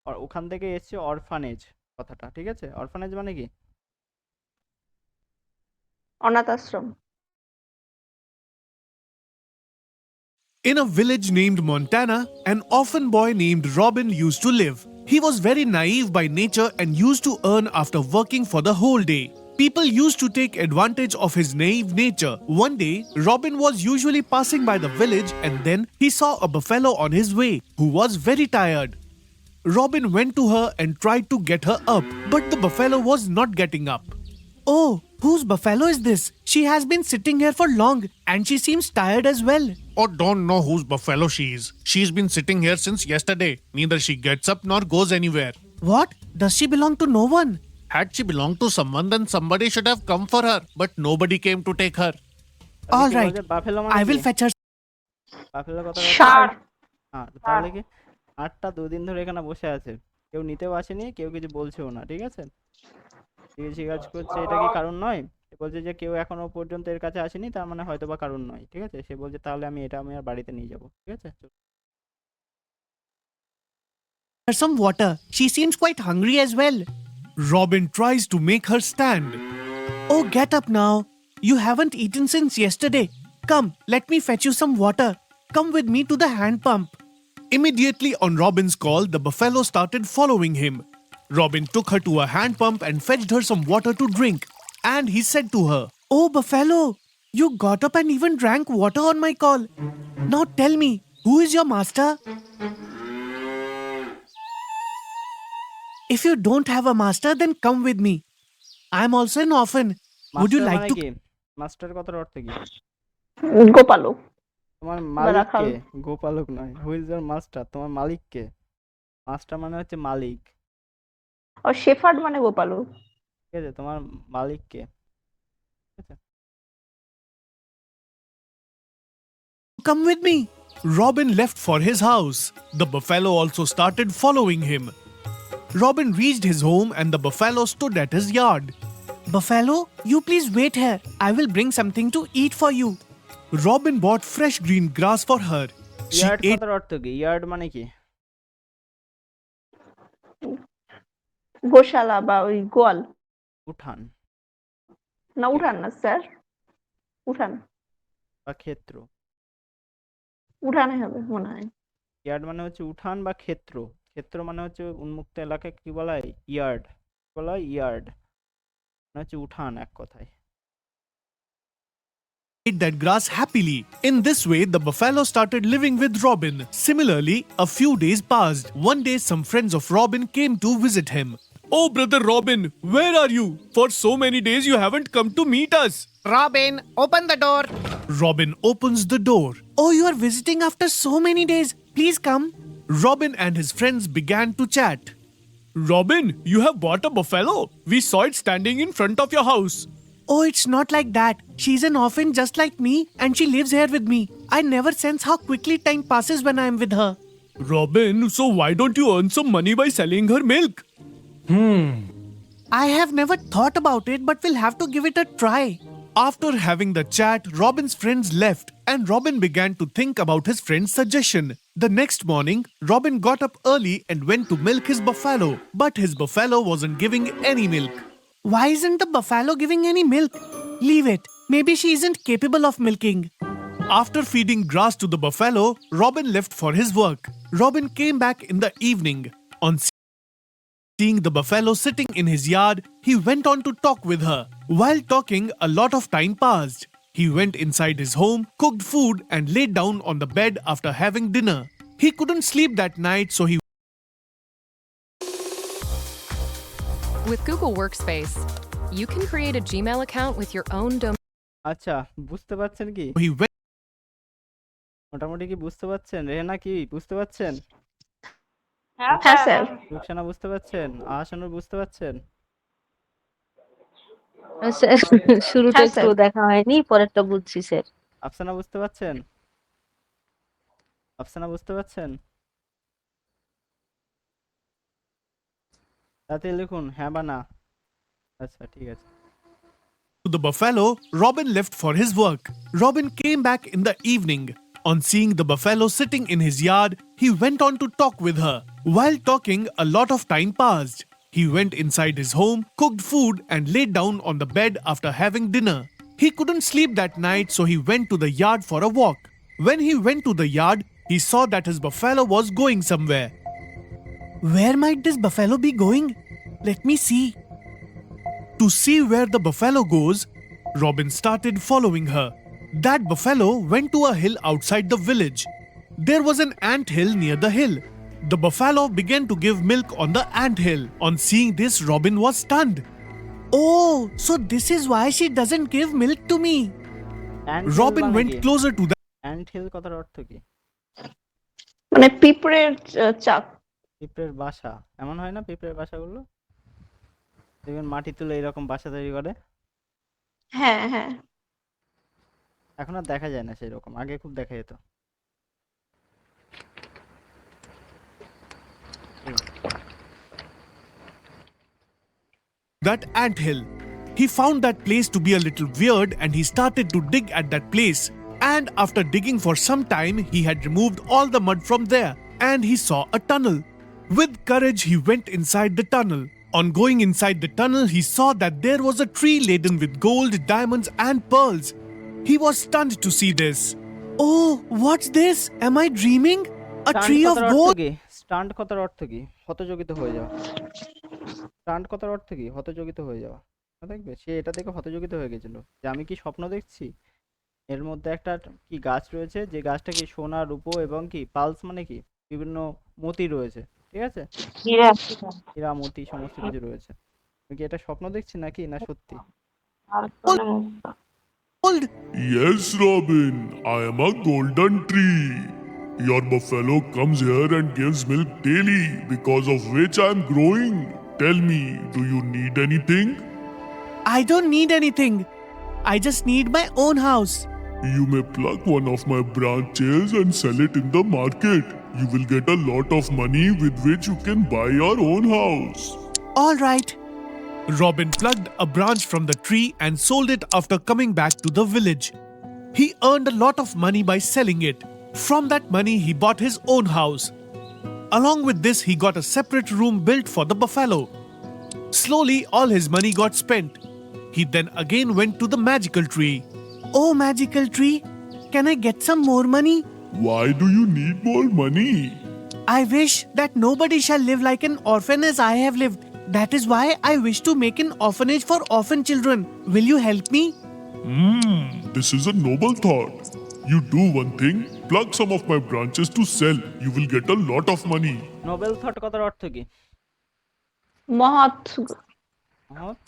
আর ওখান থেকে এসছে অরফানেজ কথাটা, ঠিক আছে? অরফানেজ মানে কি? অনাথ আশ্রম। In a village named Montana, an orphan boy named Robin used to live. He was very naive by nature and used to earn after working for the whole day. People used to take advantage of his naive nature. One day, Robin was usually passing by the village and then he saw a buffalo on his way who was very tired. Robin went to her and tried to get her up, but the buffalo was not getting up. Oh, whose buffalo is this? She has been sitting here for long and she seems tired as well. Oh, don't know whose buffalo she is. She's been sitting here since yesterday. Neither she gets up nor goes anywhere. What? Does she belong to no one? Had she belonged to someone, then somebody should have come for her. But nobody came to take her. All right, buffalo I মানে will কি? fetch her. Buffalo কথা ষাঁড়। তাহলে কি আটটা দুদিন ধরে এখানে বসে আছে, কেউ নিতেও আসেনি, কেউ কিছু বলছেও না, ঠিক আছে? জিজ্ঞাসা করছে এটা কি কারণ নয়? সে বলছে যে কেউ এখনো পর্যন্ত এর কাছে আসেনি, তার মানে হয়তো বা কারণ নয়, ঠিক আছে? সে বলছে তাহলে আমি আর বাড়িতে নিয়ে যাবো, ঠিক আছে? Some water. She seems quite hungry as well. Robin tries to make her stand. Oh, get up now. You haven't eaten since yesterday. Come, let me fetch you some water. Come with me to the hand pump. Immediately on Robin's call, the buffalo started following him. Robin took her to a hand pump and fetched her some water to drink. And he said to her, "Oh, buffalo, you got up and even drank water on my call. Now tell me, who is your master?" If you don't have a master, then come with me. I'm also an orphan. Would you master like মানে to? কি? Master কথার অর্থ কি? গোপালক। তোমার বা মালিক রাখাল। কে? গোপালক নয়। Who is your master? তোমার মালিক কে? মাস্টার মানে হচ্ছে মালিক, ও শেফার্ড মানে গোপালক। ঠিক আছে? তোমার মালিক কে? ঠিক আছে? Come with me. Robin left for his house. The buffalo also started following him. Robin reached his home and the buffalo stood at his yard. Buffalo, you please wait here. I will bring something to eat for you. Robin bought fresh green grass for her. She yard ate. কথার অর্থ কি? Yard মানে কি? গোশালা বা ওই গোয়াল। উঠান না উঠান না স্যার, উঠান। বা ক্ষেত্র। উঠানে হবে মনে হয়। ইয়ার্ড মানে হচ্ছে উঠান বা ক্ষেত্র। ক্ষেত্র মানে হচ্ছে উন্মুক্ত এলাকায় কি বলা হয়? ইয়ার্ড বলা হয়। ইয়ার্ড মানে হচ্ছে উঠান এক কথায়। Ate that grass happily. In this way, the buffalo started living with Robin. Similarly, a few days passed. One day, some friends of Robin came to visit him. Oh, brother Robin, where are you? For so many days, you haven't come to meet us. Robin, open the door. Robin opens the door. Oh, you are visiting after so many days. Please come. Robin and his friends began to chat. Robin, you have bought a buffalo. We saw it standing in front of your house. Oh, it's not like that. She's an orphan just like me and she lives here with me. I never sense how quickly time passes when I am with her. Robin, so why don't you earn some money by selling her milk? I have never thought about it, but we'll have to give it a try. After having the chat, Robin's friends left and Robin began to think about his friend's suggestion. The next morning, Robin got up early and went to milk his buffalo, but his buffalo wasn't giving any milk. Why isn't the buffalo giving any milk? Leave it. Maybe she isn't capable of milking. After feeding grass to the buffalo, Robin left for his work. Robin came back in the evening. On seeing the buffalo sitting in his yard, he went on to talk with her. While talking, a lot of time passed. He went inside his home, cooked food, and laid down on the bed after having dinner. He couldn't sleep that night, so he With Google Workspace, you can create a Gmail account with your own domain. আচ্ছা, বুঝতে পারছেন কি? went মোটামুটি কি বুঝতে পারছেন? রেহানা কি বুঝতে পারছেন? হ্যাঁ হ্যাঁ স্যার রুকসানা বুঝতে পারছেন? আহাসানুর বুঝতে পারছেন? স্যার, শুরুটা হ্যাঁ, একটু স্যার। দেখা হয়নি, পরেরটা বুঝছি স্যার। আফসানা বুঝতে পারছেন? আফসানা বুঝতে পারছেন? তাতে লিখুন হ্যাঁ বা না। আচ্ছা, ঠিক আছে। to the buffalo, Robin left for his work. Robin came back in the evening. On seeing the buffalo sitting in his yard, he went on to talk with her. While talking, a lot of time passed. He went inside his home, cooked food, and laid down on the bed after having dinner. He couldn't sleep that night, so he went to the yard for a walk. When he went to the yard, he saw that his buffalo was going somewhere. Where might this buffalo be going? Let me see. To see where the buffalo goes, Robin started following her. That buffalo went to a hill outside the village. There was an ant hill near the hill. The buffalo began to give milk on the ant hill. On seeing this, Robin was stunned. Oh, so this is why she doesn't give milk to me. Anthill Robin মানে went কি? closer to the Anthill কথার অর্থ কি? মানে পিঁপড়ের চাক। পিঁপড়ের বাসা। এমন হয় না পিঁপড়ের বাসাগুলো? দেখবেন মাটি তুলে এরকম বাসা তৈরি করে। হ্যাঁ হ্যাঁ এখন আর দেখা যায় না সেরকম, আগে খুব দেখা যেত। that ant hill. He found that place to be a little weird and he started to dig at that place. And after digging for some time, he had removed all the mud from there and he saw a tunnel. With courage, he went inside the tunnel. On going inside the tunnel, he saw that there was a tree laden with gold, diamonds, and pearls. He was stunned to see this. Oh, what's this? Am I dreaming? A tree of gold? Stunt কথার অর্থ কি? হতযোগিত হয়ে যাওয়া। Stunt কথার অর্থ কি? হতযোগিত হয়ে যাওয়া। দেখবে সে এটা দেখে হতযোগিত হয়ে গেছিল যে আমি কি স্বপ্ন দেখছি। এর মধ্যে একটা কি গাছ রয়েছে, যে গাছটা কি সোনা, রূপো এবং কি পালস মানে কি বিভিন্ন মতি রয়েছে, ঠিক আছে? হীরা, মতি সমস্ত কিছু রয়েছে। আমি কি এটা স্বপ্ন দেখছি নাকি না সত্যি? Gold? Yes, Robin, I am a golden tree. Your buffalo comes here and gives milk daily, because of which I am growing. Tell me, do you need anything? I don't need anything. I just need my own house. You may pluck one of my branches and sell it in the market. You will get a lot of money with which you can buy your own house. All right. Robin plucked a branch from the tree and sold it after coming back to the village. He earned a lot of money by selling it. From that money, he bought his own house. Along with this, he got a separate room built for the buffalo. Slowly, all his money got spent. He then again went to the magical tree. Oh, magical tree, can I get some more money? Why do you need more money? I wish that nobody shall live like an orphan as I have lived. That is why I wish to make an orphanage for orphan children. Will you help me? This is a noble thought. You do one thing, pluck some of my branches to sell. You will get a lot of money. Nobel thought কথার অর্থ কি? মহৎ মহৎ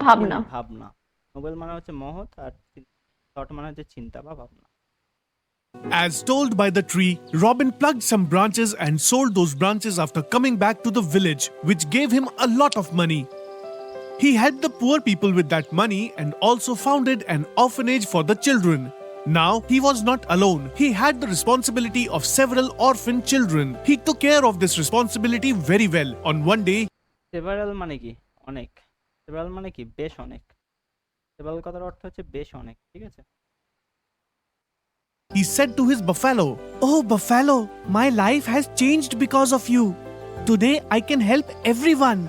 ভাবনা। ভাবনা। Nobel মানে হচ্ছে মহৎ আর থট মানে হচ্ছে চিন্তা বা ভাবনা। As told by the tree, Robin plucked some branches and sold those branches after coming back to the village, which gave him a lot of money. He helped the poor people with that money and also founded an orphanage for the children. Now, he was not alone. He had the responsibility of several orphan children. He took care of this responsibility very well. On one day, several মানে কি? অনেক। Several মানে কি? বেশ অনেক। Several কথার অর্থ হচ্ছে বেশ অনেক, ঠিক আছে? he said to his buffalo, "Oh, buffalo, my life has changed because of you. Today, I can help everyone."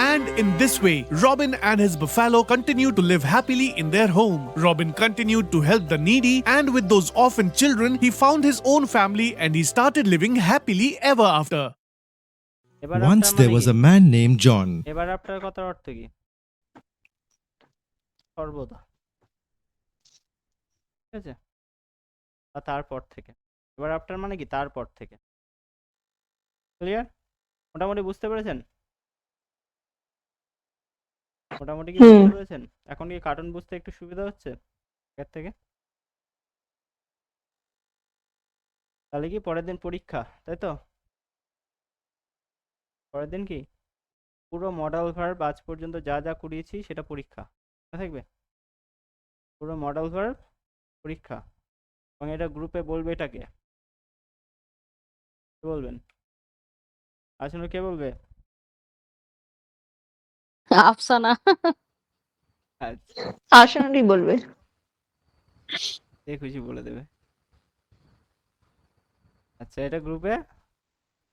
And in this way, Robin and his buffalo continued to live happily in their home. Robin continued to help the needy, and with those orphan children, he found his own family and he started living happily ever after. Once there was a man named John. এবার আপনার কথার অর্থ কি? সর্বদা। ঠিক আছে, বা তারপর থেকে। এবার আফটার মানে কি তারপর থেকে। ক্লিয়ার? মোটামুটি বুঝতে পেরেছেন? মোটামুটি কি বুঝতে পেরেছেন? এখন কি কার্টুন বুঝতে একটু সুবিধা হচ্ছে এর থেকে? তাহলে কি পরের দিন পরীক্ষা, তাই তো? পরের দিন কি পুরো মডেল ভার্ব আজ পর্যন্ত যা যা করিয়েছি সেটা পরীক্ষা, মনে থাকবে? পুরো মডেল ভার্ব পরীক্ষা। এবং এটা গ্রুপে বলবে, এটাকে কে বলবেন? আসলে কে বলবে? আফসানা। আচ্ছা, আসলেই বলবে। যে খুশি বলে দেবে। আচ্ছা, এটা গ্রুপে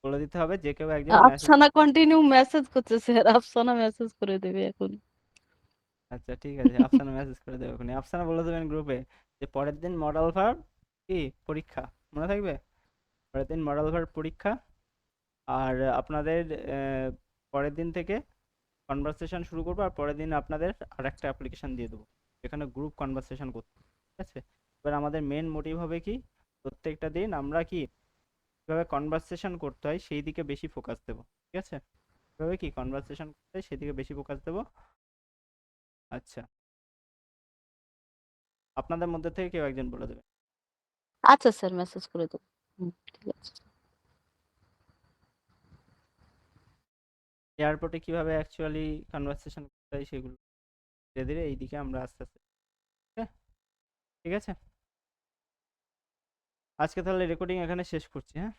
বলে দিতে হবে, যে কেউ একজন মেসেজ। আফসানা কন্টিনিউ মেসেজ করছে স্যার, আফসানা মেসেজ করে দেবে এখন। আচ্ছা ঠিক আছে, আফসানা মেসেজ করে দেবে ওখানে। আফসানা বলে দেবেন গ্রুপে যে পরের দিন মডেল ভার্ব কি পরীক্ষা, মনে থাকবে? পরের দিন মডেল ভার্ব পরীক্ষা। আর আপনাদের পরের দিন থেকে কনভারসেশন শুরু করবো, আর পরের দিন আপনাদের আর একটা অ্যাপ্লিকেশন দিয়ে দেবো যেখানে গ্রুপ কনভারসেশন করতে, ঠিক আছে? এবার আমাদের মেন মোটিভ হবে কি, প্রত্যেকটা দিন আমরা কি কিভাবে কনভারসেশন করতে হয় সেই দিকে বেশি ফোকাস দেবো, ঠিক আছে? কিভাবে কি কনভারসেশন করতে হয় সেই দিকে বেশি ফোকাস দেবো। আচ্ছা, আপনাদের মধ্যে থেকে কেউ একজন বলে দেবে। আচ্ছা স্যার, মেসেজ করে দেবো। ঠিক আছে। এয়ারপোর্টে কিভাবে অ্যাকচুয়ালি কনভারসেশন করতে হয় সেগুলো ধীরে ধীরে এইদিকে আমরা আস্তে আস্তে, ঠিক আছে? আজকে তাহলে রেকর্ডিং এখানে শেষ করছি, হ্যাঁ?